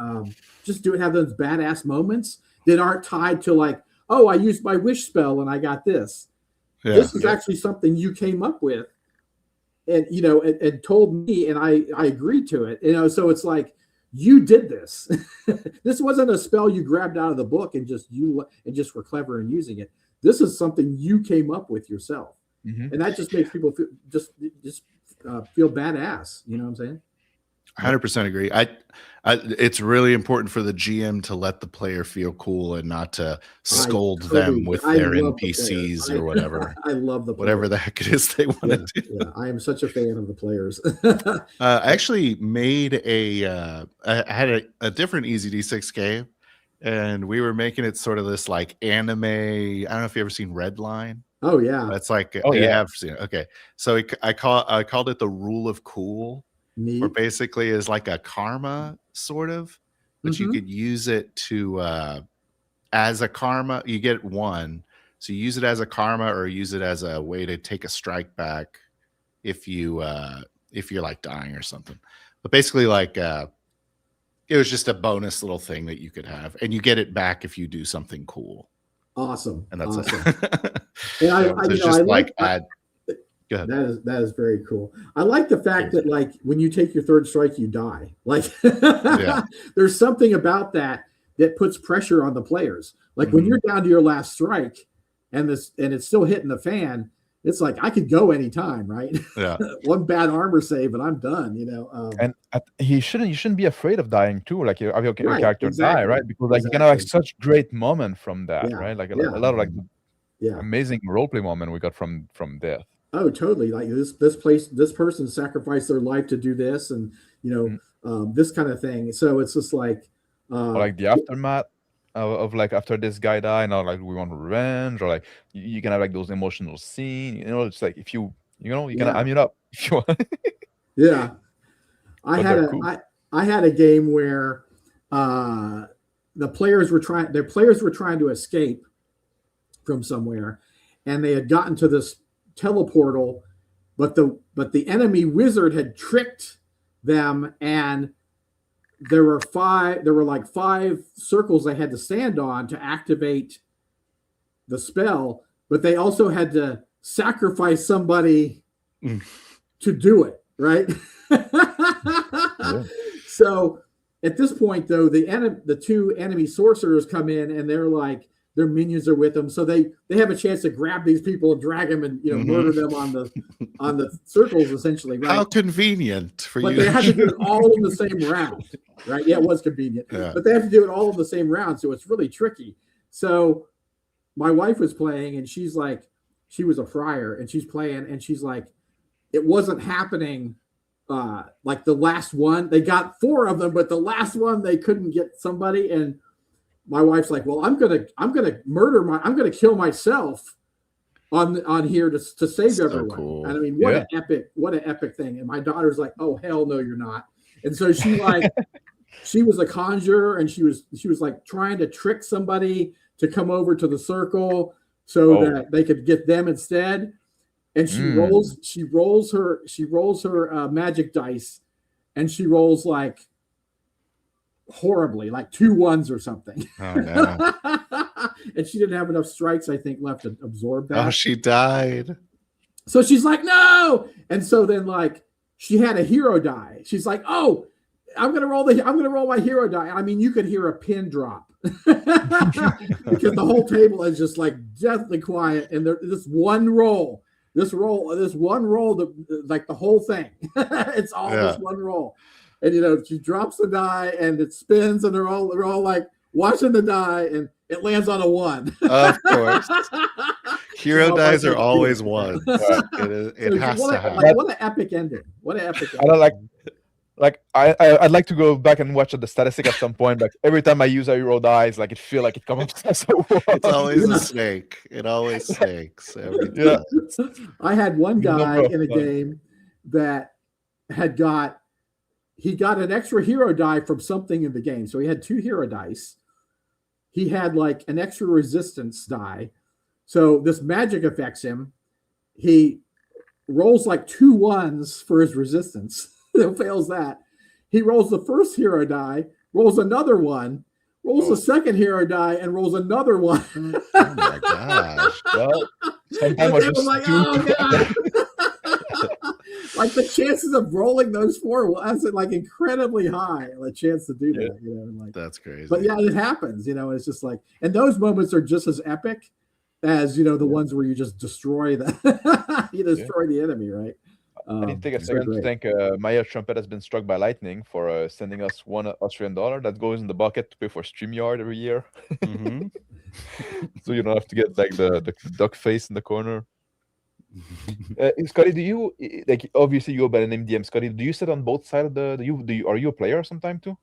[SPEAKER 3] just have those badass moments that aren't tied to like, oh, I used my wish spell and I got this. Yeah. This is actually something you came up with, and you know, and told me, and I agreed to it. You know, so it's like, you did this. This wasn't a spell you grabbed out of the book and just were clever in using it. This is something you came up with yourself, and that just makes people feel feel badass. You know what I'm saying?
[SPEAKER 2] 100% agree. It's really important for the GM to let the player feel cool and not to scold them with their NPCs or whatever.
[SPEAKER 3] I love the players.
[SPEAKER 2] Whatever the heck it is they want to do.
[SPEAKER 3] Yeah, I am such a fan of the players.
[SPEAKER 2] I actually made I had a different Easy D6 game, and we were making it sort of this like anime. I don't know if you ever seen Redline.
[SPEAKER 3] Oh yeah,
[SPEAKER 2] that's like you have seen it. Okay, so I called it the Rule of Cool.
[SPEAKER 3] Neat.
[SPEAKER 2] Or basically is like a karma sort of, but you could use it to as a karma. You get one, so you use it as a karma or use it as a way to take a strike back if you're like dying or something. But basically, like it was just a bonus little thing that you could have, and you get it back if you do something cool.
[SPEAKER 3] Awesome,
[SPEAKER 2] and that's
[SPEAKER 3] awesome.
[SPEAKER 2] And
[SPEAKER 3] I like add. That is very cool. I like the fact that like when you take your third strike, you die. Like there's something about that puts pressure on the players. Like when you're down to your last strike and it's still hitting the fan, it's like I could go anytime, right?
[SPEAKER 2] Yeah.
[SPEAKER 3] One bad armor save and I'm done. You know.
[SPEAKER 1] And you shouldn't be afraid of dying too. Like have your character die, right? Because like you can have like such great moment from that, right? Like a lot of like amazing roleplay moment we got from death.
[SPEAKER 3] Oh, totally. Like this person sacrificed their life to do this, and you know, this kind of thing. So it's just like,
[SPEAKER 1] or like the aftermath of like after this guy died, and like we want revenge, or like you can have like those emotional scenes. You know, it's like if you can amp it up if you want.
[SPEAKER 3] Yeah, I had a game where their players were trying to escape from somewhere, and they had gotten to this teleportal, but the enemy wizard had tricked them, and there were like 5 circles they had to stand on to activate the spell, but they also had to sacrifice somebody to do it, right? So at this point though, the 2 enemy sorcerers come in, and they're like, their minions are with them, so they have a chance to grab these people and drag them and murder them on the circles, essentially. Right?
[SPEAKER 2] How convenient for you!
[SPEAKER 3] But they have to do it all in the same round, right? Yeah, it was convenient, but they have to do it all in the same round, so it's really tricky. So my wife was playing, and she's like, she was a friar, and she's playing, and she's like, it wasn't happening. Like the last one, they got 4 of them, but the last one they couldn't get somebody, and my wife's like, well, I'm gonna kill myself on here to save
[SPEAKER 2] So
[SPEAKER 3] everyone.
[SPEAKER 2] cool.
[SPEAKER 3] And I mean, what an epic thing. And my daughter's like, oh hell no, you're not. And so she like she was a conjurer, and she was like trying to trick somebody to come over to the circle so that they could get them instead. And she rolls her magic dice, and she rolls like horribly, like 2 1s or something.
[SPEAKER 2] Oh no.
[SPEAKER 3] And she didn't have enough strikes, I think, left to absorb that.
[SPEAKER 2] Oh, she died.
[SPEAKER 3] So she's like, no. And so then like she had a hero die. She's like, oh, I'm gonna roll my hero die. I mean, you could hear a pin drop because the whole table is just like deathly quiet, and this one roll, like the whole thing. It's all this one roll. And she drops the die, and it spins, and they're all like watching the die, and it lands on a 1.
[SPEAKER 2] Of course. Hero dies are always 1s. It has to happen.
[SPEAKER 3] Like, what an epic ending. What an epic ending.
[SPEAKER 1] I don't like I'd like to go back and watch the statistic at some point. Like every time I use a hero dies, like it feel like it comes up as a 1.
[SPEAKER 2] It's always a snake. It always snakes. Yeah.
[SPEAKER 3] I had one guy in a game that he got an extra hero die from something in the game. So he had 2 hero dice. He had like an extra resistance die. So this magic affects him. He rolls like 2 1s for his resistance. Fails that. He rolls the first hero die, rolls another 1, rolls the second hero die, and rolls another 1.
[SPEAKER 2] Oh my gosh.
[SPEAKER 1] Well, sometimes just
[SPEAKER 3] like, oh god. Like the chances of rolling those 4 was like incredibly high. The chance to do that, like
[SPEAKER 2] that's crazy.
[SPEAKER 3] But yeah, it happens. It's just like, and those moments are just as epic as the ones where you just destroy the enemy, right?
[SPEAKER 1] I need to take a second to thank Maya Trumpet has been struck by lightning for sending us $1 that goes in the bucket to pay for StreamYard every year.
[SPEAKER 2] Mm-hmm.
[SPEAKER 1] So you don't have to get like the duck face in the corner. Scotty, do you like? Obviously, you go by the name DM Scotty. Do you sit on both sides of the? Are you a player sometime too?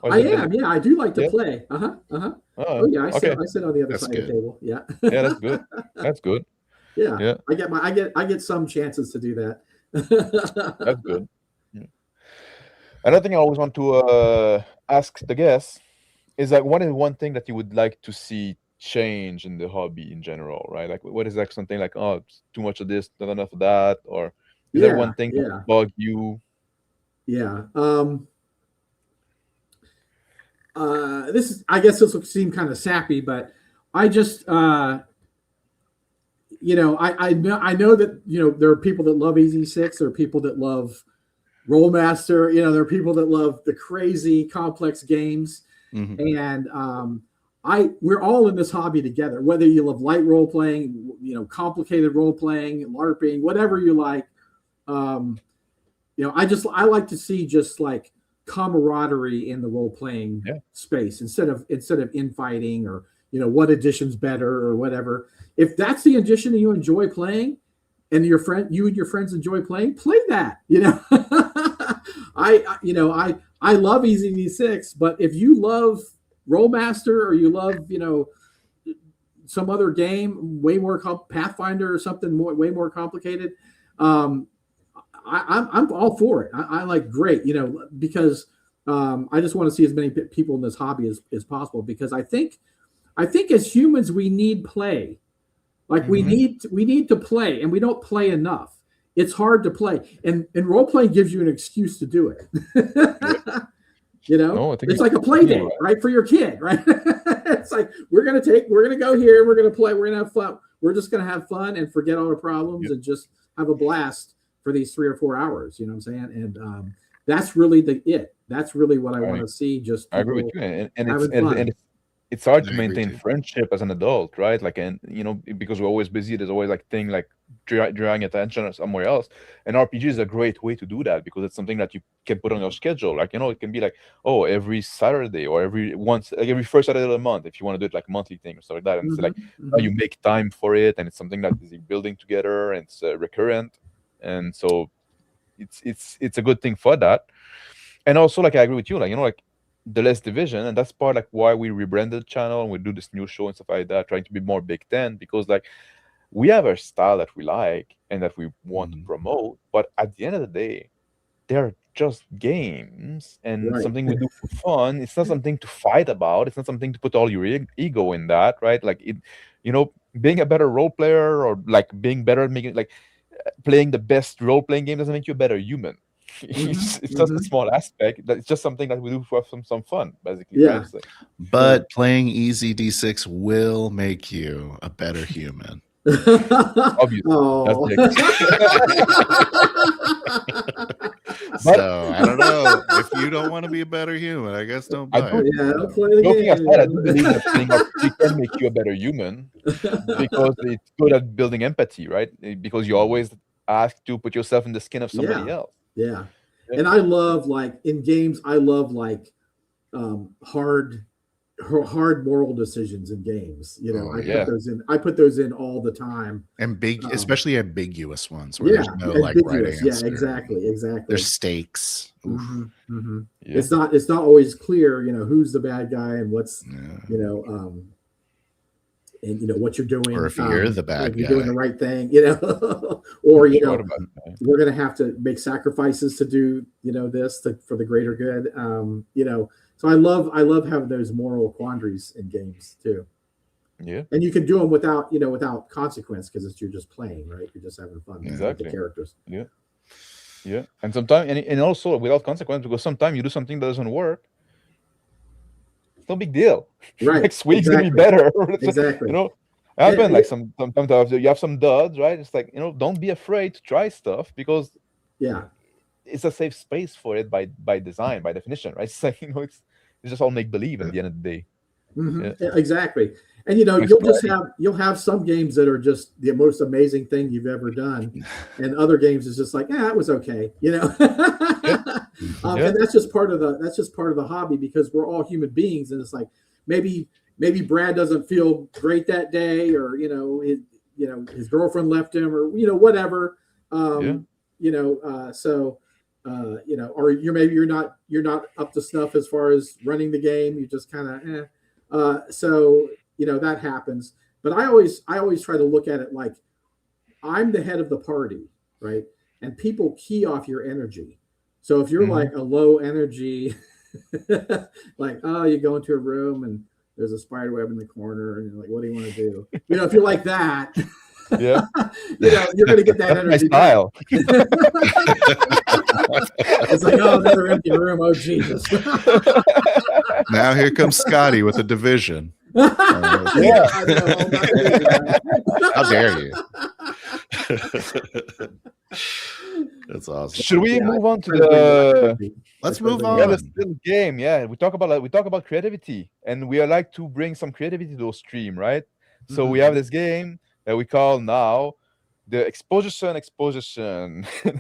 [SPEAKER 3] I am. Yeah, I do like to play. Oh yeah, I sit on the other side of the table. Yeah.
[SPEAKER 1] Yeah, that's good. That's good.
[SPEAKER 3] Yeah. I get some chances to do that.
[SPEAKER 1] That's good. Yeah. Another thing I always want to ask the guests is like, what is one thing that you would like to see change in the hobby in general, right? Like, what is like something like, oh, it's too much of this, not enough of that, or is there one thing that bug you?
[SPEAKER 3] Yeah. I guess this will seem kind of sappy, but I just I know that there are people that love Easy 6, there are people that love Rollmaster, there are people that love the crazy complex games. Mm-hmm. And we're all in this hobby together, whether you love light role playing, complicated role playing, LARPing, whatever you like. I like to see just like camaraderie in the role playing space instead of infighting or what edition's better or whatever. If that's the edition that you enjoy playing and you and your friends enjoy playing, play that. I love Easy 6, but if you love Rollmaster or you love some other game way more Pathfinder or something way more complicated, I'm all for it. I like great, because I just want to see as many people in this hobby as possible, because I think as humans we need play. Like we need to play, and we don't play enough. It's hard to play, and role playing gives you an excuse to do it. It's like a play date, right, for your kid, right? It's like we're gonna go here, we're gonna play, we're gonna have fun. We're just gonna have fun and forget all our problems and just have a blast for these 3 or 4 hours. You know what I'm saying? And that's really That's really what I want to see. Just
[SPEAKER 1] I agree with you, and it's hard
[SPEAKER 2] I
[SPEAKER 1] to
[SPEAKER 2] agree
[SPEAKER 1] maintain
[SPEAKER 2] too.
[SPEAKER 1] friendship as an adult, right? Like, and because we're always busy, there's always like thing like drawing attention or somewhere else. And RPG is a great way to do that because it's something that you can put on your schedule. Like, it can be like, oh, every Saturday or every first Saturday of the month if you want to do it like a monthly thing or stuff like that. And it's like now you make time for it, and it's something that is building together, and it's recurrent, and so it's a good thing for that. And also, like, I agree with you, like, like the less division, and that's part like why we rebranded the channel and we do this new show and stuff like that, trying to be more Big Ten, because like we have our style that we like and that we want to promote, but at the end of the day, they're just games and
[SPEAKER 3] Right.
[SPEAKER 1] something we do for fun. It's not something to fight about. It's not something to put all your ego in that, right? Like being a better role player or like being better at making like playing the best role playing game doesn't make you a better human. It's just a small aspect. That it's just something that we do for some fun, basically, right?
[SPEAKER 3] Yeah.
[SPEAKER 1] It's like,
[SPEAKER 2] But playing easy D6 will make you a better human.
[SPEAKER 1] obviously, that's
[SPEAKER 3] Oh.
[SPEAKER 1] the
[SPEAKER 2] So I don't know. If you don't want to be a better human, I guess don't
[SPEAKER 1] I
[SPEAKER 2] play.
[SPEAKER 1] do.
[SPEAKER 3] Yeah, don't play the
[SPEAKER 1] Joking aside, I do
[SPEAKER 3] game.
[SPEAKER 1] believe that playing RPG can make you a better human because it's good at building empathy, right? Because you always ask to put yourself in the skin of somebody else.
[SPEAKER 3] Yeah.
[SPEAKER 1] Yeah.
[SPEAKER 3] And I love, like, in games, I love like hard moral decisions in games. I put those in all the time.
[SPEAKER 2] Especially ambiguous ones where there's no like right
[SPEAKER 3] ambiguous.
[SPEAKER 2] answer.
[SPEAKER 3] Yeah, exactly.
[SPEAKER 2] There's stakes.
[SPEAKER 3] Yeah.
[SPEAKER 2] Yeah.
[SPEAKER 3] It's not always clear, who's the bad guy and what's and what you're doing,
[SPEAKER 2] or if you're the bad
[SPEAKER 3] if you're
[SPEAKER 2] guy
[SPEAKER 3] doing the right thing, or
[SPEAKER 1] Sure,
[SPEAKER 3] we're going to have to make sacrifices to do this for the greater good. So I love having those moral quandaries in games too.
[SPEAKER 1] Yeah,
[SPEAKER 3] and you can do them without consequence because you're just playing, right? You're just having fun with the characters.
[SPEAKER 1] Yeah, and sometimes and also without consequence, because sometimes you do something that doesn't work. It's no big deal.
[SPEAKER 3] Right.
[SPEAKER 1] Next week's gonna be better.
[SPEAKER 3] Exactly.
[SPEAKER 1] Happen like sometimes you have some duds, right? It's like, don't be afraid to try stuff because it's a safe space for it by design, by definition, right? It's like, it's just all make believe at the end of the day.
[SPEAKER 3] Exactly. And you'll have some games that are just the most amazing thing you've ever done, and other games is just like, that was okay, and that's just part of the hobby, because we're all human beings, and it's like maybe Brad doesn't feel great that day, or his girlfriend left him, or whatever, or you're not up to snuff as far as running the game. You just kind of so that happens. But I always try to look at it like I'm the head of the party, right? And people key off your energy. So if you're like a low energy, like, you go into a room and there's a spider web in the corner and you're like, what do you want to do? If you're like that,
[SPEAKER 1] yeah,
[SPEAKER 3] you're going to get that energy.
[SPEAKER 1] My style.
[SPEAKER 3] It's like, another empty room. Oh, Jesus.
[SPEAKER 2] Now here comes Scotty with a division.
[SPEAKER 3] Yeah.
[SPEAKER 2] How dare you? That's awesome.
[SPEAKER 1] Should we move on to the?
[SPEAKER 2] Let's move on.
[SPEAKER 1] Yeah, let's still game. Yeah, we talk about creativity, and we like to bring some creativity to the stream, right? So we have this game that we call now the exposition.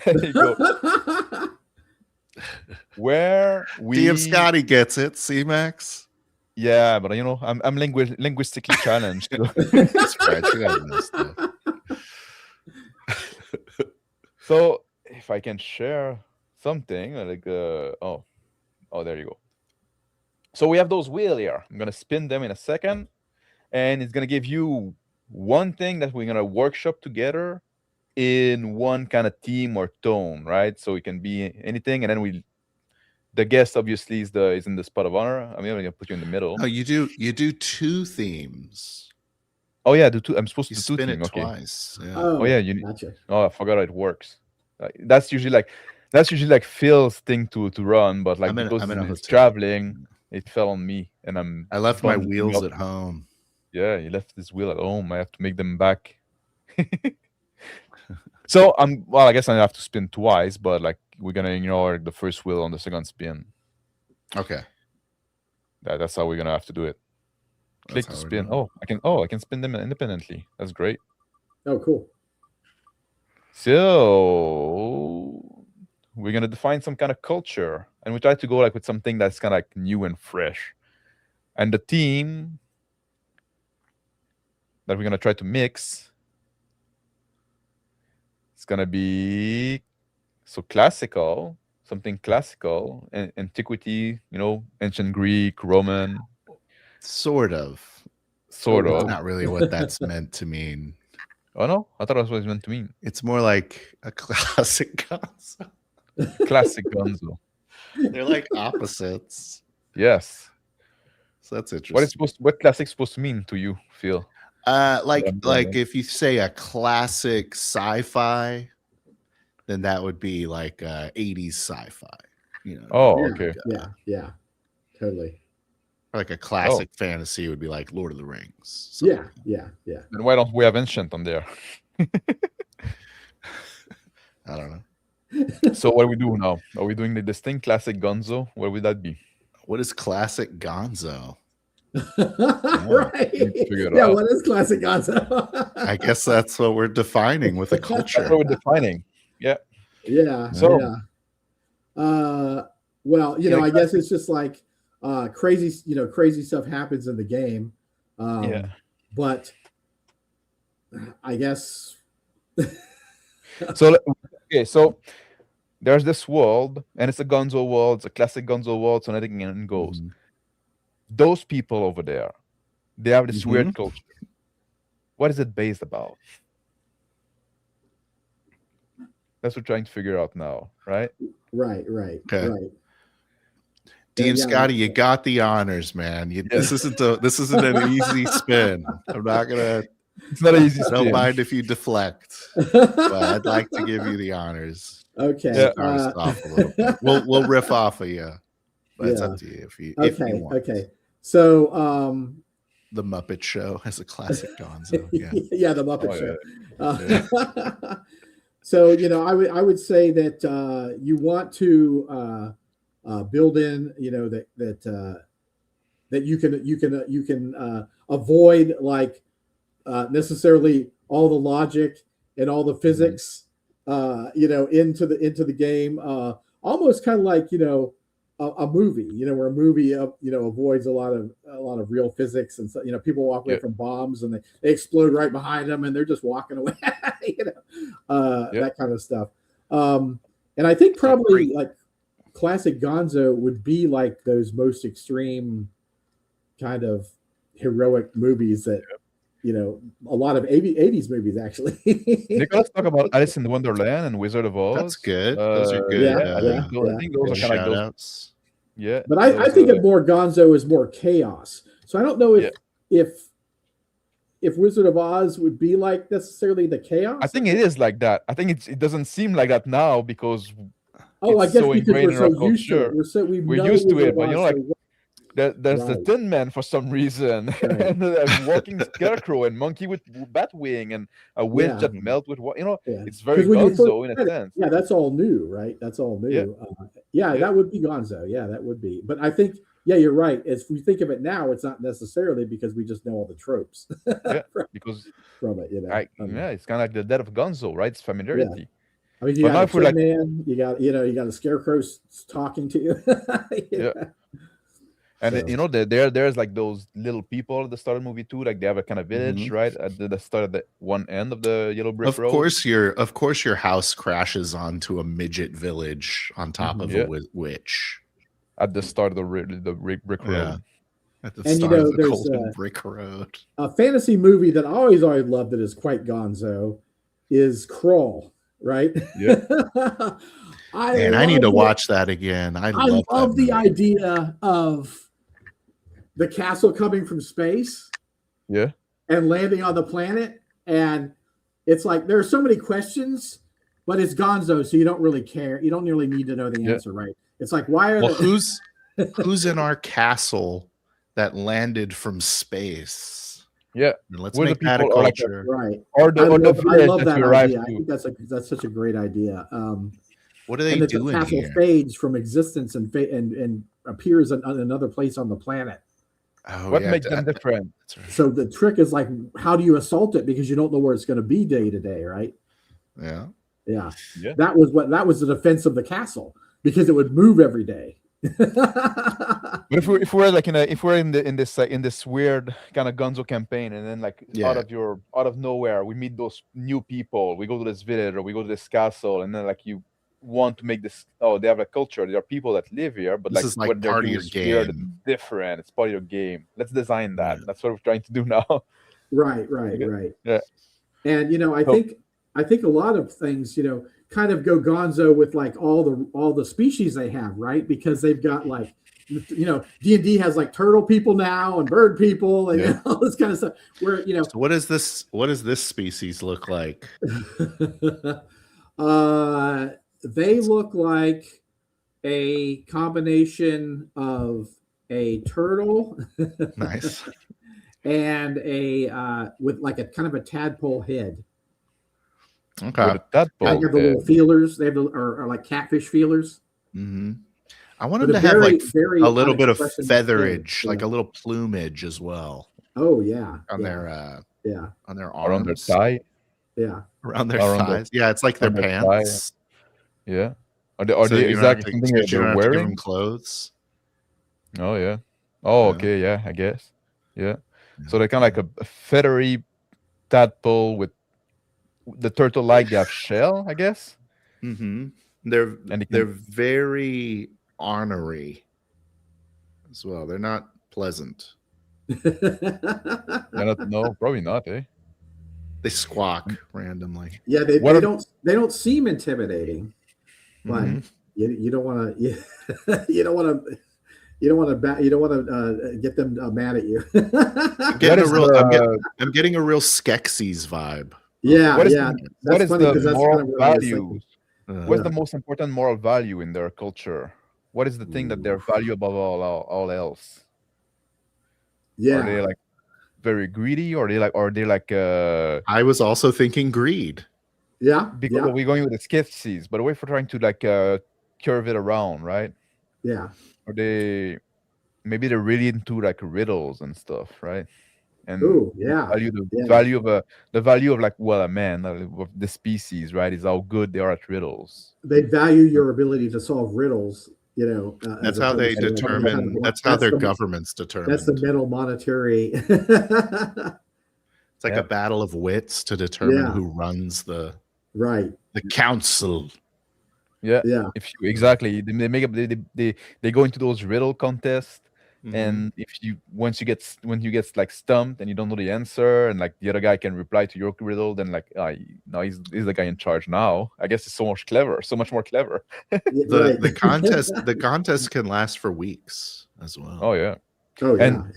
[SPEAKER 1] There you go. Where
[SPEAKER 2] DM Scotty gets it. See, Max.
[SPEAKER 1] Yeah, but I'm linguistically challenged.
[SPEAKER 2] That's right. You gotta know stuff.
[SPEAKER 1] So if I can share something like there you go. So we have those wheels here. I'm gonna spin them in a second, and it's gonna give you one thing that we're gonna workshop together in one kind of theme or tone, right? So it can be anything, and then the guest obviously is in the spot of honor. I mean, I'm gonna put you in the middle.
[SPEAKER 2] Oh, you do two themes.
[SPEAKER 1] Oh yeah, do two. I'm supposed to
[SPEAKER 2] You
[SPEAKER 1] do two
[SPEAKER 2] spin it
[SPEAKER 1] themes. Okay.
[SPEAKER 2] twice. Yeah.
[SPEAKER 3] Oh
[SPEAKER 1] yeah,
[SPEAKER 3] gotcha.
[SPEAKER 1] Oh, I forgot how it works. That's usually like Phil's thing to run, but like because he's traveling, it fell on me, and
[SPEAKER 2] I left my wheels at home.
[SPEAKER 1] Yeah, he left his wheel at home. I have to make them back. So I guess I have to spin twice, but like we're gonna ignore the first wheel on the second spin.
[SPEAKER 2] Okay.
[SPEAKER 1] That's how we're gonna have to do it. Click to spin. Oh, I can spin them independently. That's great.
[SPEAKER 3] Oh, cool.
[SPEAKER 1] So we're gonna define some kind of culture, and we try to go like with something that's kind of like new and fresh. And the team that we're gonna try to mix, it's gonna be so classical, something classical, and antiquity. Ancient Greek, Roman,
[SPEAKER 2] Sort of.
[SPEAKER 1] sort
[SPEAKER 2] That's
[SPEAKER 1] of.
[SPEAKER 2] not really what that's meant to mean.
[SPEAKER 1] Oh no, I thought that's what it's meant to mean.
[SPEAKER 2] It's more like a classic Gonzo.
[SPEAKER 1] Classic Gonzo.
[SPEAKER 2] They're like opposites.
[SPEAKER 1] Yes.
[SPEAKER 2] So that's interesting.
[SPEAKER 1] What classic supposed to mean to you, Phil?
[SPEAKER 2] Like if you say a classic sci-fi, then that would be like 80s sci-fi.
[SPEAKER 1] Oh,
[SPEAKER 3] Yeah,
[SPEAKER 1] okay.
[SPEAKER 3] Yeah. Totally.
[SPEAKER 2] Or like a classic fantasy would be like Lord of the Rings.
[SPEAKER 3] Yeah.
[SPEAKER 1] Then why don't we have ancient on there?
[SPEAKER 2] I don't know.
[SPEAKER 1] So what do we do now? Are we doing the distinct classic Gonzo? What would that be?
[SPEAKER 2] What is classic Gonzo?
[SPEAKER 3] Right.
[SPEAKER 1] Figure it
[SPEAKER 3] Yeah,
[SPEAKER 1] out.
[SPEAKER 3] what is classic Gonzo?
[SPEAKER 2] I guess that's what we're defining with a
[SPEAKER 1] That's
[SPEAKER 2] culture.
[SPEAKER 1] what we're defining. Yeah.
[SPEAKER 3] Yeah.
[SPEAKER 1] So-
[SPEAKER 3] yeah. Well, I guess it's just like crazy stuff happens in the game.
[SPEAKER 1] Yeah.
[SPEAKER 3] But I guess
[SPEAKER 1] So there's this world, and it's a Gonzo world. It's a classic Gonzo world. So anything goes.
[SPEAKER 2] Mhm.
[SPEAKER 1] Those people over there, they have this
[SPEAKER 2] Mhm.
[SPEAKER 1] weird culture. What is it based about? That's what we're trying to figure out now, right?
[SPEAKER 3] right.
[SPEAKER 2] Okay.
[SPEAKER 3] Right.
[SPEAKER 2] DM
[SPEAKER 3] Yeah.
[SPEAKER 2] Scotty, you got the honors, man. This isn't an easy spin. I'm not gonna.
[SPEAKER 1] It's not an easy
[SPEAKER 2] I don't
[SPEAKER 1] spin.
[SPEAKER 2] mind if you deflect, but I'd like to give you the honors.
[SPEAKER 3] Okay.
[SPEAKER 1] Yeah.
[SPEAKER 2] Start us off a little bit. We'll riff off of you, but it's
[SPEAKER 3] Yeah.
[SPEAKER 2] up to you if you want.
[SPEAKER 3] Okay. So
[SPEAKER 2] The Muppet Show has a classic Gonzo. Yeah.
[SPEAKER 3] yeah, the Muppet
[SPEAKER 1] Oh,
[SPEAKER 3] Show. So I would say that you want to build in that you can avoid like necessarily all the logic and all the physics into the game, almost kind of like a movie, where a movie avoids a lot of real physics, and so people walk away from bombs and they explode right behind them and they're just walking away, that kind of stuff. And I think probably like classic Gonzo would be like those most extreme kind of heroic movies that a lot of 80s movies actually.
[SPEAKER 1] Nick, let's talk about Alice in Wonderland and Wizard of Oz.
[SPEAKER 2] That's good. Those are good.
[SPEAKER 3] Yeah,
[SPEAKER 1] I think those are kind of like those.
[SPEAKER 2] Shout-outs.
[SPEAKER 1] Yeah.
[SPEAKER 3] But I think of more Gonzo as more chaos. So I don't know if Wizard of Oz would be like necessarily the chaos.
[SPEAKER 1] I think it is like that. I think it doesn't seem like that now because
[SPEAKER 3] I
[SPEAKER 1] it's
[SPEAKER 3] guess
[SPEAKER 1] so
[SPEAKER 3] because
[SPEAKER 1] ingrained
[SPEAKER 3] we're
[SPEAKER 1] in
[SPEAKER 3] so
[SPEAKER 1] our
[SPEAKER 3] used to
[SPEAKER 1] culture.
[SPEAKER 3] it.
[SPEAKER 1] We're used to it, but there's
[SPEAKER 3] Right.
[SPEAKER 1] the Tin Man for some reason,
[SPEAKER 3] Right.
[SPEAKER 1] and the walking scarecrow and monkey with bat wing and a witch
[SPEAKER 3] Yeah.
[SPEAKER 1] that melt with what
[SPEAKER 3] Yeah.
[SPEAKER 1] It's very
[SPEAKER 3] 'Cause when you
[SPEAKER 1] Gonzo in a
[SPEAKER 3] first-
[SPEAKER 1] sense.
[SPEAKER 3] Yeah, that's all new, right? That's all new.
[SPEAKER 1] Yeah.
[SPEAKER 3] That would be Gonzo. Yeah, that would be. But I think, yeah, you're right. As we think of it now, it's not necessarily because we just know all the tropes
[SPEAKER 1] Because
[SPEAKER 3] from it.
[SPEAKER 1] it's kind of like the death of Gonzo, right? It's familiarity.
[SPEAKER 3] I mean, you
[SPEAKER 1] But now
[SPEAKER 3] got
[SPEAKER 1] if we're
[SPEAKER 3] a
[SPEAKER 1] like-
[SPEAKER 3] man, you got a scarecrow talking to you.
[SPEAKER 1] Yeah. And
[SPEAKER 3] So-
[SPEAKER 1] there's like those little people at the start of the movie too. Like they have a kind of village, right? At the start of the one end of the yellow brick
[SPEAKER 2] Of
[SPEAKER 1] road.
[SPEAKER 2] course, your house crashes onto a midget village on top of a witch.
[SPEAKER 1] At the start of the brick road.
[SPEAKER 2] Yeah. At the
[SPEAKER 3] And,
[SPEAKER 2] start of the
[SPEAKER 3] there's,
[SPEAKER 2] Golden Brick Road.
[SPEAKER 3] a fantasy movie that I always loved that is quite Gonzo is Crawl, right?
[SPEAKER 1] Yeah.
[SPEAKER 2] I need to watch that again. I love
[SPEAKER 3] love the
[SPEAKER 2] movie.
[SPEAKER 3] idea of the castle coming from space
[SPEAKER 1] Yeah.
[SPEAKER 3] and landing on the planet. And it's like there are so many questions, but it's Gonzo, so you don't really care. You don't really need to know the answer, right? It's like, why are
[SPEAKER 2] Well,
[SPEAKER 3] the
[SPEAKER 2] who's in our castle that landed from space?
[SPEAKER 1] Yeah.
[SPEAKER 2] And let's
[SPEAKER 1] Where the
[SPEAKER 2] make that a
[SPEAKER 1] people are like
[SPEAKER 2] culture.
[SPEAKER 3] right?
[SPEAKER 1] Or the
[SPEAKER 3] I
[SPEAKER 1] village
[SPEAKER 3] love
[SPEAKER 1] that
[SPEAKER 3] that
[SPEAKER 1] you arrive
[SPEAKER 3] idea. I
[SPEAKER 1] to.
[SPEAKER 3] think that's such a great idea.
[SPEAKER 2] What are they
[SPEAKER 3] and that the
[SPEAKER 2] doing
[SPEAKER 3] castle
[SPEAKER 2] here?
[SPEAKER 3] fades from existence and appears in another place on the planet.
[SPEAKER 2] Oh,
[SPEAKER 1] What
[SPEAKER 2] yeah.
[SPEAKER 1] makes them different?
[SPEAKER 2] That's right.
[SPEAKER 3] So the trick is like, how do you assault it? Because you don't know where it's going to be day to day, right?
[SPEAKER 2] Yeah.
[SPEAKER 3] Yeah.
[SPEAKER 1] Yeah.
[SPEAKER 3] That was the defense of the castle because it would move every day.
[SPEAKER 1] But if we're like if we're in this weird kind of Gonzo campaign, and then like
[SPEAKER 2] Yeah.
[SPEAKER 1] out of nowhere we meet those new people, we go to this village or we go to this castle, and then like you want to make this, oh, they have a culture, there are people that live here, but
[SPEAKER 2] This
[SPEAKER 1] like
[SPEAKER 2] is like
[SPEAKER 1] what they're
[SPEAKER 2] part of
[SPEAKER 1] doing
[SPEAKER 2] your
[SPEAKER 1] is weird and
[SPEAKER 2] game.
[SPEAKER 1] different. It's part of your game. Let's design that.
[SPEAKER 2] Yeah.
[SPEAKER 1] That's what we're trying to do now.
[SPEAKER 3] Right.
[SPEAKER 1] Yeah.
[SPEAKER 3] And I
[SPEAKER 1] So
[SPEAKER 3] think a lot of things, kind of go gonzo with like all the species they have, right? Because they've got like, D&D has like turtle people now and bird people and
[SPEAKER 1] Yeah.
[SPEAKER 3] all this kind of stuff. Where
[SPEAKER 2] So what does this species look like?
[SPEAKER 3] they look like a combination of a turtle
[SPEAKER 2] Nice.
[SPEAKER 3] and a with like a kind of a tadpole head.
[SPEAKER 2] Okay.
[SPEAKER 1] with a
[SPEAKER 3] They
[SPEAKER 1] tadpole
[SPEAKER 3] have the little
[SPEAKER 1] head.
[SPEAKER 3] feelers. They have or like catfish feelers.
[SPEAKER 2] Mm-hmm. I want
[SPEAKER 3] But
[SPEAKER 2] them
[SPEAKER 3] a
[SPEAKER 2] to have like
[SPEAKER 3] very
[SPEAKER 2] a little bit of
[SPEAKER 3] unexpressive
[SPEAKER 2] featherage,
[SPEAKER 3] thing.
[SPEAKER 2] like
[SPEAKER 3] Yeah.
[SPEAKER 2] a little plumage as well
[SPEAKER 3] Oh yeah.
[SPEAKER 2] on
[SPEAKER 3] Yeah.
[SPEAKER 2] their
[SPEAKER 3] Yeah.
[SPEAKER 2] on their
[SPEAKER 1] Around their
[SPEAKER 2] arms,
[SPEAKER 1] thigh.
[SPEAKER 3] Yeah.
[SPEAKER 2] around their
[SPEAKER 1] Around their
[SPEAKER 2] thighs. Yeah, it's like their
[SPEAKER 1] on their thigh.
[SPEAKER 2] pants.
[SPEAKER 1] Yeah. Are
[SPEAKER 2] So
[SPEAKER 1] they
[SPEAKER 2] you don't have
[SPEAKER 1] exactly
[SPEAKER 2] to,
[SPEAKER 1] something
[SPEAKER 2] so
[SPEAKER 1] that
[SPEAKER 2] you
[SPEAKER 1] they're
[SPEAKER 2] don't have to give them
[SPEAKER 1] wearing?
[SPEAKER 2] clothes.
[SPEAKER 1] Oh yeah. Oh,
[SPEAKER 2] Yeah.
[SPEAKER 1] okay, yeah, I guess. Yeah.
[SPEAKER 2] Yeah.
[SPEAKER 1] So they're kind of like a feathery tadpole with the turtle like they have shell, I guess.
[SPEAKER 2] Mm-hmm. They're
[SPEAKER 1] And they
[SPEAKER 2] they're
[SPEAKER 1] can,
[SPEAKER 2] very ornery as well. They're not pleasant.
[SPEAKER 1] no, probably not, eh?
[SPEAKER 2] They squawk randomly.
[SPEAKER 3] Yeah, they
[SPEAKER 1] What are
[SPEAKER 3] don't seem intimidating, but
[SPEAKER 2] Mhm.
[SPEAKER 3] you don't want to you don't want to get them mad at you.
[SPEAKER 2] I'm
[SPEAKER 1] what
[SPEAKER 2] getting a
[SPEAKER 1] is
[SPEAKER 2] real
[SPEAKER 1] the
[SPEAKER 2] I'm getting a real Skeksis vibe.
[SPEAKER 3] Yeah,
[SPEAKER 1] what is
[SPEAKER 3] yeah,
[SPEAKER 1] the what
[SPEAKER 3] that's
[SPEAKER 1] is
[SPEAKER 3] funny
[SPEAKER 1] the
[SPEAKER 3] because that's kind
[SPEAKER 1] moral
[SPEAKER 3] of what I was
[SPEAKER 1] value?
[SPEAKER 3] thinking.
[SPEAKER 1] What's
[SPEAKER 3] Yeah.
[SPEAKER 1] the most important moral value in their culture? What is the thing that they're
[SPEAKER 2] Ooh.
[SPEAKER 1] value above all else? Are
[SPEAKER 3] Yeah,
[SPEAKER 1] they like very greedy, or are they like
[SPEAKER 2] I was also thinking greed.
[SPEAKER 3] yeah,
[SPEAKER 1] because
[SPEAKER 3] yeah,
[SPEAKER 1] we're going with the skeptics, but we're trying to like curve it around, right?
[SPEAKER 3] yeah.
[SPEAKER 1] Are they maybe they're really into like riddles and stuff, right? And
[SPEAKER 3] Oh, yeah,
[SPEAKER 1] the
[SPEAKER 3] yeah.
[SPEAKER 1] value of the value of like, well, a man of the species, right, is how good they are at riddles.
[SPEAKER 3] They value your ability to solve riddles.
[SPEAKER 2] That's
[SPEAKER 3] as
[SPEAKER 2] how they
[SPEAKER 3] opposed to some kind
[SPEAKER 2] determine.
[SPEAKER 3] of
[SPEAKER 2] That's how their
[SPEAKER 3] the
[SPEAKER 2] government's
[SPEAKER 3] that's the
[SPEAKER 2] determined.
[SPEAKER 3] mental monetary.
[SPEAKER 2] It's like
[SPEAKER 1] Yeah.
[SPEAKER 2] a battle of wits to determine
[SPEAKER 3] Yeah.
[SPEAKER 2] who runs the
[SPEAKER 3] Right.
[SPEAKER 2] council.
[SPEAKER 1] Yeah.
[SPEAKER 3] Yeah.
[SPEAKER 1] If you exactly they make up they go into those riddle contests.
[SPEAKER 2] Mhm.
[SPEAKER 1] And if you once you get like stumped and you don't know the answer, and like the other guy can reply to your riddle, then like no, he's the guy in charge now. I guess it's so much more clever.
[SPEAKER 3] Yeah,
[SPEAKER 2] the
[SPEAKER 3] right.
[SPEAKER 2] the contest can last for weeks as well.
[SPEAKER 1] Oh yeah.
[SPEAKER 3] Oh yeah.
[SPEAKER 1] And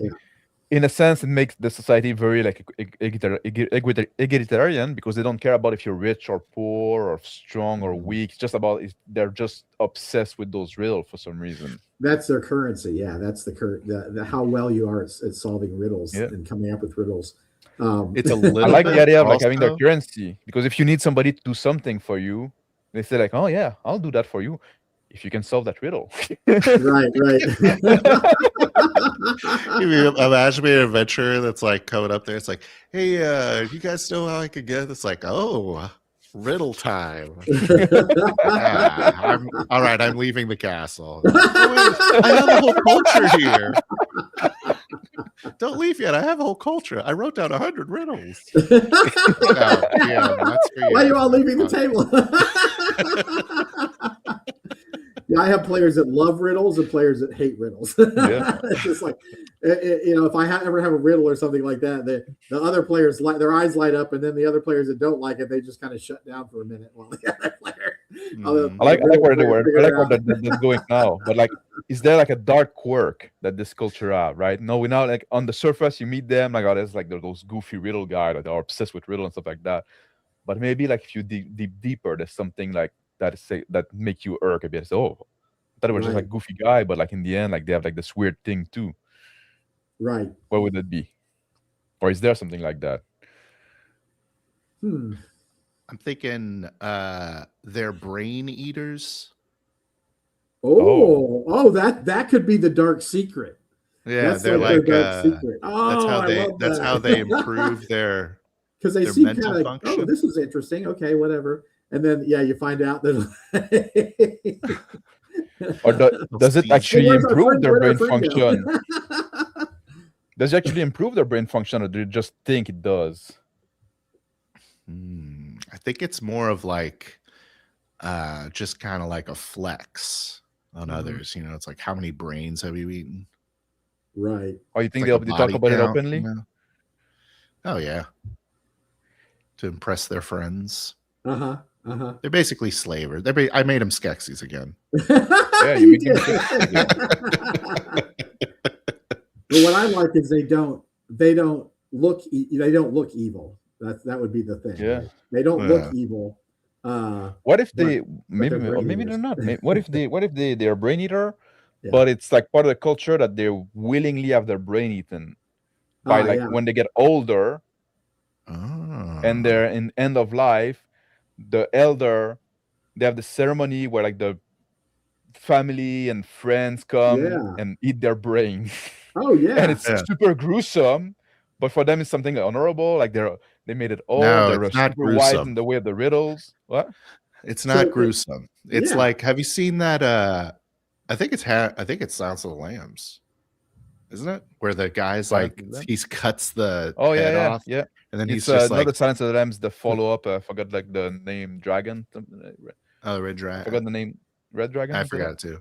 [SPEAKER 1] in a sense, it makes the society very like egalitarian, because they don't care about if you're rich or poor or strong or weak. It's just about they're just obsessed with those riddles for some reason.
[SPEAKER 3] That's their currency. Yeah, that's the how well you are at solving riddles
[SPEAKER 1] Yeah.
[SPEAKER 3] and coming up with riddles.
[SPEAKER 2] It's a little.
[SPEAKER 1] I like the
[SPEAKER 2] bit
[SPEAKER 1] idea of like having their
[SPEAKER 2] also-
[SPEAKER 1] currency, because if you need somebody to do something for you, they say like, oh yeah, I'll do that for you if you can solve that riddle.
[SPEAKER 3] Right.
[SPEAKER 2] You imagine me an adventurer that's like coming up there. It's like, hey, you guys know how I could get? It's like, oh, riddle time. All right. I'm leaving the castle. Oh, wait, I have a whole culture here. Don't leave yet. I have a whole culture. I wrote down 100 riddles. Yeah, that's for you.
[SPEAKER 3] Why are you all leaving the table? Yeah, I have players that love riddles and players that hate riddles.
[SPEAKER 1] Yeah.
[SPEAKER 3] It's just like, if I ever have a riddle or something like that, the other players their eyes light up, and then the other players that don't like it, they just kind of shut down for a minute while the other player.
[SPEAKER 2] Mm.
[SPEAKER 1] I like where they were. I like where
[SPEAKER 3] that.
[SPEAKER 1] that's going now. But like, is there like a dark quirk that this culture have? Right? No, we now like on the surface you meet them like, oh, there's like those goofy riddle guys that are obsessed with riddle and stuff like that. But maybe like if you dig deeper, there's something like that make you irk a bit. So, oh, I thought it was just like goofy guy, but like in the end, like they have like this weird thing too.
[SPEAKER 3] Right.
[SPEAKER 1] What would it be? Or is there something like that?
[SPEAKER 3] Hmm.
[SPEAKER 2] I'm thinking they're brain eaters.
[SPEAKER 3] Oh, that could be the dark secret.
[SPEAKER 2] Yeah,
[SPEAKER 3] That's
[SPEAKER 2] they're
[SPEAKER 3] like their
[SPEAKER 2] like
[SPEAKER 3] dark secret. Oh, I love
[SPEAKER 2] that's how
[SPEAKER 3] that.
[SPEAKER 2] they improve their
[SPEAKER 3] Because they
[SPEAKER 2] their
[SPEAKER 3] seem
[SPEAKER 2] mental
[SPEAKER 3] kind of like, oh,
[SPEAKER 2] function.
[SPEAKER 3] this is interesting. Okay, whatever. And then you find out that
[SPEAKER 1] Or does it
[SPEAKER 2] Speed.
[SPEAKER 3] hey,
[SPEAKER 1] actually
[SPEAKER 3] where's our
[SPEAKER 1] improve
[SPEAKER 3] friend?
[SPEAKER 1] their
[SPEAKER 3] Where'd our
[SPEAKER 1] brain
[SPEAKER 3] friend go?
[SPEAKER 1] function? Does it actually improve their brain function, or do you just think it does?
[SPEAKER 2] I think it's more of like just kind of like a flex on others. You know, it's like how many brains have you eaten?
[SPEAKER 3] Right.
[SPEAKER 1] Or you think
[SPEAKER 2] It's like
[SPEAKER 1] they
[SPEAKER 2] a
[SPEAKER 1] talk
[SPEAKER 2] body
[SPEAKER 1] about it
[SPEAKER 2] count,
[SPEAKER 1] openly?
[SPEAKER 2] you know? Oh yeah. To impress their friends. They're basically slavers. I made them Skeksis again.
[SPEAKER 1] Yeah,
[SPEAKER 3] you
[SPEAKER 1] make them
[SPEAKER 3] did.
[SPEAKER 1] Skeksis again.
[SPEAKER 3] But what I like is they don't look evil. That would be the thing.
[SPEAKER 1] Yeah.
[SPEAKER 3] Right? They don't look evil.
[SPEAKER 1] What if they
[SPEAKER 3] but
[SPEAKER 1] maybe
[SPEAKER 3] they're
[SPEAKER 1] or
[SPEAKER 3] brain
[SPEAKER 1] maybe
[SPEAKER 3] eaters.
[SPEAKER 1] they're not? What if they're a brain eater,
[SPEAKER 3] Yeah.
[SPEAKER 1] but it's like part of the culture that they willingly have their brain eaten by like
[SPEAKER 3] yeah.
[SPEAKER 1] when they get older
[SPEAKER 2] Oh.
[SPEAKER 1] and they're in end of life, the elder, they have the ceremony where like the family and friends come
[SPEAKER 3] Yeah.
[SPEAKER 1] and eat their brain.
[SPEAKER 3] Oh yeah.
[SPEAKER 1] And it's super gruesome, but for them it's something honorable. Like they made it old.
[SPEAKER 2] No,
[SPEAKER 1] They're
[SPEAKER 2] it's not
[SPEAKER 1] super wise
[SPEAKER 2] gruesome.
[SPEAKER 1] in the way of the riddles. What?
[SPEAKER 2] It's not
[SPEAKER 3] So
[SPEAKER 2] gruesome. It's
[SPEAKER 3] yeah.
[SPEAKER 2] like, have you seen that? I think it's Silence of the Lambs, isn't it? Where the guy's
[SPEAKER 1] Silence
[SPEAKER 2] like
[SPEAKER 1] of the Lambs?
[SPEAKER 2] he cuts the
[SPEAKER 1] Oh
[SPEAKER 2] head
[SPEAKER 1] yeah,
[SPEAKER 2] off,
[SPEAKER 1] yeah.
[SPEAKER 2] and then he's
[SPEAKER 1] It's
[SPEAKER 2] just
[SPEAKER 1] not
[SPEAKER 2] like,
[SPEAKER 1] the Silence of the Lambs, the follow-up. I forgot like the name Dragon.
[SPEAKER 2] oh, Red
[SPEAKER 1] I
[SPEAKER 2] Dragon.
[SPEAKER 1] forgot the name. Red Dragon?
[SPEAKER 2] I
[SPEAKER 1] is that
[SPEAKER 2] forgot
[SPEAKER 1] it?
[SPEAKER 2] it too.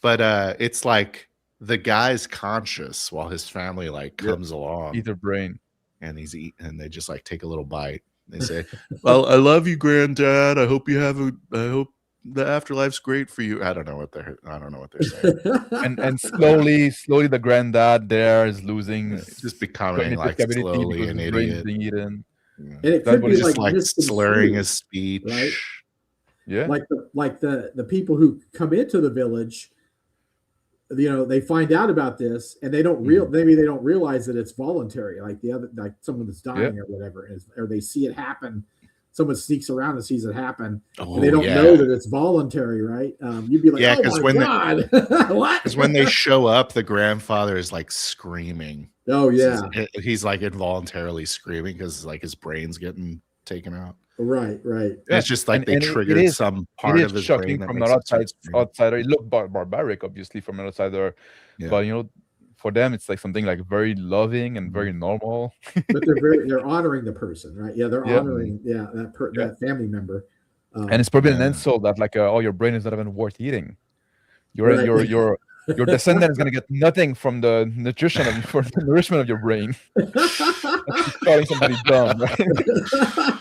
[SPEAKER 2] But it's like the guy's conscious while his family like comes along,
[SPEAKER 1] Eat their brain.
[SPEAKER 2] and he's eating, and they just like take a little bite. They say, "Well, I love you, Granddad. I hope I hope the afterlife's great for you." I don't know what they're saying.
[SPEAKER 1] And slowly the granddad there is losing
[SPEAKER 2] Just becoming
[SPEAKER 1] cognitive
[SPEAKER 2] like
[SPEAKER 1] stability
[SPEAKER 2] slowly
[SPEAKER 1] because
[SPEAKER 2] an
[SPEAKER 1] his brain is
[SPEAKER 2] idiot.
[SPEAKER 1] being eaten.
[SPEAKER 3] And it
[SPEAKER 1] That's
[SPEAKER 3] could
[SPEAKER 1] what
[SPEAKER 3] be
[SPEAKER 1] it
[SPEAKER 2] Just
[SPEAKER 1] is.
[SPEAKER 3] like
[SPEAKER 2] like slurring
[SPEAKER 3] misconstrued,
[SPEAKER 2] his speech.
[SPEAKER 3] right?
[SPEAKER 1] Yeah.
[SPEAKER 3] Like the people who come into the village, they find out about this and they don't maybe they don't realize that it's voluntary, like someone that's dying or whatever, or they see it happen. Someone sneaks around and sees it happen, and they don't know that it's voluntary, right? You'd be like, "Oh my god, what?"
[SPEAKER 2] Because when they show up, the grandfather is like screaming.
[SPEAKER 3] Oh yeah,
[SPEAKER 2] he's like involuntarily screaming because like his brain's getting taken out.
[SPEAKER 3] Right.
[SPEAKER 2] It's just like they triggered some part of his brain that
[SPEAKER 1] from
[SPEAKER 2] makes
[SPEAKER 1] an outsider. It looked barbaric, obviously, from an outsider, but for them, it's like something like very loving and very normal.
[SPEAKER 3] But they're honoring the person, right? Yeah, they're honoring that family member.
[SPEAKER 1] And it's probably an insult that like, oh, your brain is not even worth eating. Your descendant is going to get nothing from the nutrition of for the nourishment of your brain. That's calling somebody dumb, right?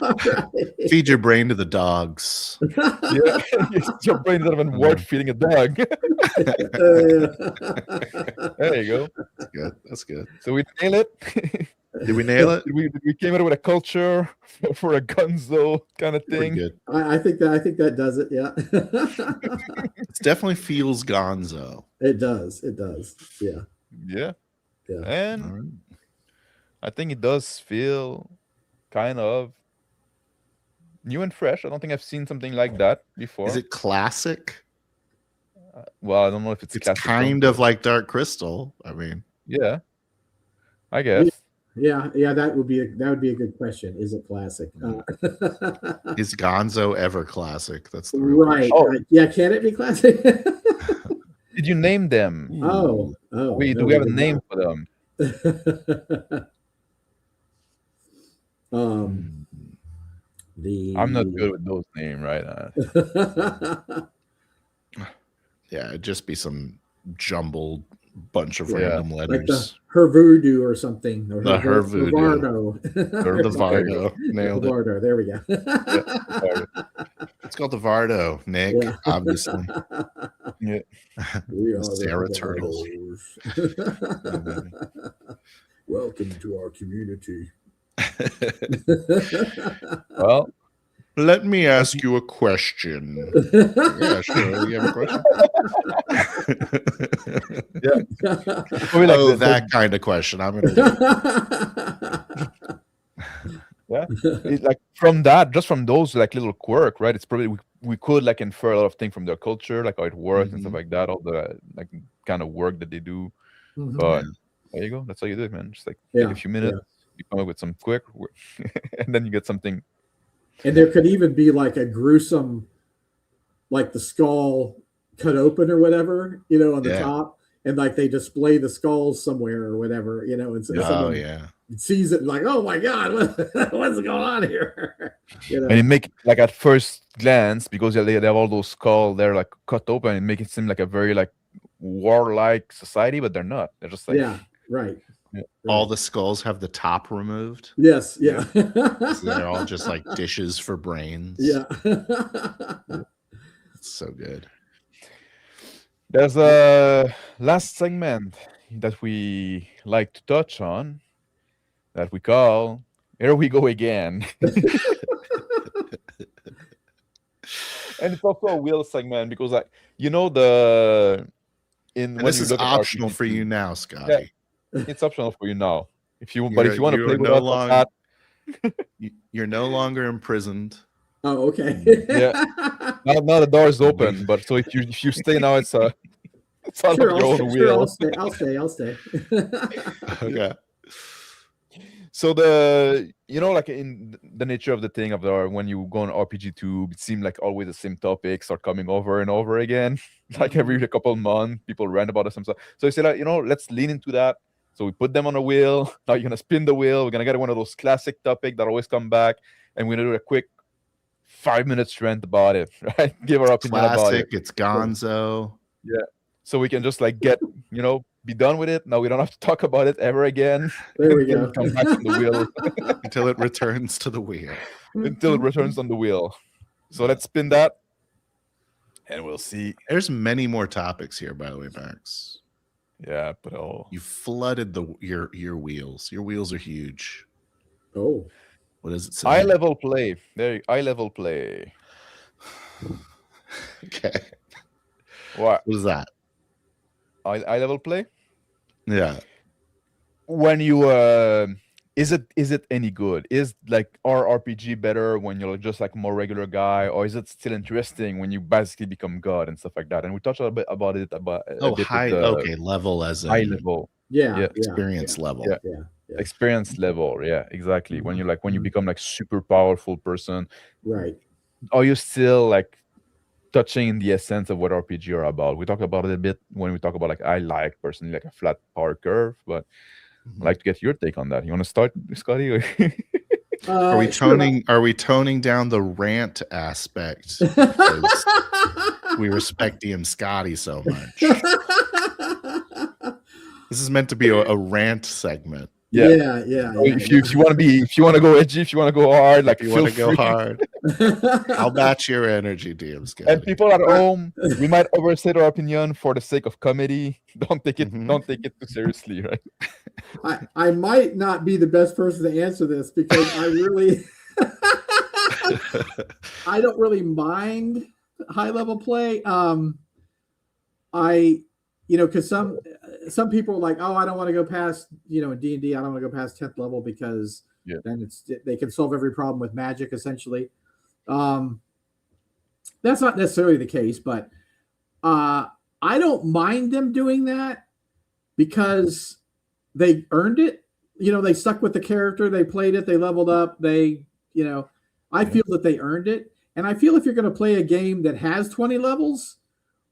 [SPEAKER 3] Right.
[SPEAKER 2] Feed your brain to the dogs.
[SPEAKER 1] Yeah, your brain is not even worth feeding a dog. There you go.
[SPEAKER 2] That's good.
[SPEAKER 1] So we nail it.
[SPEAKER 2] Did we nail it?
[SPEAKER 1] We came out with a culture for a gunzo kind of thing.
[SPEAKER 3] Good. I think that does it. Yeah.
[SPEAKER 2] It definitely feels gonzo.
[SPEAKER 3] It does. Yeah.
[SPEAKER 1] Yeah. And I think it does feel kind of new and fresh. I don't think I've seen something like that before.
[SPEAKER 2] Is it classic?
[SPEAKER 1] Well, I don't know if it's classic.
[SPEAKER 2] Kind of like Dark Crystal. I mean,
[SPEAKER 1] yeah, I guess.
[SPEAKER 3] Yeah. That would be a good question. Is it classic?
[SPEAKER 2] Is Gonzo ever classic? That's the
[SPEAKER 3] real right. Yeah, can it be classic?
[SPEAKER 1] Did you name them?
[SPEAKER 3] Oh.
[SPEAKER 1] Do we have a name for them? I'm not good with those names, right?
[SPEAKER 2] Yeah, it'd just be some jumbled bunch of random letters.
[SPEAKER 3] Like the her voodoo or something. Or
[SPEAKER 2] the her voodoo.
[SPEAKER 3] Or
[SPEAKER 2] the Vardo. Nailed it.
[SPEAKER 3] Vardo. There we go.
[SPEAKER 2] It's called the Vardo, Nick, obviously.
[SPEAKER 1] Yeah.
[SPEAKER 3] We are
[SPEAKER 2] Sarah Turtle.
[SPEAKER 3] Welcome to our community.
[SPEAKER 1] Well,
[SPEAKER 2] let me ask you a question. Yeah, sure. You have a question?
[SPEAKER 1] Yeah.
[SPEAKER 2] That kind of question. I'm gonna
[SPEAKER 1] yeah. It's like just from those like little quirk, right? It's probably we could like infer a lot of things from their culture, like how it works and stuff like that, all the like kind of work that they do. But There you go. That's how you do it, man. Just like take a few minutes, you come up with some quick, and then you get something.
[SPEAKER 3] And there could even be like a gruesome, like the skull cut open or whatever, on the top, and like they display the skulls somewhere or whatever, and someone sees it and like, oh my god, what's going on here?
[SPEAKER 1] And it make like at first glance, because they have all those skulls, they're like cut open, and make it seem like a very like warlike society, but they're not. They're just like
[SPEAKER 3] right.
[SPEAKER 2] All the skulls have the top removed.
[SPEAKER 3] Yes, yeah.
[SPEAKER 2] So they're all just like dishes for brains.
[SPEAKER 3] Yeah.
[SPEAKER 2] It's so good.
[SPEAKER 1] There's a last segment that we like to touch on that we call "Here We Go Again." And it's also a wheel segment because, like,
[SPEAKER 2] this is optional for you now, Scotty.
[SPEAKER 1] Yeah, it's optional for you now. If you want to play with us,
[SPEAKER 2] you're no longer imprisoned.
[SPEAKER 3] Oh, okay.
[SPEAKER 1] Yeah. Now the door is open, but so if you stay now, it's out of your own wheel.
[SPEAKER 3] I'll stay.
[SPEAKER 2] Okay.
[SPEAKER 1] So like in the nature of the thing of when you go on RPG Tube, it seems like always the same topics are coming over and over again. Like every couple of months, people rant about some stuff. So you say like, let's lean into that. So we put them on a wheel. Now you're gonna spin the wheel. We're gonna get one of those classic topics that always come back, and we're gonna do a quick 5 minutes rant about it, right? Give our opinion about it.
[SPEAKER 2] It's gonzo.
[SPEAKER 1] Yeah. So we can just like get, be done with it. Now we don't have to talk about it ever again.
[SPEAKER 3] There we go.
[SPEAKER 1] Come back from the wheel.
[SPEAKER 2] Until it returns to the wheel.
[SPEAKER 1] Until it returns on the wheel. So let's spin that. And we'll see.
[SPEAKER 2] There's many more topics here, by the way, Max.
[SPEAKER 1] Yeah, but
[SPEAKER 2] you flooded your wheels. Your wheels are huge.
[SPEAKER 3] Oh.
[SPEAKER 2] What does it say?
[SPEAKER 1] Eye level play. Eye level play.
[SPEAKER 2] Okay.
[SPEAKER 1] What
[SPEAKER 2] is that?
[SPEAKER 1] Eye level play?
[SPEAKER 2] Yeah.
[SPEAKER 1] When you is it any good? Is like our RPG better when you're just like a more regular guy, or is it still interesting when you basically become God and stuff like that? And we touched a bit about it
[SPEAKER 2] high level as
[SPEAKER 1] high level.
[SPEAKER 2] Experience level.
[SPEAKER 3] Yeah.
[SPEAKER 1] Experience level, exactly. When you become like super powerful person,
[SPEAKER 3] right?
[SPEAKER 1] Are you still like touching the essence of what RPG are about? We talk about it a bit when we talk about like I like personally like a flat power curve, but I'd like to get your take on that. You want to start, Scotty?
[SPEAKER 2] Are we toning down the rant aspect? We respect DM Scotty so much. This is meant to be a rant segment.
[SPEAKER 3] Yeah.
[SPEAKER 1] If you want to go edgy, if you want to go hard, like
[SPEAKER 2] you want to go hard, I'll match your energy, DM Scotty.
[SPEAKER 1] And people at home, we might overstate our opinion for the sake of comedy. Don't take it too seriously, right?
[SPEAKER 3] I might not be the best person to answer this because I really I don't really mind high level play. Because some people are like, oh, I don't want to go past, in D&D, I don't want to go past 10th level because then they can solve every problem with magic, essentially. That's not necessarily the case, but I don't mind them doing that because they earned it. They stuck with the character, they played it, they leveled up, I feel that they earned it. And I feel if you're going to play a game that has 20 levels,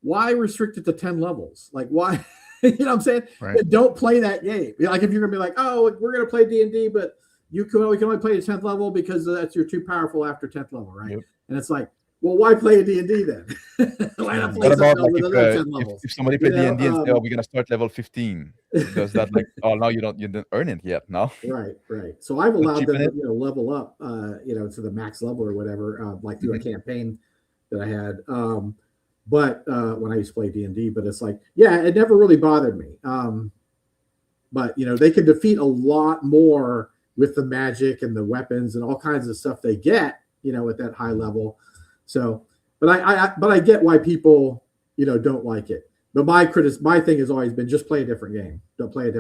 [SPEAKER 3] why restrict it to 10 levels? Like, why? You know what I'm saying?
[SPEAKER 2] Right.
[SPEAKER 3] Don't play that game. Like, if you're going to be like, oh, we're going to play D&D, but we can only play the 10th level because you're too powerful after 10th level, right? Yep. And it's like, well, why play a D&D then? Why not play something else with another 10 levels?
[SPEAKER 1] If somebody played D&D and say, oh, we're going to start level 15, does that like, oh, now you didn't earn it yet, no?
[SPEAKER 3] Right. So I've allowed them to level up, to the max level or whatever, like through a campaign that I had. But when I used to play D&D, but it's like, it never really bothered me. But they can defeat a lot more with the magic and the weapons and all kinds of stuff they get, at that high level. So, but I get why people, don't like it. But my thing has always been just play a different game. Don't play a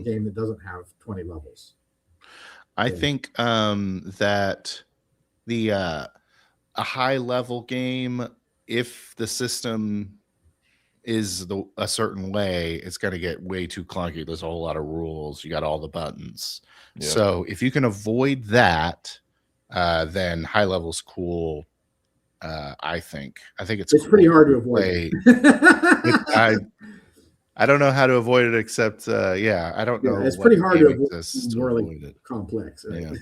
[SPEAKER 3] game that doesn't have 20 levels.
[SPEAKER 2] I think that a high level game, if the system is a certain way, it's going to get way too clunky. There's a whole lot of rules. You got all the buttons. Yeah. So if you can avoid that, then high level's cool. I think it's cool
[SPEAKER 3] pretty hard to avoid.
[SPEAKER 2] I don't know how to avoid it except I don't know.
[SPEAKER 3] It's pretty hard to avoid it. Complex. Right?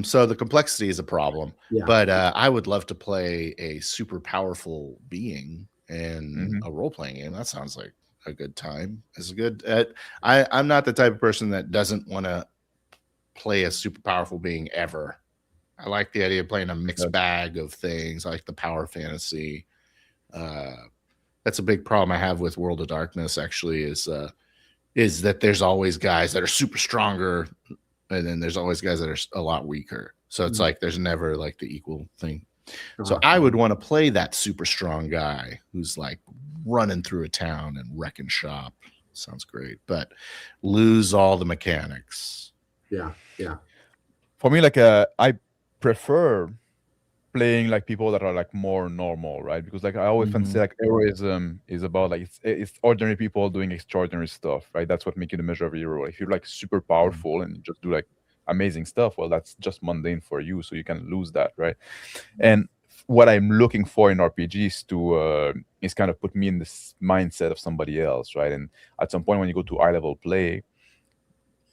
[SPEAKER 2] So the complexity is a problem. Yeah. But I would love to play a super powerful being in a role-playing game. That sounds like a good time. It's good. I'm not the type of person that doesn't want to play a super powerful being ever. I like the idea of playing a mixed bag of things. I like the power fantasy. That's a big problem I have with World of Darkness, actually, is that there's always guys that are super stronger, and then there's always guys that are a lot weaker. So it's like there's never like the equal thing. So I would want to play that super strong guy who's like running through a town and wrecking shop. Sounds great, but lose all the mechanics.
[SPEAKER 3] Yeah.
[SPEAKER 1] For me, like I prefer playing like people that are like more normal, right? Because like I always say, like heroism is about like it's ordinary people doing extraordinary stuff, right? That's what makes you the measure of a hero. If you're like super powerful and you just do like amazing stuff, well, that's just mundane for you, so you can lose that, right? And what I'm looking for in RPGs to is kind of put me in this mindset of somebody else, right? And at some point when you go to high level play,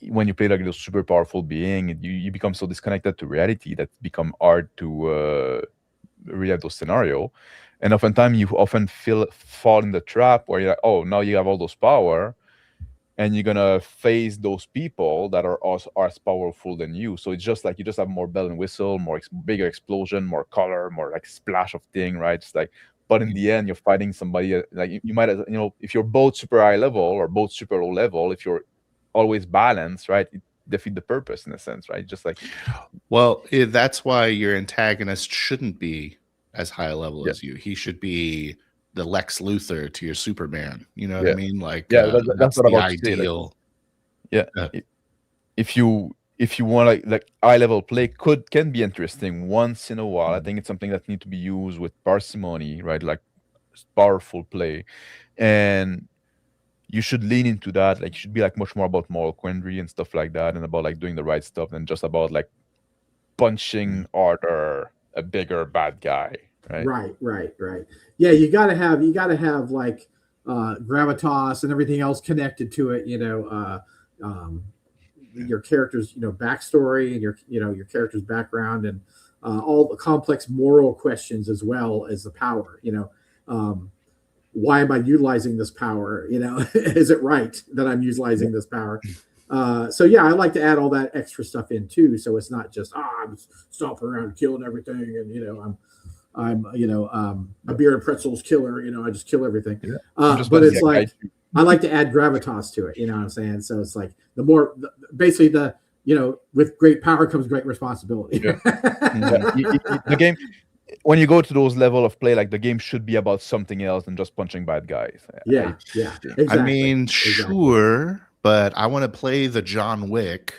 [SPEAKER 1] when you play like this super powerful being, you become so disconnected to reality that become hard to read those scenario. And oftentimes you often fall in the trap where you're like, oh, now you have all those power, and you're gonna face those people that are also as powerful than you. So it's just like you just have more bell and whistle, more bigger explosion, more color, more like splash of thing, right? It's like, but in the end, you're fighting somebody like you might, if you're both super high level or both super low level, if you're always balanced, right, it defeat the purpose in a sense, right? Just like,
[SPEAKER 2] well, that's why your antagonist shouldn't be as high a level as you. He should be the Lex Luthor to your Superman. You know what I mean? Like, that's what the ideal.
[SPEAKER 1] If you want like high level play can be interesting once in a while. I think it's something that needs to be used with parsimony, right? Like powerful play, and you should lean into that. Like, you should be like much more about moral quandary and stuff like that, and about like doing the right stuff than just about like punching harder a bigger bad guy.
[SPEAKER 3] Right. Yeah, you gotta have like gravitas and everything else connected to it. Your character's backstory and your character's background, and all the complex moral questions as well as the power. Why am I utilizing this power? Is it right that I'm utilizing this power? So yeah, I like to add all that extra stuff in too. So it's not just I'm stomping around killing everything, and I'm a beer and pretzels killer. I just kill everything. But it's like I like to add gravitas to it. You know what I'm saying? So it's like basically with great power comes great responsibility.
[SPEAKER 1] The game, when you go to those level of play, like the game should be about something else than just punching bad guys.
[SPEAKER 3] Exactly.
[SPEAKER 2] I mean, sure, but I want to play the John Wick.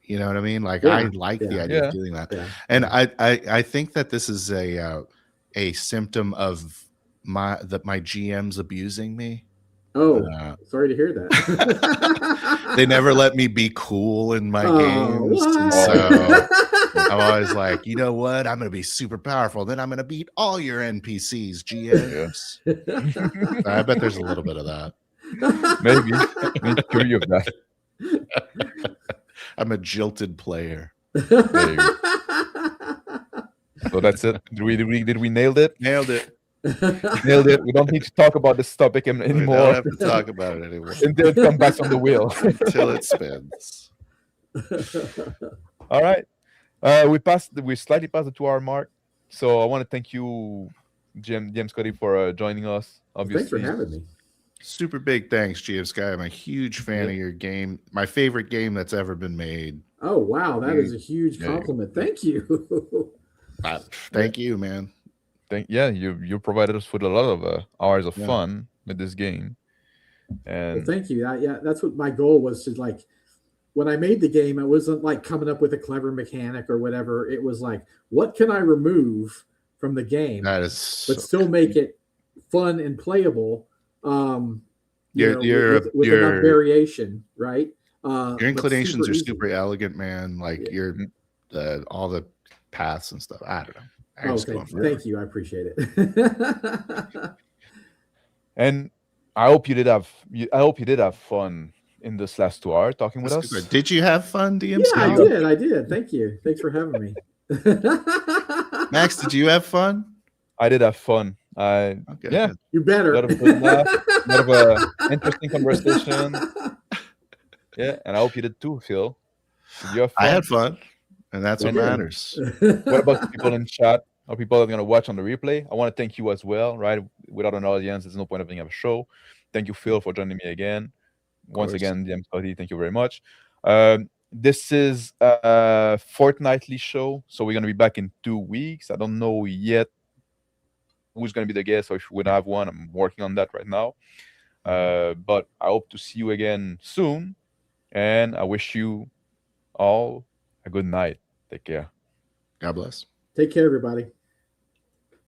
[SPEAKER 2] You know what I mean? Like, I like the idea of doing that. And I think that this is a symptom of my GM's abusing me.
[SPEAKER 3] Oh, sorry to hear that.
[SPEAKER 2] They never let me be cool in my games. And so I'm always like, you know what? I'm going to be super powerful. Then I'm going to beat all your NPCs, GMs. I bet there's a little bit of that.
[SPEAKER 1] Maybe. I'm curious of that.
[SPEAKER 2] I'm a jilted player.
[SPEAKER 1] So that's it. Did we nailed it?
[SPEAKER 2] Nailed it.
[SPEAKER 1] Nailed it. We don't need to talk about this topic anymore.
[SPEAKER 2] We don't have to talk about it anymore.
[SPEAKER 1] Until it comes back on the wheel.
[SPEAKER 2] Until it spins.
[SPEAKER 1] All right. We slightly passed the 2-hour mark. So I want to thank you, DM Scotty, for joining us. Obviously.
[SPEAKER 3] Thanks for having me.
[SPEAKER 2] Super big thanks, GM Sky. I'm a huge fan of your game. My favorite game that's ever been made.
[SPEAKER 3] Oh, wow. That is a huge compliment. Thank you.
[SPEAKER 2] Thank you, man.
[SPEAKER 1] You provided us with a lot of hours of fun with this game. And
[SPEAKER 3] well, thank you. That's what my goal was, to like, when I made the game, it wasn't like coming up with a clever mechanic or whatever. It was like, what can I remove from the game
[SPEAKER 2] but
[SPEAKER 3] still make it fun and playable.
[SPEAKER 2] Your
[SPEAKER 3] with enough variation, right?
[SPEAKER 2] Your inclinations are
[SPEAKER 3] easy.
[SPEAKER 2] super elegant, man. Like your all the paths and stuff. I don't know.
[SPEAKER 3] Okay, thank you. I appreciate it.
[SPEAKER 1] And I hope you did have fun in this last 2 hours talking with us.
[SPEAKER 2] Did you have fun, DM?
[SPEAKER 3] Yeah, I did. Thank you. Thanks for having me.
[SPEAKER 2] Max, did you have fun?
[SPEAKER 1] I did have fun. Yeah,
[SPEAKER 3] good. You better.
[SPEAKER 1] A lot of good laugh, a lot of interesting conversation. Yeah, and I hope you did too, Phil. Did you have fun?
[SPEAKER 2] I had fun, and that's what matters.
[SPEAKER 1] What about the people in chat or people that are going to watch on the replay? I want to thank you as well, right? Without an audience, there's no point of being a show. Thank you, Phil, for joining me again. Once again, DM Scotty, thank you very much. This is a fortnightly show, so we're going to be back in 2 weeks. I don't know yet who's going to be the guest or if we're going to have one. I'm working on that right now. But I hope to see you again soon. And I wish you all a good night. Take care.
[SPEAKER 2] God bless.
[SPEAKER 3] Take care, everybody.